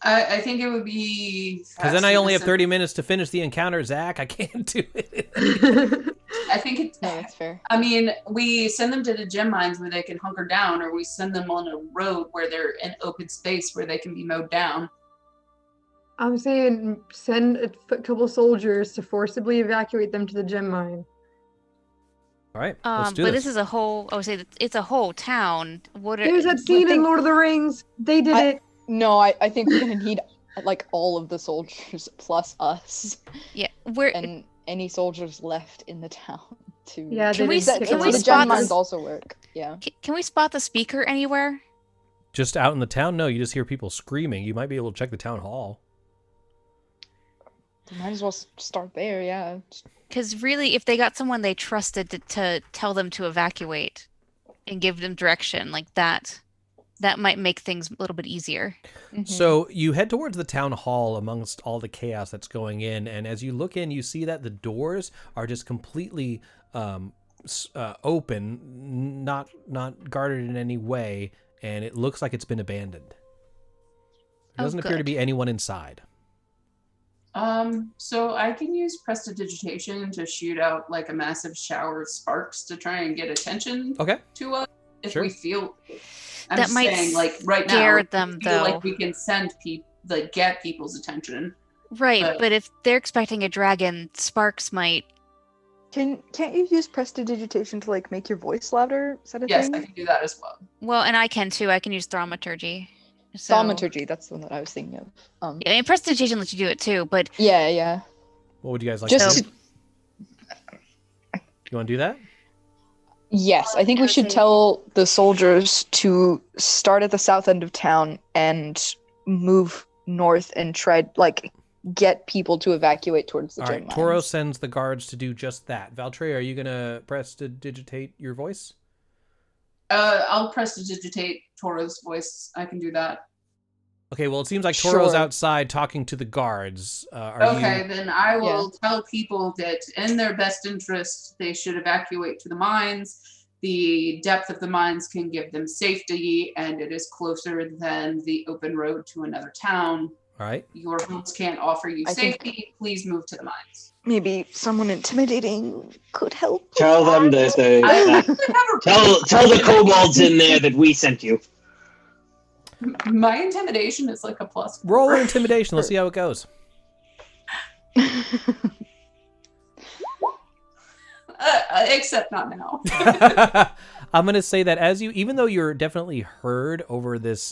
I think it would be... Because then I only have 30 minutes to finish the encounter, Zach. I can't do it. I think it's... No, that's fair. I mean, we send them to the gem mines where they can hunker down, or we send them on a road where they're in open space where they can be mowed down. I'm saying send a couple soldiers to forcibly evacuate them to the gem mine. All right, let's do this. But this is a whole... I would say it's a whole town. There's that scene in Lord of the Rings. They did it. No, I think we're going to need, like, all of the soldiers plus us. Yeah, and any soldiers left in the town to... Yeah, can we spot the gem mines also work? Yeah. Can we spot the speaker anywhere? Just out in the town? No, you just hear people screaming. You might be able to check the town hall. We might as well start there, yeah. Because really, if they got someone they trusted to tell them to evacuate and give them direction like that might make things a little bit easier. Mm-hmm. So you head towards the town hall amongst all the chaos that's going in, and as you look in, you see that the doors are just completely open, not guarded in any way, and it looks like it's been abandoned. There doesn't appear to be anyone inside. So I can use prestidigitation to shoot out like a massive shower of sparks to try and get attention to us if we feel... I'm that might saying, like, right scare now, them, feel though. like we can send people, like, get people's attention. Right, but if they're expecting a dragon, sparks might Can't you use prestidigitation to like make your voice louder? Is that a Yes, thing? I can do that as well. Well, and I can too. I can use thaumaturgy. So... Thaumaturgy, that's the one that I was thinking of. Yeah, I mean, prestidigitation lets you do it too, but... Yeah. What would you guys like Just to do? You want to do that? Yes, I think we should tell the soldiers to start at the south end of town and move north and try, like, get people to evacuate towards the All gem right, mines. Toro sends the guards to do just that. Valtreya, are you going to prestidigitate your voice? I'll prestidigitate Toro's voice. I can do that. Okay, well, it seems like Toro's Sure. outside talking to the guards. Then I will tell people that in their best interest, they should evacuate to the mines. The depth of the mines can give them safety, and it is closer than the open road to another town. All right. Your homes can't offer you I think- safety. Please move to the mines. Maybe someone intimidating could help. Tell them that tell the kobolds in there that we sent you. My intimidation is like a plus. Roll an intimidation. Let's see how it goes. Except not now. I'm going to say that even though you're definitely heard over this,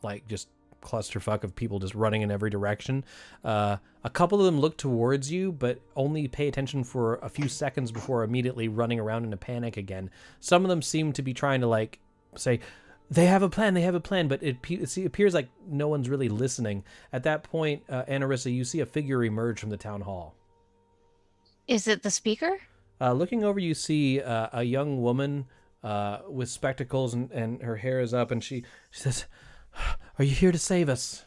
like, just clusterfuck of people just running in every direction, a couple of them look towards you, but only pay attention for a few seconds before immediately running around in a panic again. Some of them seem to be trying to, like, say, they have a plan, but it appears like no one's really listening. At that point, Anarissa, you see a figure emerge from the town hall. Is it the speaker? Looking over, you see a young woman with spectacles, and her hair is up, and she says, "Are you here to save us?"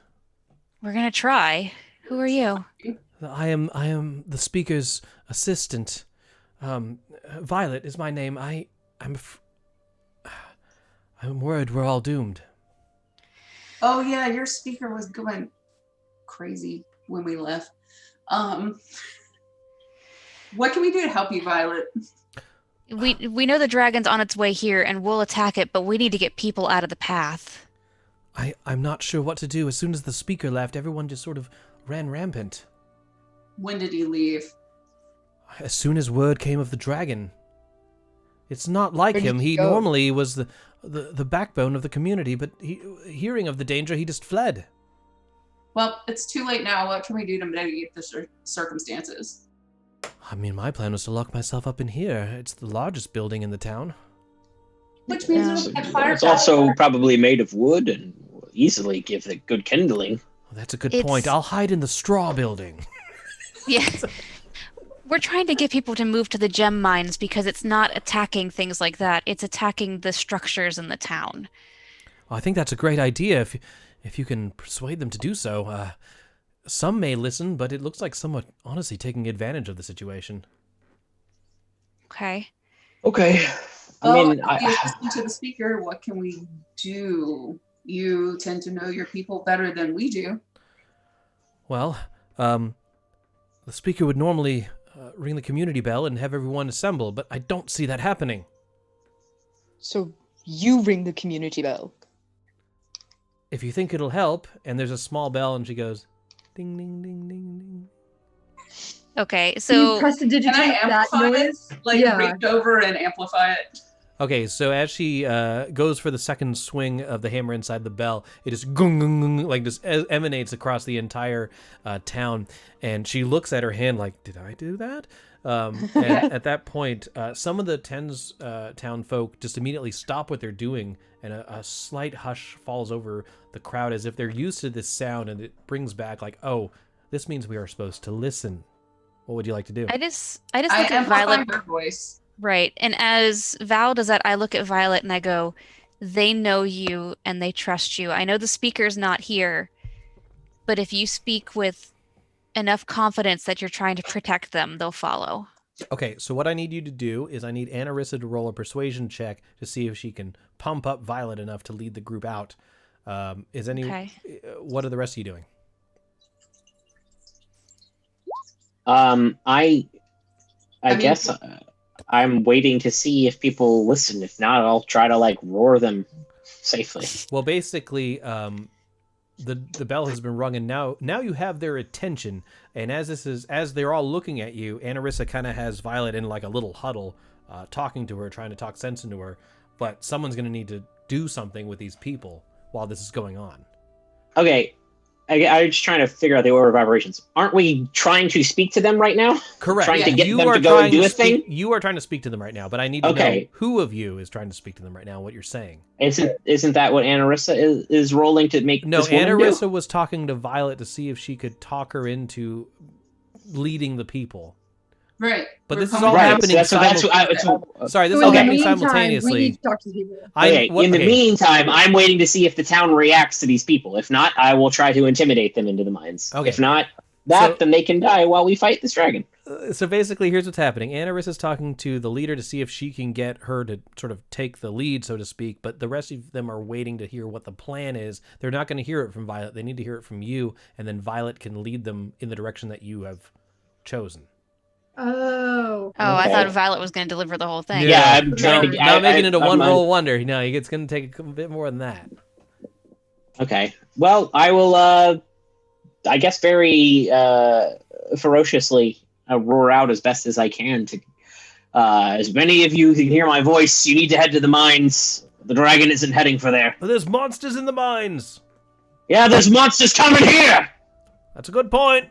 We're gonna try. Who are you? I am the speaker's assistant. Violet is my name. I'm worried we're all doomed. Oh yeah, your speaker was going crazy when we left. What can we do to help you, Violet? We know the dragon's on its way here, and we'll attack it, but we need to get people out of the path. I'm not sure what to do. As soon as the speaker left, everyone just sort of ran rampant. When did he leave? As soon as word came of the dragon. It's not like Where did him. he He go? normally was the backbone of the community, but hearing of the danger, he just fled. Well, it's too late now. What can we do to mitigate the circumstances? I mean, my plan was to lock myself up in here. It's the largest building in the town. Which means we'll get fire. It's also probably made of wood and will easily give the good kindling. Well, that's a good point. I'll hide in the straw building. Yes. We're trying to get people to move to the gem mines because it's not attacking things like that. It's attacking the structures in the town. Well, I think that's a great idea if you can persuade them to do so. Some may listen, but it looks like some are honestly taking advantage of the situation. Okay. Okay. You listen to the speaker. What can we do? You tend to know your people better than we do. Well, the speaker would normally ring the community bell and have everyone assemble, but I don't see that happening. So you ring the community bell. If you think it'll help, and there's a small bell, and she goes, ding, ding, ding, ding, ding. Okay, Can so you prestidigitate Can I that amplify it? noise? Like Yeah. reach over and amplify it. Okay, so as she goes for the second swing of the hammer inside the bell, it just gung, gung, gung, like just emanates across the entire town. And she looks at her hand like, did I do that? And at that point, some of the town folk just immediately stop what they're doing, and a slight hush falls over the crowd as if they're used to this sound, and it brings back like, oh, this means we are supposed to listen. What would you like to do? I just look at amplify Violet. her voice. Right. And as Val does that, I look at Violet and I go, they know you and they trust you. I know the speaker's not here, but if you speak with enough confidence that you're trying to protect them, they'll follow. Okay, so what I need you to do is I need Anarissa to roll a persuasion check to see if she can pump up Violet enough to lead the group out. Okay. What are the rest of you doing? I guess I'm waiting to see if people listen. If not, I'll try to like roar them safely. Well, basically, the bell has been rung, and now you have their attention. And as they're all looking at you, Anarissa kind of has Violet in like a little huddle, talking to her, trying to talk sense into her. But someone's going to need to do something with these people while this is going on. Okay. I'm just trying to figure out the order of operations. Aren't we trying to speak to them right now? Correct. Trying to get them to go and do a thing? You are trying to speak to them right now, but I need to know who of you is trying to speak to them right now, what you're saying. Isn't that what Anarissa is rolling to make this woman Anarissa do? was talking to Violet to see if she could talk her into leading the people. Right. But this is all happening Sorry, this is all happening simultaneously. We need to talk to people. In the meantime, I'm waiting to see if the town reacts to these people. If not, I will try to intimidate them into the mines. Okay. If not then they can die while we fight this dragon. So basically, here's what's happening. Anissa's talking to the leader to see if she can get her to sort of take the lead, so to speak, but the rest of them are waiting to hear what the plan is. They're not going to hear it from Violet. They need to hear it from you, and then Violet can lead them in the direction that you have chosen. Oh. Oh, I thought Violet was going to deliver the whole thing. Yeah, I'm trying to... Not making it a one-roll wonder. No, it's going to take a bit more than that. Okay. Well, I will, I guess very ferociously roar out as best as I can to... as many of you can hear my voice, you need to head to the mines. The dragon isn't heading for there. But there's monsters in the mines. Yeah, there's monsters coming here! That's a good point.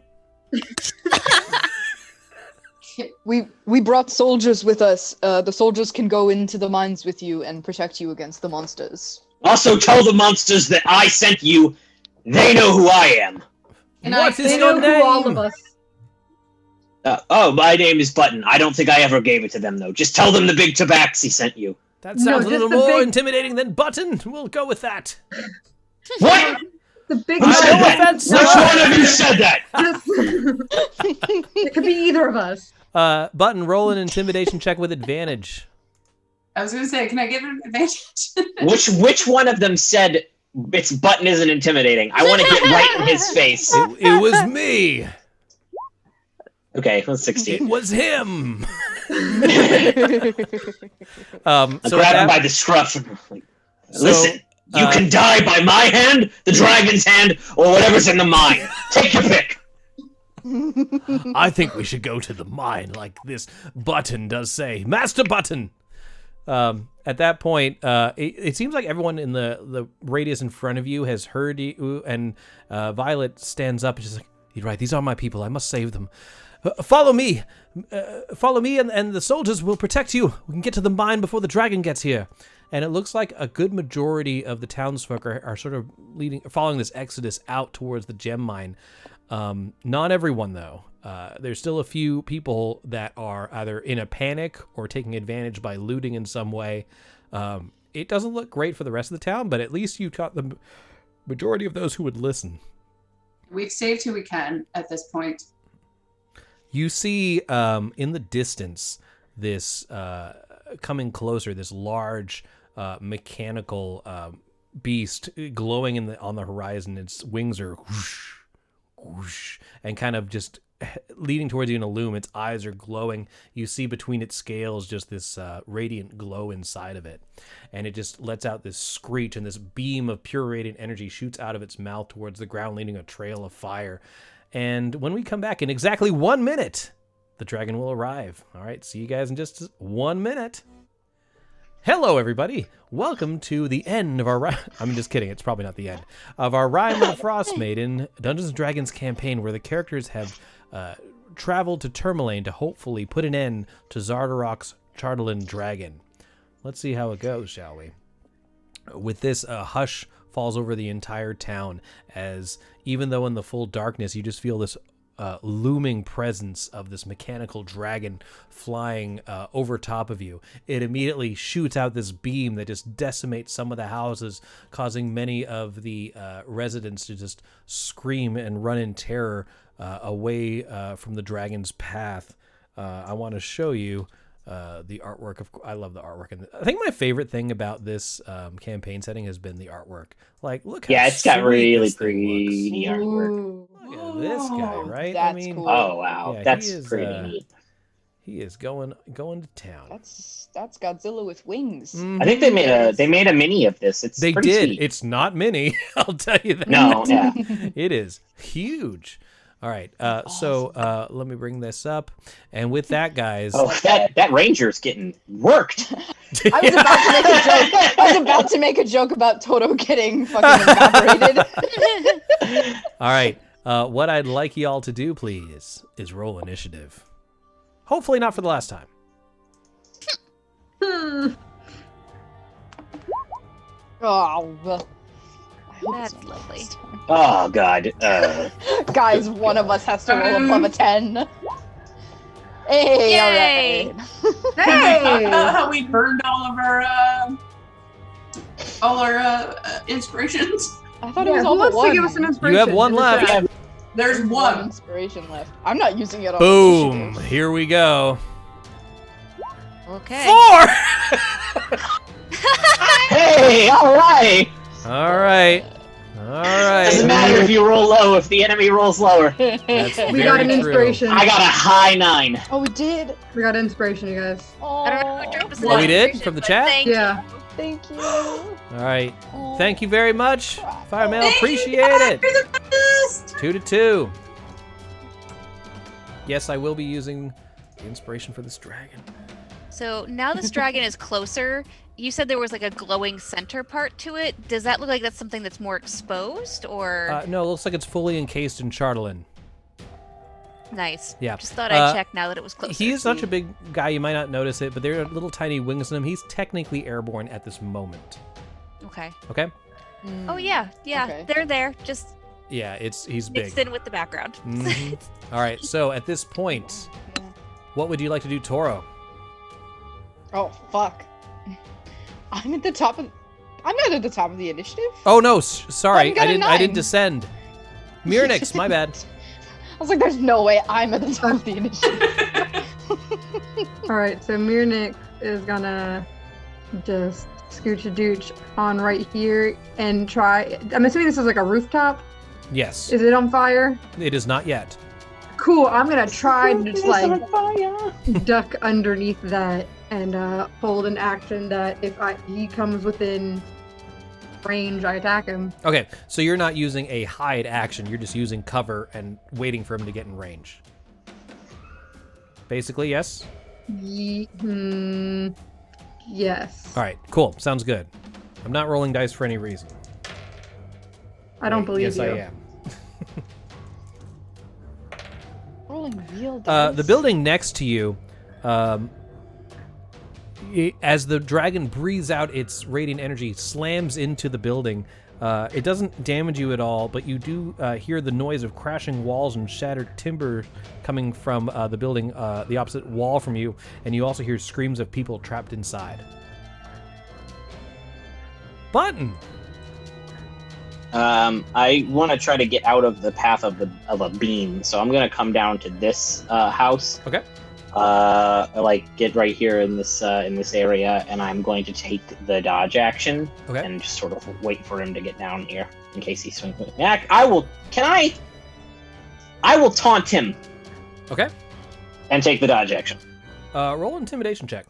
We brought soldiers with us. The soldiers can go into the mines with you and protect you against the monsters. Also tell the monsters that I sent you. They know who I am. What is They your know name? who all of us. My name is Button. I don't think I ever gave it to them, though. Just tell them the big tabaxi sent you. That sounds a little more big... intimidating than Button. We'll go with that. What? The big Who said that? Which one of you said that? It could be either of us. Button, roll an intimidation check with advantage. I was going to say, can I give him an advantage? Which one of them said its Button isn't intimidating? I want to get right in his face. It was me. Okay, that's 16. It was him. I grabbed him by the scruff. Listen, you can die by my hand, the dragon's hand, or whatever's in the mine. Take your pick. I think we should go to the mine, like this Button does say. Master Button! At that point, it seems like everyone in the radius in front of you has heard you, and Violet stands up and she's like, "You're right, these are my people. I must save them. Follow me. Follow me, and the soldiers will protect you. We can get to the mine before the dragon gets here." And it looks like a good majority of the townsfolk are sort of following this exodus out towards the gem mine. Not everyone, though. There's still a few people that are either in a panic or taking advantage by looting in some way. It doesn't look great for the rest of the town, but at least you caught the majority of those who would listen. We've saved who we can at this point. You see in the distance this coming closer, this large mechanical beast glowing on the horizon. Its wings are whoosh, whoosh, and kind of just leading towards you in a loom. Its eyes are glowing. You see between its scales just this radiant glow inside of it, and it just lets out this screech, and this beam of pure radiant energy shoots out of its mouth towards the ground, leaving a trail of fire. And when we come back in exactly 1 minute, the dragon will arrive. All right, see you guys in just 1 minute. Hello, everybody. Welcome to the end of our... I'm just kidding. It's probably not the end. Of our Rime of the Frostmaiden Dungeons & Dragons campaign, where the characters have traveled to Tourmaline to hopefully put an end to Zardarok's Chardalyn dragon. Let's see how it goes, shall we? With this, hush falls over the entire town, as even though in the full darkness, you just feel this looming presence of this mechanical dragon flying over top of you. It immediately shoots out this beam that just decimates some of the houses, causing many of the residents to just scream and run in terror away from the dragon's path. I want to show you the artwork. I love the artwork, and I think my favorite thing about this campaign setting has been the artwork. Like, look, yeah, it's got really pretty artwork. Look at this guy, right? That's cool. Oh wow, yeah, that's pretty neat. He is going to town. That's Godzilla with wings. Mhm. I think they made a mini of this. It's They pretty did. sweet. It's not mini. I'll tell you that. No, yeah. It is huge. All right. So let me bring this up. And with that, guys. Oh, that Ranger's getting worked. I was about to make a joke about Toto getting fucking evaporated. All right. What I'd like y'all to do, please, is roll initiative. Hopefully not for the last time. Oh, That's lovely. Oh God. Guys, one of us has to roll above a 10. Hey, Yay! all right. Hey! Talk about how we burned all our inspirations. I thought it was who all but wants to one. give us an You inspiration? have one in the left. chat? There's One one. inspiration left. I'm not using it on Boom. initiative. Here we go. Okay. 4! Hey, all right. All right. All Doesn't right. matter if you roll low if the enemy rolls lower. That's We got an very true. inspiration. I got a high 9. Oh, we did. We got inspiration, you guys. I don't know who dropped us an Oh, we did? inspiration, From the but chat? Thank Yeah. you. Thank you. All right. Thank you very much. Firemail, Thank you, appreciate guys. it. You're the best. 2-2. Yes, I will be using the inspiration for this dragon. So now this dragon is closer. You said there was like a glowing center part to it. Does that look like that's something that's more exposed or No, it looks like it's fully encased in Chardalyn. nice? Yeah. Just thought I'd check now that it was closer. He is such a big guy, you might not notice it, but there are little tiny wings on him. He's technically airborne at this moment. Okay. Okay? Oh yeah, yeah. Okay. They're there. Just Yeah, he's big. mixed in with the background. Mhm. All right, so at this point, what would you like to do, Toro? Oh, fuck. I'm at the top of... I'm not at the top of the initiative. Oh no, sorry, got a I didn't 9. descend. Mirnix, my bad. I was like, there's no way I'm at the top of the initiative. All right, so Mirnik is gonna just scooch a dooch on right here and try. I'm assuming this is like a rooftop. Yes, Is it on fire? it is not yet. Cool. I'm gonna try to just like duck underneath that and hold an action that if he comes within range, I attack him. Okay, so you're not using a hide action, you're just using cover and waiting for him to get in range. Basically, yes? Yes. All right, cool, sounds good. I'm not rolling dice for any reason. I don't Wait, believe yes, you. I am. Rolling real dice. The building next to you, as the dragon breathes out its radiant energy, slams into the building. It doesn't damage you at all, but you do hear the noise of crashing walls and shattered timber coming from the building, the opposite wall from you, and you also hear screams of people trapped inside. Button! I want to try to get out of the path of a beam, so I'm gonna come down to this house. Okay. Like get right here in this area, and I'm going to take the dodge action and just sort of wait for him to get down here in case he swings. I will taunt him. Okay. And take the dodge action. Roll intimidation check.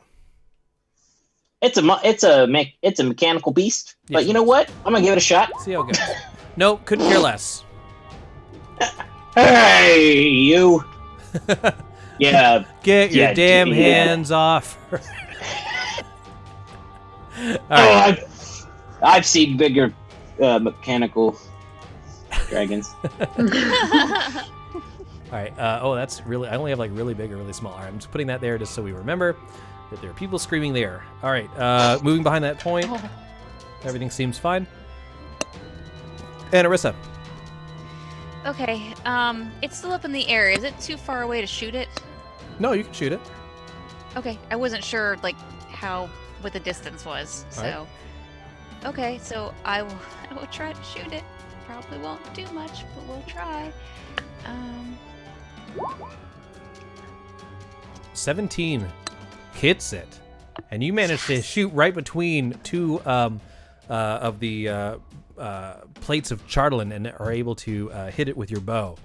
It's a mechanical beast, Yes, but you know what? I'm gonna give it a shot. See how it goes. Nope, couldn't care less. Hey, you! Yeah. Get your damn hands off. Right. I've seen bigger mechanical dragons. All right. That's really. I only have like really big or really small. All right, I'm just putting that there just so we remember that there are people screaming there. All right. Moving behind that point. Everything seems fine. And Arissa. Okay. It's still up in the air. Is it too far away to shoot it? No, you can shoot it. Okay. I wasn't sure like what the distance was. So. All right. Okay. So I will try to shoot it. Probably won't do much, but we'll try. 17 hits it, and you manage to shoot right between two of the plates of Chardalyn and are able to hit it with your bow.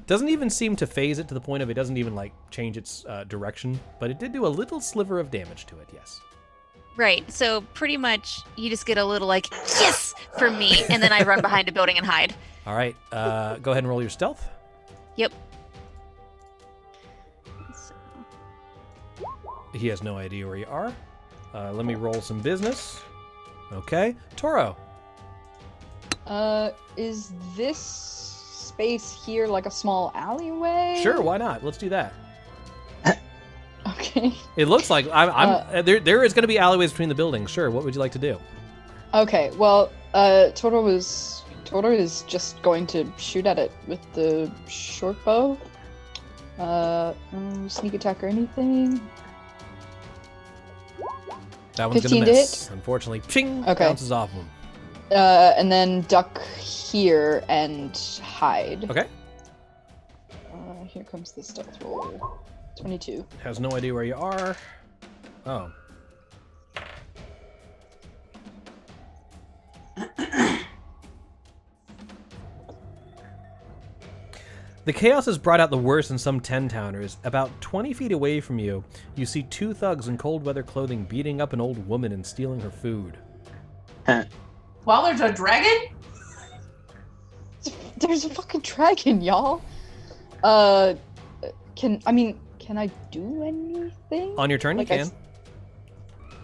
Doesn't even seem to phase it to the point of it doesn't even like change its direction, but it did do a little sliver of damage to it, yes. Right. So pretty much you just get a little like, yes, from me, and then I run behind a building and hide. All right. Go ahead and roll your stealth. Yep. He has no idea where you are. Let me roll some business. Okay. Toro. Is this space here like a small alleyway? Sure, why not? Let's do that. Okay. It looks like there is going to be alleyways between the buildings. Sure. What would you like to do? Okay. Well, Toro is just going to shoot at it with the short bow. No sneak attack or anything. That one's going to miss. Unfortunately, ching, bounces off him. And then duck here and hide. Okay. Here comes the stealth roll. 22. Has no idea where you are. Oh. The chaos has brought out the worst in some 10-towners. About 20 feet away from you, you see two thugs in cold weather clothing beating up an old woman and stealing her food. While there's a dragon? There's a fucking dragon, y'all. Can I do anything? On your turn, like you can.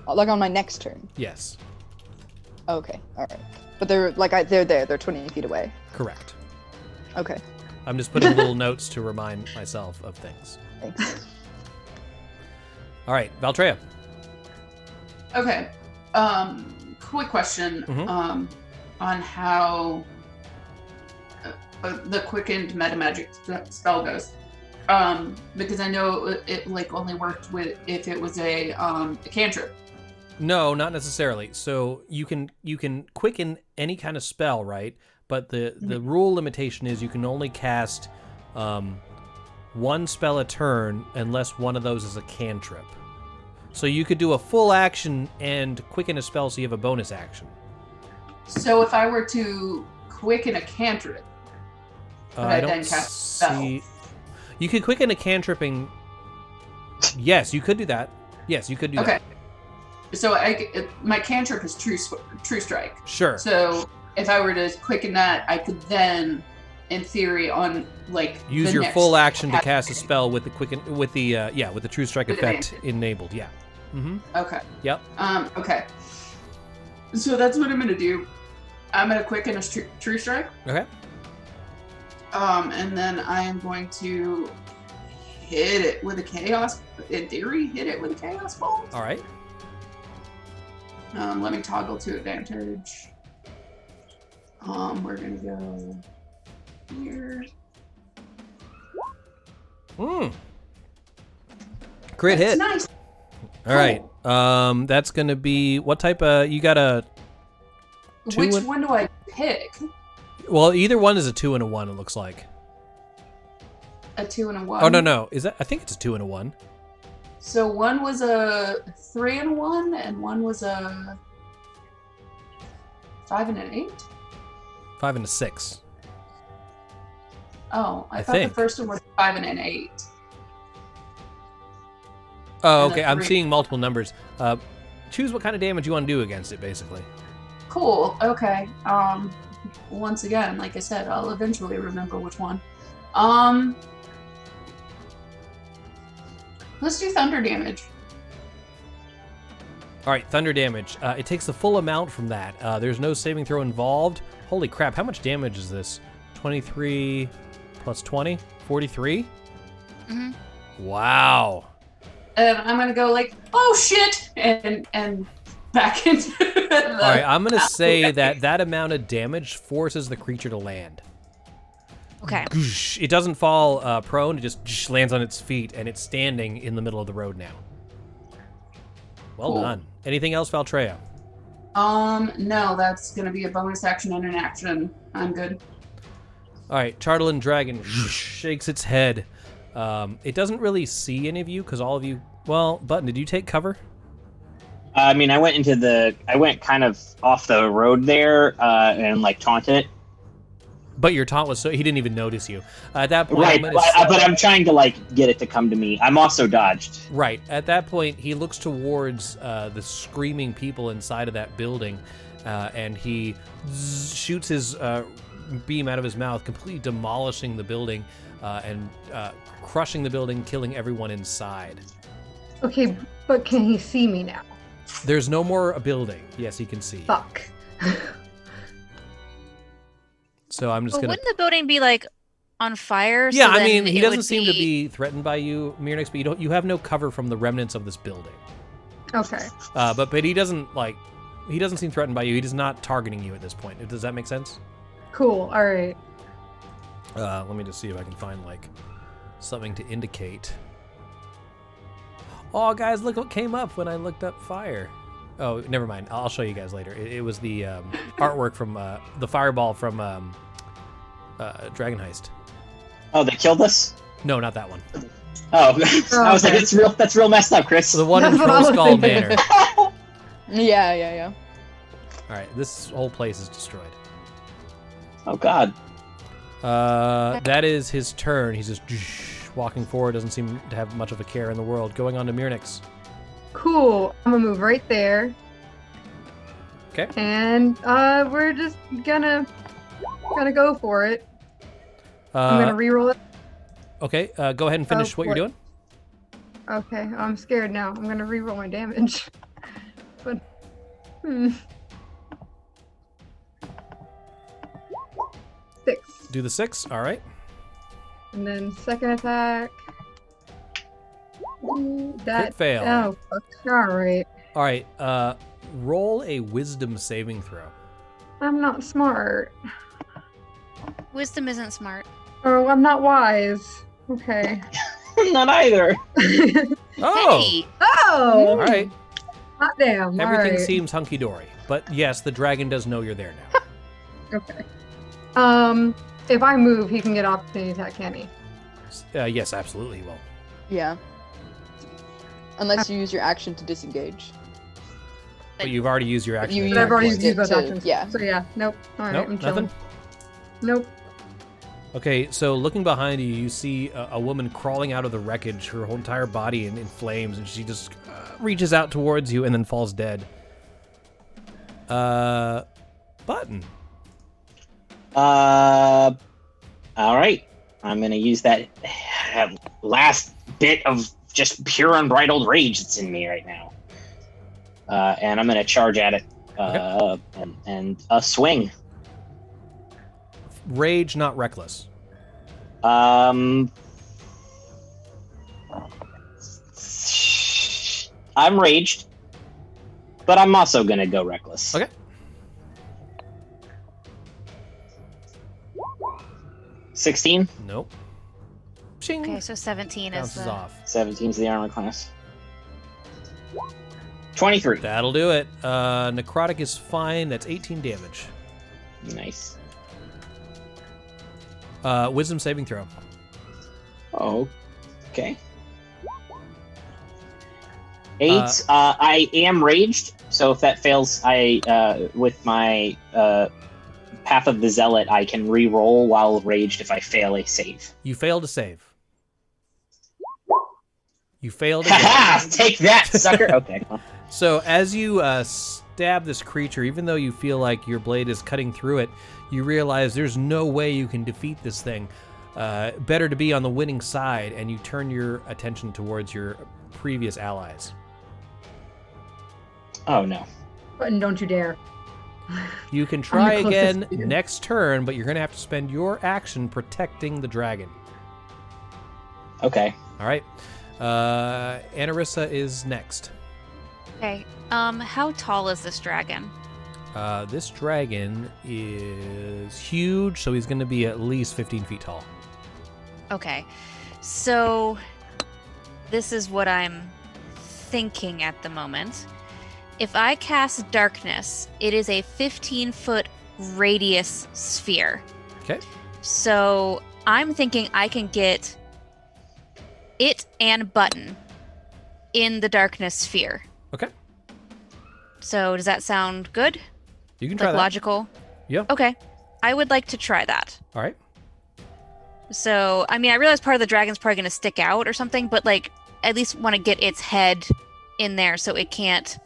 Like on my next turn? Yes. Okay, alright. But they're there. They're 20 feet away. Correct. Okay. I'm just putting little notes to remind myself of things. Thanks. All right, Valtreya. Okay. Quick question on how the quickened meta magic spell goes. Because I know it like only worked if it was a cantrip. No, not necessarily. So you can quicken any kind of spell, right? But the rule limitation is you can only cast one spell a turn unless one of those is a cantrip. So you could do a full action and quicken a spell so you have a bonus action. So if I were to quicken a cantrip, would I then cast a spell? You could quicken a cantrip and... Yes, you could do that. Yes, you could do that. Okay. So my cantrip is True Strike. Sure. So if I were to quicken that, I could then, in theory, on like use your full action to cast a spell with the True Strike effect enabled. Yeah. Mm-hmm. Okay. Yep. Okay. So that's what I'm gonna do. I'm gonna quicken a True Strike. Okay. And then I am going to hit it with a Chaos. In theory, hit it with a Chaos Bolt. All right. Let me toggle to advantage. We're gonna go here. Crit hit. Nice. All right. That's gonna be what type of? You got a. Which one do I pick? Well, either one is a 2 and a 1. It looks like. A 2 and a 1. Oh no! Is that? I think it's a 2 and a 1. So one was a 3 and a 1, and one was a 5 and an 8. 5 and a 6. Oh, I thought think. the first one was 5 and an 8. Oh, okay. I'm seeing multiple numbers. Choose what kind of damage you want to do against it, basically. Cool. Okay. Once again, like I said, I'll eventually remember which one. Let's do thunder damage. All right, thunder damage. It takes the full amount from that. There's no saving throw involved. Holy crap, how much damage is this? 23 plus 20? 43? Mm-hmm. Wow. And I'm going to go like, oh shit, and back into the... All right, I'm going to say that amount of damage forces the creature to land. Okay. It doesn't fall prone, it just lands on its feet, and it's standing in the middle of the road now. Well done. Anything else, Valtreya? No, that's going to be a bonus action and an action. I'm good. All right, Chardalyn Dragon shakes its head. It doesn't really see any of you, because all of you... Well, Button, did you take cover? I mean, I went kind of off the road there and like taunted it. But your taunt was so he didn't even notice you. At that point, Right, but I'm trying to like get it to come to me. I'm also dodged. Right. At that point, he looks towards the screaming people inside of that building, and he shoots his beam out of his mouth, completely demolishing the building and crushing the building, killing everyone inside. Okay, but can he see me now? There's no more a building. Yes, he can see. Fuck. So I'm just gonna. Wouldn't the building be like on fire? Yeah, so I mean, then he it doesn't would seem to be threatened by you, Mirnix, but you have no cover from the remnants of this building. Okay. But he doesn't seem threatened by you. He is not targeting you at this point. Does that make sense? Cool. All right. Let me just see if I can find like something to indicate. Oh, guys, look what came up when I looked up fire. Oh, never mind. I'll show you guys later. It was the artwork from the fireball from Dragon Heist. Oh, they killed us? No, not that one. Oh, I was like, that's real messed up, Chris. The one in Troll Skull Manor. Yeah. All right, this whole place is destroyed. Oh, God. That is his turn. He's just walking forward. Doesn't seem to have much of a care in the world. Going on to Mirnix. Cool. I'm gonna move right there. Okay. And we're just gonna go for it. I'm gonna reroll it. Okay. Go ahead and finish what you're doing. Okay. I'm scared now. I'm gonna reroll my damage. But 6. Do the 6. All right. And then second attack. Crit fail. Oh, fuck. All right. All right. Roll a wisdom saving throw. I'm not smart. Wisdom isn't smart. Oh, I'm not wise. Okay. Not either. Oh. Hey. Oh. All right. Hot damn. Everything all right. seems hunky dory, but yes, the dragon does know you're there now. Okay. If I move, he can get opportunity attack, can he? Yes, absolutely he will. Yeah. Unless you use your action to disengage. But you've already used your action. But I've already used both to- actions. yeah. So yeah, nope. All right, Nope, I'm chilling. nothing? Nope. Okay, so looking behind you, you see a woman crawling out of the wreckage, her whole entire body in flames, and she just reaches out towards you and then falls dead. Button. All right. I'm gonna use that last bit of just pure unbridled rage that's in me right now, and I'm gonna charge at it and swing. Rage, not reckless. I'm raged, but I'm also gonna go reckless. Okay. 16? Nope. Okay, so 17 is Bounces the... off. 17's the armor class. 23. That'll do it. Necrotic is fine. That's 18 damage. Nice. Wisdom saving throw. Oh, okay. 8. I am raged, so if that fails, I with my Path of the Zealot, I can re-roll while raged if I fail a save. You failed to save. You failed again. Ha! Take that, sucker! Okay. So as you stab this creature, even though you feel like your blade is cutting through it, you realize there's no way you can defeat this thing. Better to be on the winning side, and you turn your attention towards your previous allies. Oh, no. Button, don't you dare. You can try I'm the closest again to you. next turn, but you're going to have to spend your action protecting the dragon. Okay. All right. Anarissa is next. Okay, how tall is this dragon? This dragon is huge, so he's going to be at least 15 feet tall. Okay, so this is what I'm thinking at the moment. If I cast darkness, it is a 15-foot radius sphere. Okay. So I'm thinking I can get it and Button in the darkness sphere. Okay. So does that sound good? You can try Like that. logical? Yeah. Okay. I would like to try that. All right. So, I mean, I realize part of the dragon's probably going to stick out or something, but like, at least want to get its head in there so it can't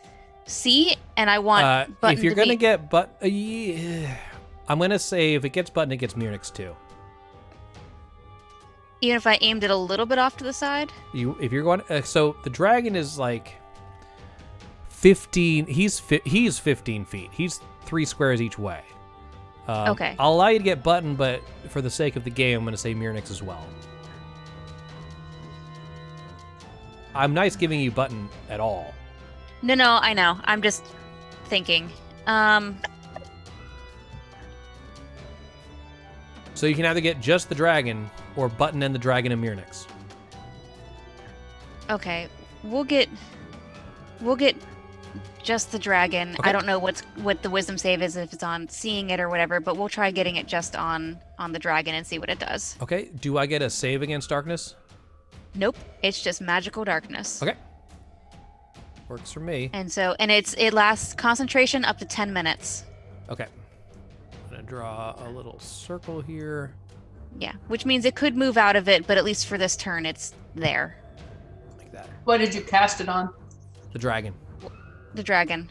see. And I want Button if you're to gonna be... get I'm gonna say if it gets Button, it gets Murnix too. Even if I aimed it a little bit off to the side? If you're going, so the dragon is like 15. He's 15 feet. He's 3 squares each way. Okay. I'll allow you to get Button, but for the sake of the game, I'm gonna say Murnix as well. I'm nice giving you Button at all. No, I know. I'm just thinking. So you can either get just the dragon or Button and the dragon and Murnix. Okay, we'll get just the dragon. Okay. I don't know what the wisdom save is, if it's on seeing it or whatever, but we'll try getting it just on the dragon and see what it does. Okay. Do I get a save against darkness? Nope, it's just magical darkness. Okay. Works for me. And it lasts concentration up to 10 minutes. Okay. I'm gonna draw a little circle here. Yeah, which means it could move out of it, but at least for this turn, it's there. Like that. What did you cast it on? The dragon. The dragon.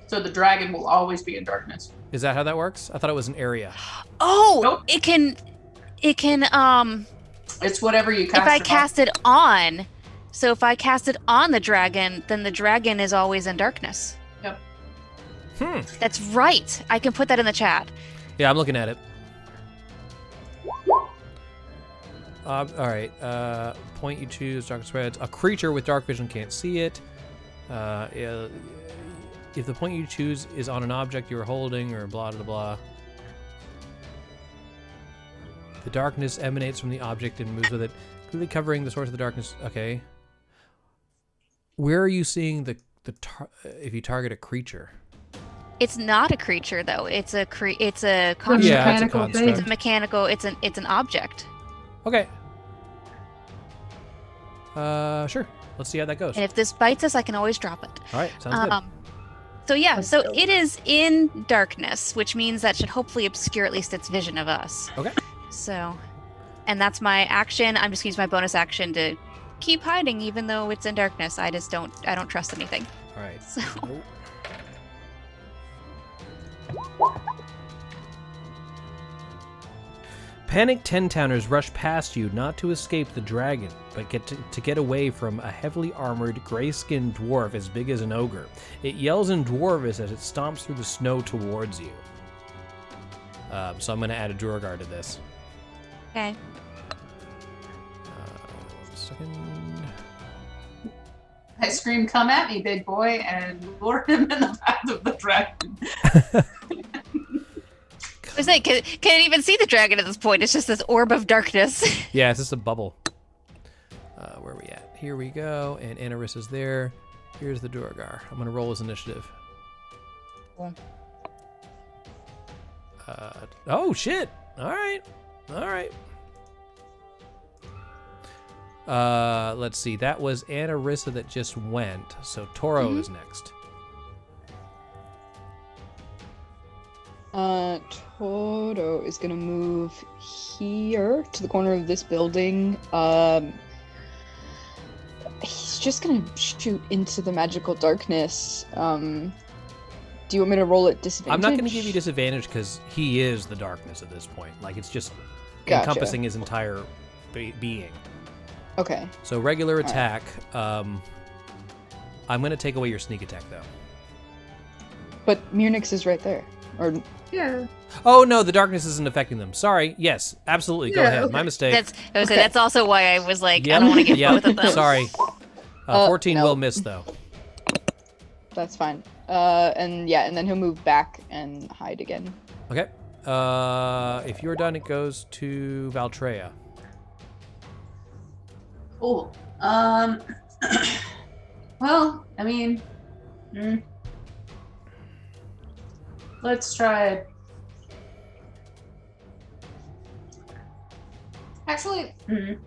So the dragon will always be in darkness. Is that how that works? I thought it was an area. Oh, Nope. it can. It's whatever you cast. If I cast it on, so if I cast it on the dragon, then the dragon is always in darkness. Yep. That's right. I can put that in the chat. Yeah, I'm looking at it. All right. Point you choose, dark spreads. A creature with dark vision can't see it. If the point you choose is on an object you are holding, or blah blah blah. The darkness emanates from the object and moves with it, completely covering the source of the darkness. Okay. Where are you seeing if you target a creature? It's not a creature though. It's a construct. Yeah, it's a construct. It's a mechanical. It's an object. Okay. Sure. Let's see how that goes. And if this bites us, I can always drop it. All right, sounds good. So yeah, so it is in darkness, which means that should hopefully obscure at least its vision of us. Okay. So, and that's my action. I'm just using my bonus action to keep hiding, even though it's in darkness. I don't trust anything. All right. So. Panicked 10-towners rush past you, not to escape the dragon, but to get away from a heavily armored, gray-skinned dwarf as big as an ogre. It yells in Dwarvish as it stomps through the snow towards you. So I'm going to add a Duergar to this. Okay. 1 second. I scream, "Come at me, big boy," and lure him in the path of the dragon. I was like, can't even see the dragon at this point. It's just this orb of darkness. Yeah, it's just a bubble. Where are we at? Here we go, and Anarissa's there. Here's the Duergar. I'm going to roll his initiative. Cool. Oh, shit! All right. Let's see. That was Anarissa that just went. So Toro is next. Toro is gonna move here to the corner of this building. He's just gonna shoot into the magical darkness. Do you want me to roll at disadvantage? I'm not going to give you disadvantage because he is the darkness at this point. Like, it's just encompassing his entire being. Okay. So regular attack. I'm going to take away your sneak attack, though. But Murnix is right there. Or Yeah. Oh, no, the darkness isn't affecting them. Sorry. Yes, absolutely. Go ahead. okay. My mistake. That's also why I was like, Yep. I don't want to get both of them. Sorry. 14 no. will miss, though. That's fine. And then he'll move back and hide again. Okay. If you're done, it goes to Valtreya. Cool. Well, I mean, let's try it. Actually, we're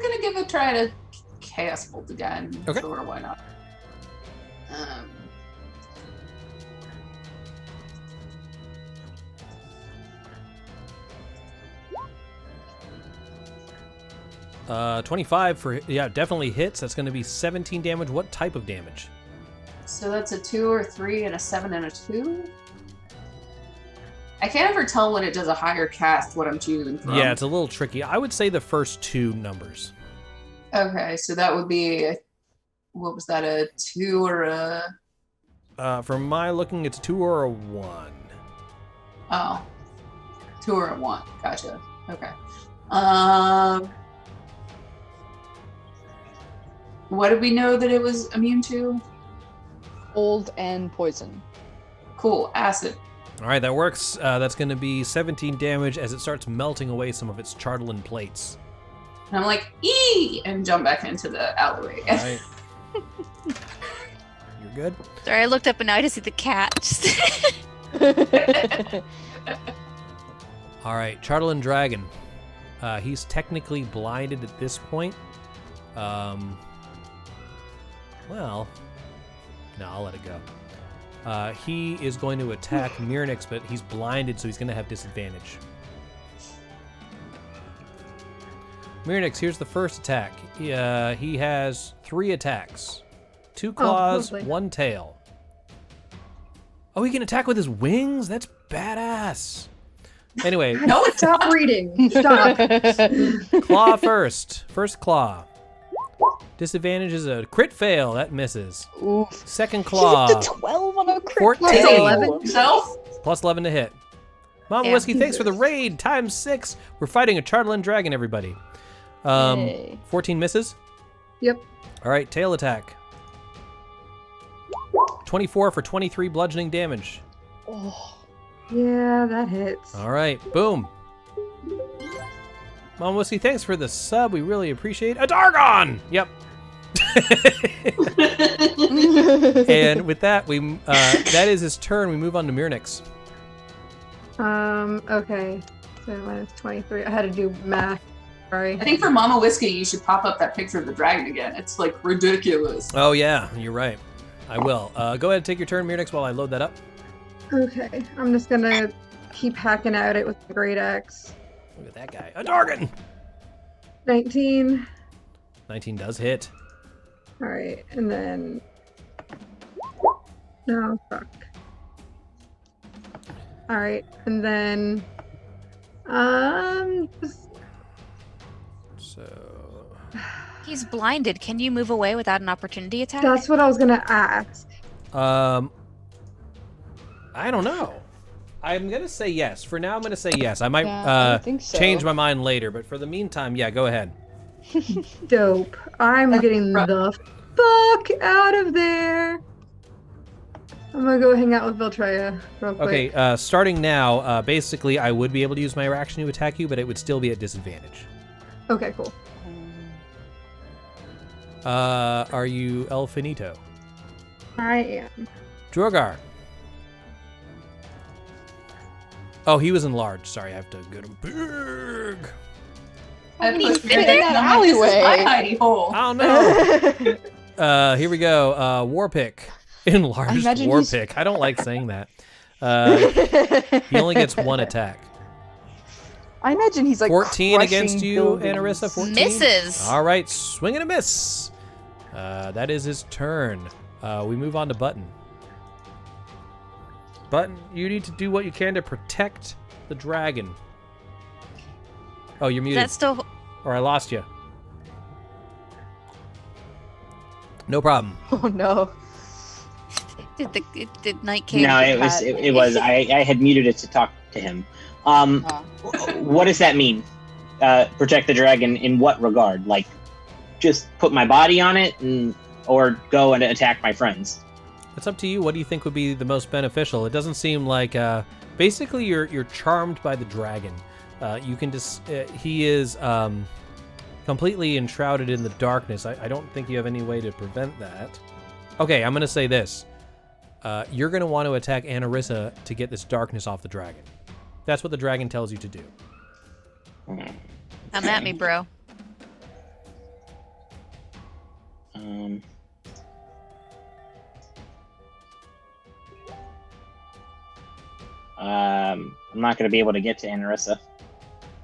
gonna give a try to Chaos Bolt again. Okay. Sure, why not? 25 for, yeah, definitely hits. That's going to be 17 damage. What type of damage? So that's a 2 or 3 and a 7 and a 2? I can't ever tell when it does a higher cast what I'm choosing from. Yeah, it's a little tricky. I would say the first 2 numbers. Okay, so that would be, what was that, a 2 or a... From my looking, it's a 2 or a 1. Oh. 2 or a 1. Gotcha. Okay. What did we know that it was immune to? Cold and poison. Cool. Acid. All right, that works. That's going to be 17 damage as it starts melting away some of its Chardalyn plates. And I'm like, ee! And jump back into the alleyway again. All right. You're good? Sorry, I looked up and now I just see the cat. All right, Chardalyn Dragon. He's technically blinded at this point. Well, no, I'll let it go. He is going to attack Mirnix, but he's blinded, so he's going to have disadvantage. Mirnix, here's the first attack. He has 3 attacks. 2 claws, 1 tail. Oh, he can attack with his wings? That's badass. Anyway. No, stop reading. Stop. Claw first. First claw. Disadvantage is a crit fail. That misses. Oof. Second claw. He's up to 12 on a crit 14. fail. 11 himself? Plus 11 to hit. Mama Whiskey, thanks for the raid. Times 6. We're fighting a Chardalyn dragon, everybody. 14 misses? Yep. All right, tail attack. 24 for 23 bludgeoning damage. Oh. Yeah, that hits. All right, boom. Mama Whiskey, thanks for the sub. We really appreciate it. A Dargon! Yep. And with that, that is his turn. We move on to Mirnix. Okay. So minus 23. I had to do math. Sorry. I think for Mama Whiskey, you should pop up that picture of the dragon again. It's like ridiculous. Oh, yeah, you're right. I will. Go ahead and take your turn, Mirnix, while I load that up. Okay. I'm just gonna keep hacking at it with the great axe. Look at that guy. A Dargon! 19. 19 does hit. Alright, and then... No, fuck. Alright, and then... So... He's blinded. Can you move away without an opportunity attack? That's what I was gonna ask. I don't know. I'm going to say yes. For now, I'm going to say yes. I might I think so. change my mind later, but for the meantime, yeah, go ahead. Dope. I'm getting the fuck out of there. I'm gonna go hang out with Beltrea real quick. Okay, starting now, basically, I would be able to use my reaction to attack you, but it would still be at disadvantage. Okay, cool. Are you El Finito? I am. Drogar. Oh, he was enlarged. Sorry, I have to get him big. I He's fit in that alleyway. Hidey hole. Oh, no. Here we go. Warpick. Enlarged Warpick. I don't like saying that. He only gets 1 attack. I imagine he's like 14 against you, buildings. Anarissa. 14. Misses. All right, swing and a miss. That is his turn. We move on to Button. Button, you need to do what you can to protect the dragon. Oh, you're muted. That's still. Or I lost you. No problem. Oh no. Did Night King? No, it was. I had muted it to talk to him. What does that mean? Protect the dragon in what regard? Like, just put my body on it, or go and attack my friends? It's up to you. What do you think would be the most beneficial? It doesn't seem like. Basically, you're charmed by the dragon. You can just. He is completely enshrouded in the darkness. I don't think you have any way to prevent that. Okay, I'm going to say this. You're going to want to attack Anarissa to get this darkness off the dragon. That's what the dragon tells you to do. Come at me, bro. I'm not going to be able to get to Anarissa.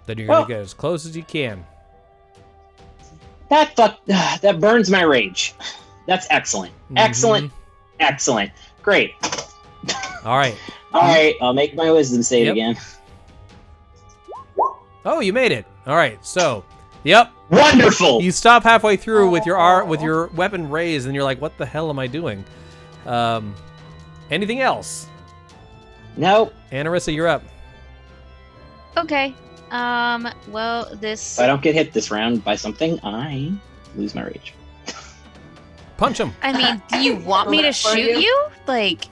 Then you're going to get as close as you can. That burns my rage. That's excellent. Excellent. Great. All right. I'll make my wisdom save again. Oh, you made it. All right. So, yep. Wonderful. You stop halfway through with your weapon raised, and you're like, "What the hell am I doing?" Anything else? Nope. Anarissa, you're up. Okay. Well, this. If I don't get hit this round by something, I lose my rage. Punch him. I mean, do you want me to shoot you? Like.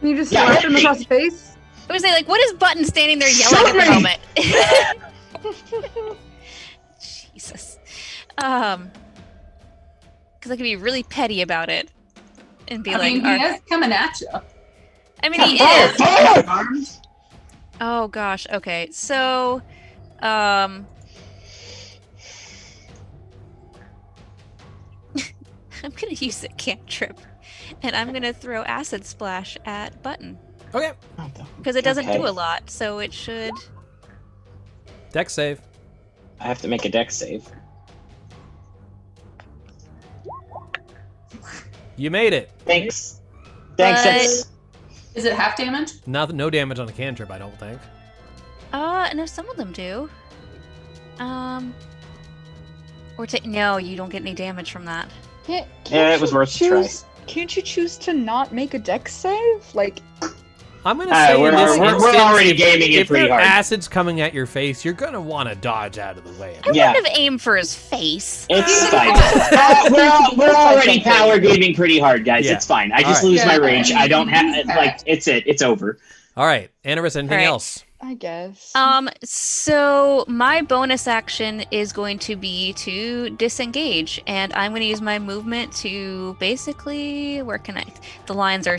You just slap him across the face? I was like, what is Button standing there yelling at the moment? Jesus. Because I could be really petty about it and be he is coming at you. I mean, he is. Oh gosh. Okay. So, I'm gonna use a cantrip, and I'm gonna throw acid splash at Button. Okay. Because it doesn't do a lot, so it should. Dex save. I have to make a dex save. You made it. Thanks. Is it half damage? No damage on a cantrip, I don't think. No, some of them do. No, you don't get any damage from that. Can't it was worth a try. Can't you choose to not make a dex save? Like, I'm gonna say we're already gaming it pretty hard. If acid's coming at your face, you're gonna want to dodge out of the way. I wouldn't have aimed for his face. It's fine. we're already power gaming pretty hard, guys. Yeah. It's fine. I just lose my rage. I don't have it's over. All right, Anarissa, anything else? I guess. So my bonus action is going to be to disengage, and I'm going to use my movement to basically the lines are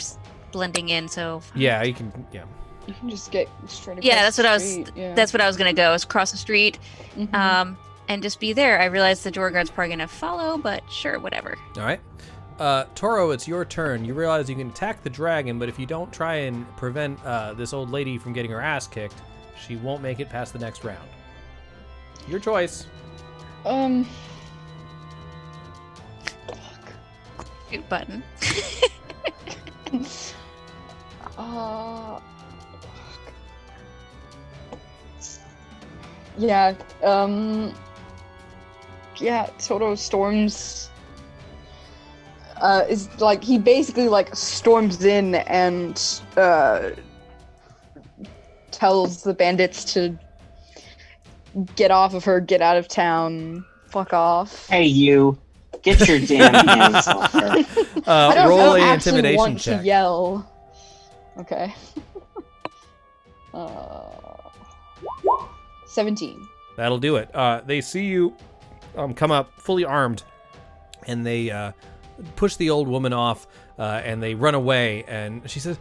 blending in, so yeah, you can you can just get straight across that's what that's what I was going to go, is cross the street and just be there. I realize the door guard's probably going to follow, but sure, whatever. All right. Toro, it's your turn. You realize you can attack the dragon, but if you don't try and prevent this old lady from getting her ass kicked, she won't make it past the next round. Your choice. Shoot Button. Yeah, Toto storms is like, he basically like storms in and tells the bandits to get off of her, get out of town, fuck off. Hey, you, get your damn hands off her. I roll don't an actually intimidation want check. to yell. Okay. 17. That'll do it. They see you come up fully armed, and they push the old woman off, and they run away. And she says,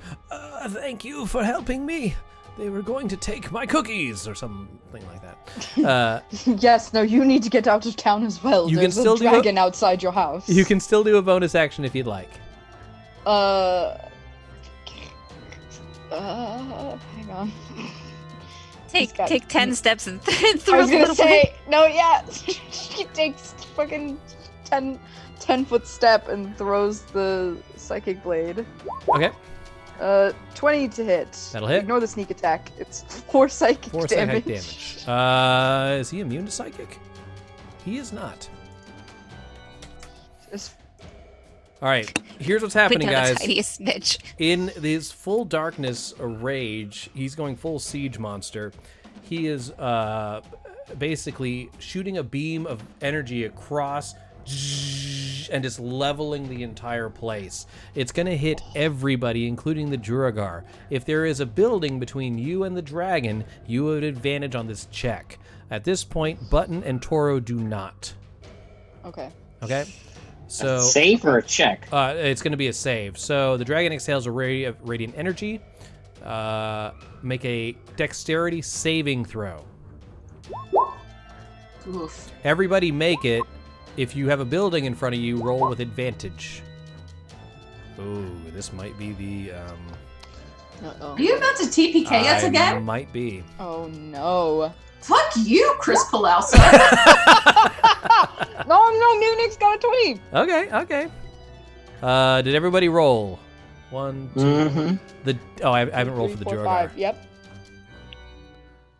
"Thank you for helping me. They were going to take my cookies," or something like that. Yes, no, you need to get out of town as well. You There's can still a dragon outside your house. You can still do a bonus action if you'd like. Hang on. Take 10 steps and throw I was gonna the say, no, yeah. She takes fucking 10-foot step and throws the psychic blade. Okay. 20 to hit. That'll hit. Ignore the sneak attack. It's 4 psychic damage. Is he immune to psychic? He is not. All right, here's what's happening, guys. The tiniest snitch. In this full darkness rage, he's going full siege monster. He is basically shooting a beam of energy across and just leveling the entire place. It's going to hit everybody, including the Duragar. If there is a building between you and the dragon, you have an advantage on this check. At this point, Button and Toro do not. Okay. Okay? So, a save or a check? It's going to be a save. So the dragon exhales a ray of radiant energy. Make a dexterity saving throw. Oof. Everybody make it. If you have a building in front of you, roll with advantage. Ooh, this might be the... Uh-oh. Are you about to TPK us again? Might be. Oh, no. Fuck you, Chris Palauso. No, Munich got a 20. Okay. Did everybody roll? 1, 2. Mm-hmm. I haven't rolled for the 3, 4, Duergar. 5. Yep.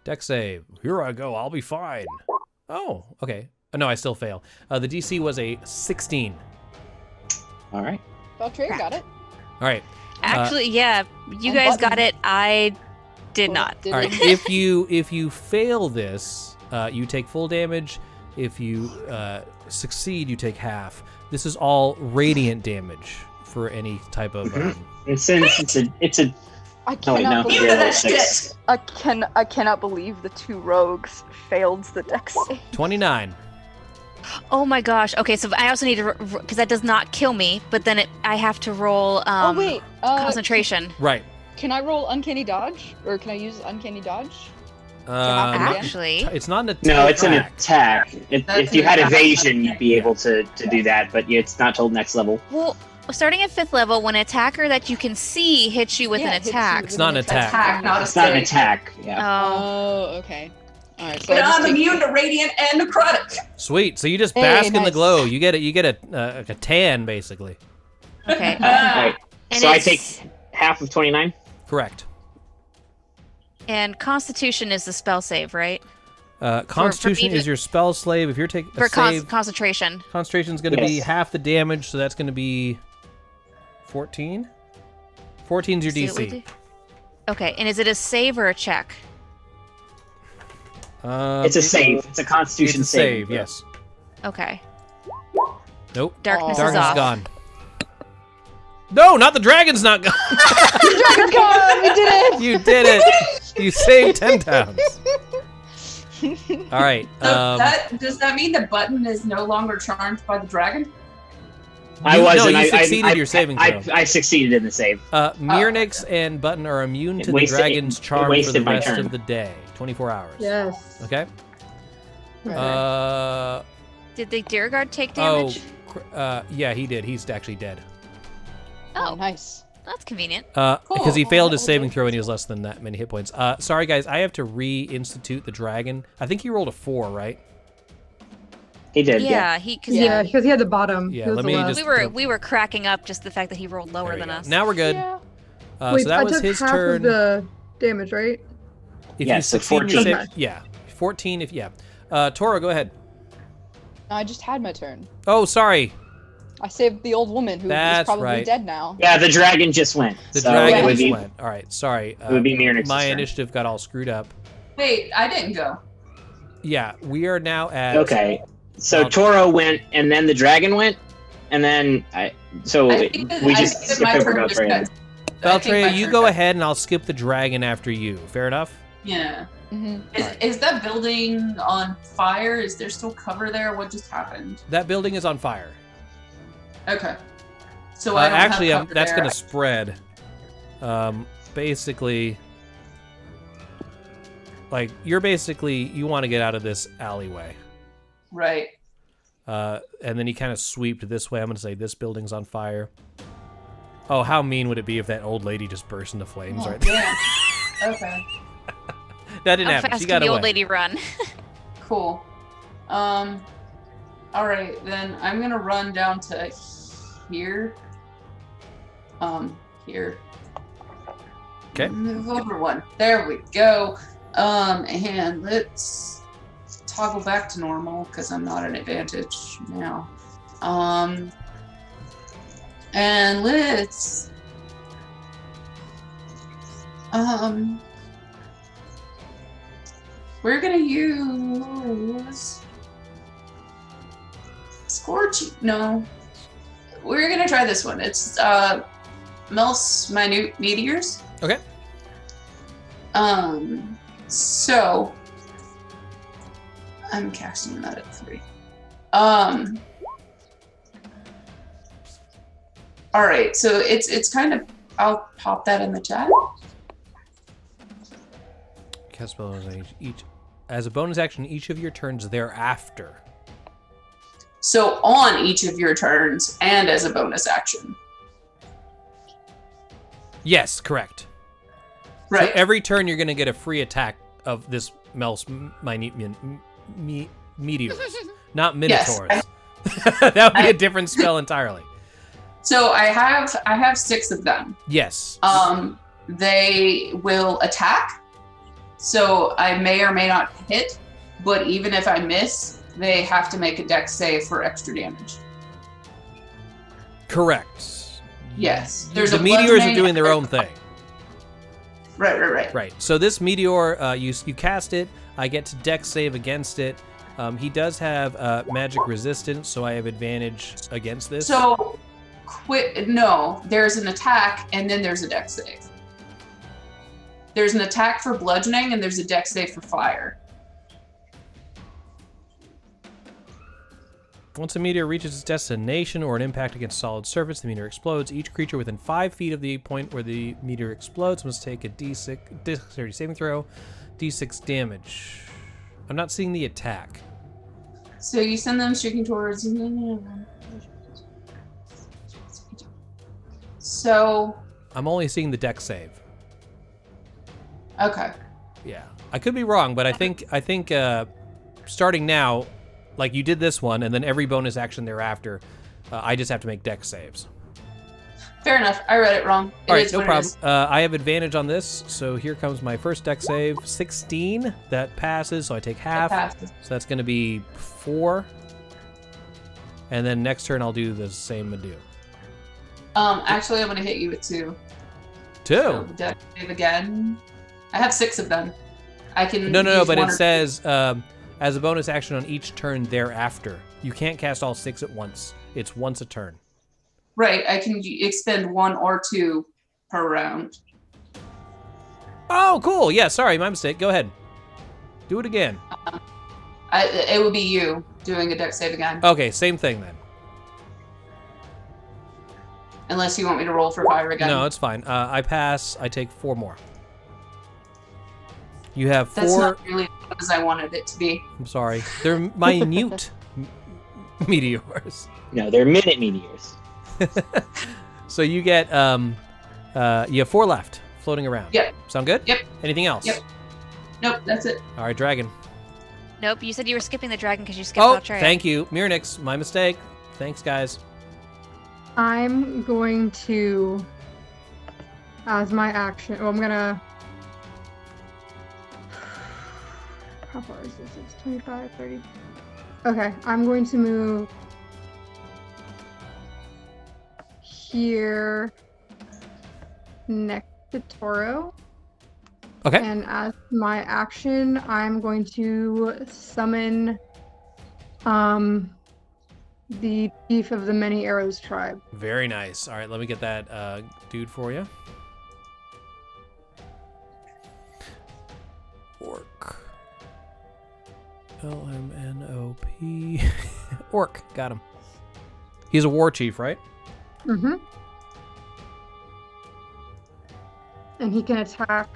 Dex save. Here I go. I'll be fine. Oh, okay. No, I still fail. The DC was a 16. All right. Valtreya got it. All right. Actually, yeah, you and guys Button. got it. I did not. All right. If you fail this, you take full damage. If you succeed, you take half. This is all radiant damage for any type of. And since it's a I no, wait, cannot no, believe you're level 6. I cannot believe the 2 rogues failed the dex save. 29. Oh my gosh. Okay, so I also need to because that does not kill me, but then I have to roll Oh wait. concentration. Right. Can I roll uncanny dodge, or can I use uncanny dodge? happen again? Actually, It's not an attack. No, it's an attack. If you had evasion, you'd be able to do that, but it's not till next level. well, starting at 5th level, when an attacker that you can see hits you with Yeah, an hits you attack. It's not an attack. Attack, not a It's not an save. attack. Yeah. Oh, Okay. All right. So But I just I'm take- immune to radiant and necrotic. Sweet. So you just Hey, bask in the nice. glow. You get a tan basically. okay. Right. And So I it's- take half of 29. Correct. And Constitution is the spell save, right? Constitution me to- is your spell slave. If you're taking a For save, concentration. concentration's going to be Yes. half the damage, so that's going to be 14. 14's your See what we DC. do? Okay, and is it a save or a check? It's a save. It's a Constitution It's a save. throw. Yes. Okay. Nope. Darkness is Darkness off. gone. No, not the dragon's not gone. Dragon's gone! We did it! You did it. You saved 10 pounds. All right. So does that mean the button is no longer charmed by the dragon? I was. No, and you I succeeded your saving throw. I succeeded in the save. Mirnix and Button are immune It to the wasted- dragon's it charm for wasted the my rest turn. of the day. 24 hours. Yes. Okay. Right. Did the Duergar take damage? Yeah, he did. He's actually dead. Oh, nice. That's convenient. Because he failed his saving throw and he has less than that many hit points. Sorry, guys. I have to reinstitute the dragon. I think he rolled a 4, right? He did. Yeah, Yeah, because he had the bottom. Yeah, He was let the me left. just- we were cracking up just the fact that he rolled lower There we than go. us. Now we're good. Yeah. Wait, So that I was took his half turn. of the damage, right? If Yeah, you so succeed in your 14. save, yeah, 14. If Toro, go ahead. No, I just had my turn. Oh, sorry. I saved the old woman who is That's probably right. dead now. Yeah, the dragon just went. The so dragon it would just be, went. All right, sorry. It would be Mirnix's My turn. initiative got all screwed up. Wait, I didn't go. Yeah, we are now at. Okay. So Well- Toro went, and then the dragon went, and then I think that we I just think that skipped my over turn just Valtreya. got- I think my Valtreya, you turn go got- ahead, and I'll skip the dragon after you. Fair enough? Yeah. Mm-hmm. Is that building on fire? Is there still cover there? What just happened? That building is on fire. Okay. So I don't Actually, have cover that's there. going to spread. Basically, like you want to get out of this alleyway. Right. And then he kind of sweeped this way. I'm going to say this building's on fire. Oh, how mean would it be if that old lady just burst into flames right there? Yeah. Okay. That didn't How happen. fast She can got the away. old lady run? Cool. All right, then I'm gonna run down to here. Here. Okay. Move over one. There we go. And let's toggle back to normal because I'm not an advantage now. And let's we're gonna use Scorch. No, we're gonna try this one. It's Mel's Minute Meteors. Okay. So I'm casting that at 3. All right, so it's kind of. I'll pop that in the chat. Cast spell as a bonus action each of your turns thereafter. So on each of your turns and as a bonus action. Yes, correct. Right. So every turn you're going to get a free attack of this Mel's minute meteors, not minotaurs. Yes, That would be a different spell entirely. So I have 6 of them. Yes. They will attack. So I may or may not hit, but even if I miss, they have to make a dex save for extra damage. Correct. Yes. The meteors are doing their own thing. Right. So this meteor, you cast it. I get to dex save against it. He does have magic resistance, so I have advantage against this. So, no, there's an attack, and then there's a dex save. There's an attack for bludgeoning, and there's a dex save for fire. Once a meteor reaches its destination or an impact against solid surface, the meteor explodes. Each creature within 5 feet of the point where the meteor explodes must take a dexterity saving throw, d6 damage. I'm not seeing the attack. So you send them streaking towards. So. I'm only seeing the dex save. Okay. Yeah, I could be wrong, but I think starting now, like you did this one, and then every bonus action thereafter, I just have to make dex saves. Fair enough. I read it wrong. All right, no problem. I have advantage on this, so here comes my first dex save. 16. That passes, so I take half. So that's going to be 4. And then next turn, I'll do the same ado. Actually, I'm going to hit you with 2. 2? So dex save again. I have 6 of them. I can. No, but it says as a bonus action on each turn thereafter. You can't cast all 6 at once. It's once a turn. Right, I can expend 1 or 2 per round. Oh, cool. Yeah, sorry, my mistake. Go ahead. Do it again. It would be you doing a dex save again. Okay, same thing then. Unless you want me to roll for fire again. No, it's fine. I pass. I take 4 more. You have 4. That's not really as I wanted it to be. I'm sorry. They're minute meteors. No, they're minute meteors. So you get you have 4 left floating around. Yep. Sound good? Yep. Anything else? Yep. Nope, that's it. All right, dragon. Nope, you said you were skipping the dragon because you skipped Valtreya. Thank you. Mirnix, my mistake. Thanks, guys. I'm going to, as my action, I'm gonna, how far is this? It's 25, 30. Okay, I'm going to move here next to Toro. Okay. And as my action, I'm going to summon the chief of the Many Arrows tribe. Very nice. All right, let me get that dude for you. Orc. L-M-N-O-P. Orc. Got him. He's a war chief, right? Mm-hmm. And he can attack.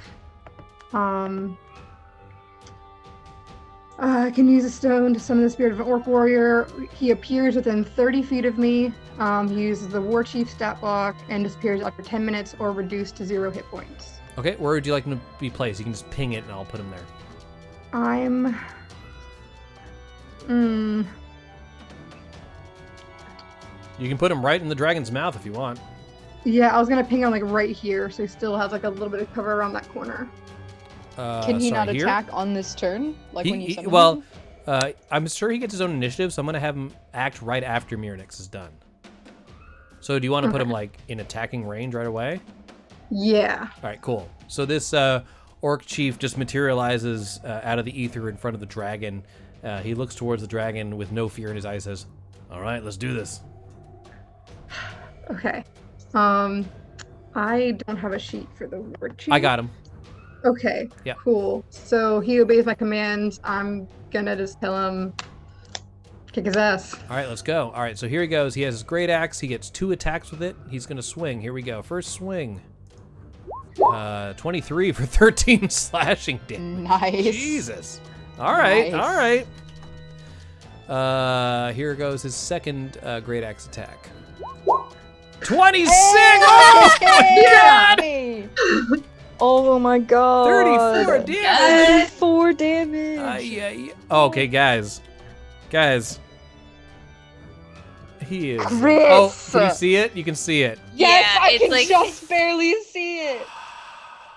I can use a stone to summon the spirit of an orc warrior. He appears within 30 feet of me. He uses the war chief stat block and disappears after 10 minutes or reduced to 0 hit points. Okay, where would you like him to be placed? You can just ping it and I'll put him there. You can put him right in the dragon's mouth if you want. Yeah, I was gonna ping him like right here, so he still has like a little bit of cover around that corner. Can he not here? attack on this turn? Like when you summon him? I'm sure he gets his own initiative, so I'm gonna have him act right after Mirnix is done. So do you want to put him like in attacking range right away? Yeah. All right, cool. So this orc chief just materializes out of the ether in front of the dragon. He looks towards the dragon with no fear in his eyes, says, "All right, let's do this." Okay. I don't have a sheet for the word chief. I got him. Okay. Yeah. Cool. So he obeys my commands. I'm gonna just tell him, kick his ass. All right, let's go. All right, so here he goes. He has his great axe. He gets 2 attacks with it. He's gonna swing. Here we go. First swing. 23 for 13 slashing damage. Nice. Jesus. All right. Nice. All right. Here goes his second great axe attack. 26! Oh my god! Oh my god! 34 damage! 34 damage! Okay, guys. He is. Chris! Oh, can you see it? You can see it. Yes, Yeah, I it's can like- just barely see it.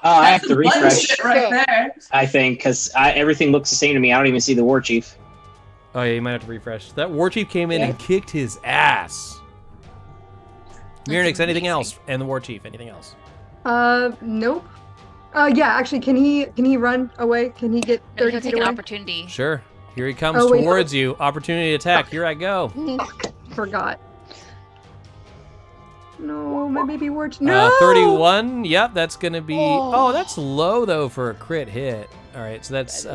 Oh, I have That's to the blood refresh. shit right there. I think because everything looks the same to me. I don't even see the war chief. Oh yeah, you might have to refresh. That war chief came in Yeah. and kicked his ass. Mirnix, anything else? And the war chief, anything else? Nope. Yeah, actually, can he run away? Can he get No, 30 he'll feet take an away? opportunity. Sure. Here he comes Oh, wait. towards you. Opportunity attack. Here I go. Forgot. No, my baby wart. No. 31. Yep, that's gonna be. Oh. Oh, that's low though for a crit hit. All right, so that's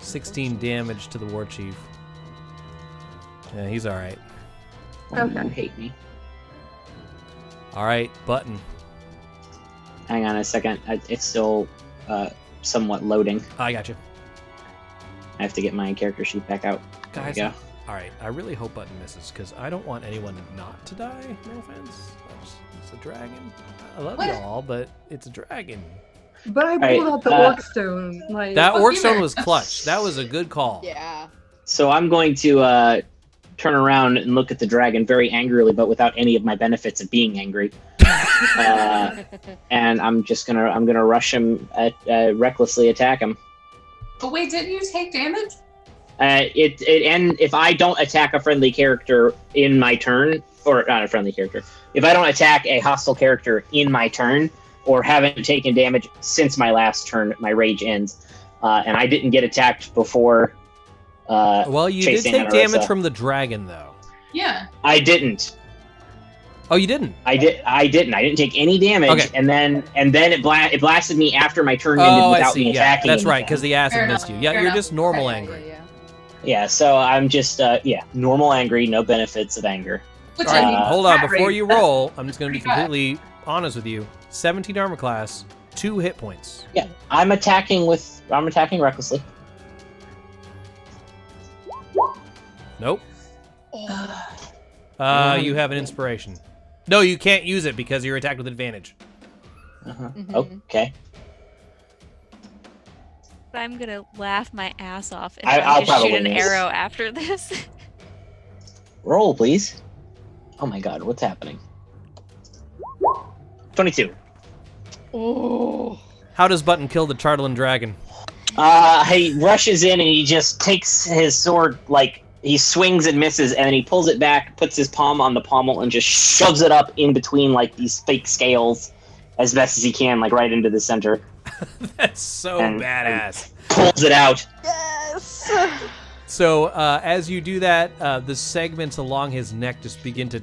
16 damage to the war chief. Yeah, he's all right. Okay. You hate me. All right, Button. Hang on a second. It's still somewhat loading. I got you. I have to get my character sheet back out. There we Guys, go. all right. I really hope Button misses because I don't want anyone not to die. No offense. It's a dragon. I love What? y'all, but it's a dragon. But I Right, pulled out the orc stone. Like That Fuck orc you, stone Merrick. was clutch. That was a good call. Yeah. So I'm going to turn around and look at the dragon very angrily, but without any of my benefits of being angry. And I'm gonna rush him at recklessly attack him. But wait, didn't you take damage? And if I don't attack a friendly character in my turn, or not a friendly character, if I don't attack a hostile character in my turn, or haven't taken damage since my last turn, my rage ends. And I didn't get attacked before. Well, you did chasing take Anarissa. damage from the dragon, though. Yeah. I didn't. Oh, you didn't? I didn't. I didn't take any damage, Okay. and then it blasted me after my turn ended Oh, I without see. me Yeah, attacking. that's right, anything. because the acid Fair missed you. enough, Yeah, fair you're enough. just normal Okay. angry. Yeah, so I'm just normal angry, no benefits of anger. Which All I right, mean, hold on. cat Before rate, you that's roll, I'm just going to be pretty good. completely honest with you. 17 armor class, 2 hit points. Yeah, I'm attacking recklessly. Nope. Oh. You have an inspiration. No, you can't use it because you're attacked with advantage. Okay. I'm gonna laugh my ass off if I'll I just shoot probably an miss. arrow after this. Roll, please. Oh my god, what's happening? 22. Oh. How does Button kill the Chardalyn dragon? He rushes in and he just takes his sword, like, he swings and misses, and then he pulls it back, puts his palm on the pommel, and just shoves it up in between, like, these fake scales as best as he can, like, right into the center. That's so And- badass. Pulls it out. Yes. So as you do that, the segments along his neck just begin to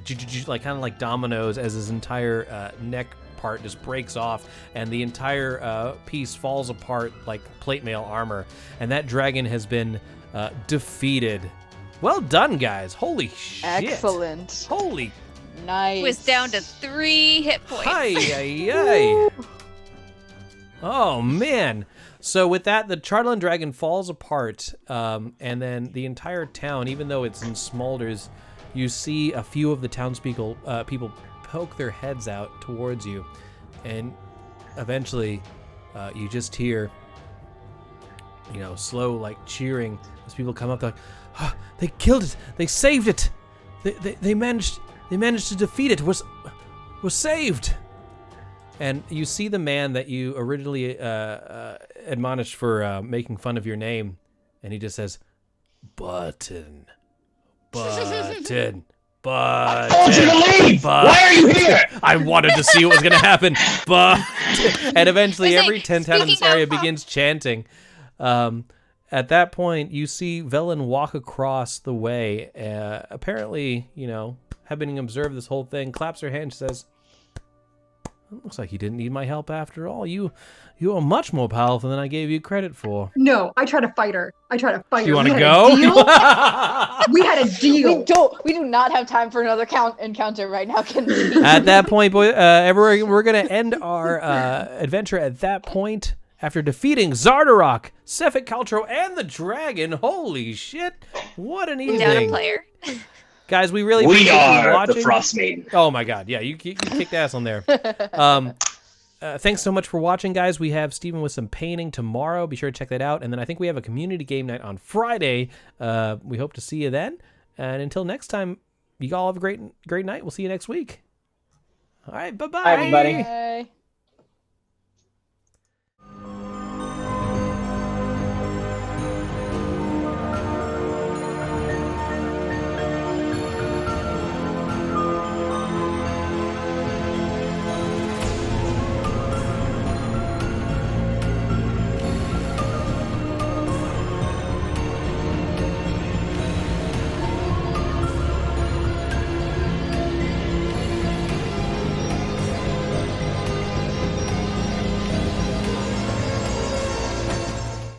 like kind of like dominoes as his entire neck part just breaks off, and the entire piece falls apart like plate mail armor, and that dragon has been defeated. Well done, guys! Holy shit! Excellent. Holy Nice. It was down to 3 hit points. Ay. Oh, man. So with that, the Chardalyn dragon falls apart, and then the entire town, even though it's in smolders, you see a few of the townspeople people poke their heads out towards you, and eventually you just hear, slow, like, cheering as people come up. They're like, oh, they killed it! They saved it! They managed to defeat it! We're saved! And you see the man that you originally admonished for making fun of your name, and he just says, Button. I told you to leave! Why are you here? I wanted to see what was going to happen, but... And eventually It's like, every 10 town in this speaking area of- begins chanting. At that point, you see Velen walk across the way, apparently, having observed this whole thing, claps her hand, says, looks like you didn't need my help after all. You are much more powerful than I gave you credit for. No, I try to fight her. You want to We go? had a deal. We had a deal. We do not have time for another encounter right now, Kenzie. At that point, we're going to end our adventure at that point after defeating Zardarok, Sefik Kaltro, and the dragon. Holy shit. What an evening. Down a player. Guys, we really We appreciate you are watching. the Frostmaiden. Oh my god, yeah, you kicked ass on there. Thanks so much for watching, guys. We have Steven with some painting tomorrow. Be sure to check that out. And then I think we have a community game night on Friday. We hope to see you then. And until next time, you all have a great night. We'll see you next week. All right, bye-bye. Bye, everybody. Bye.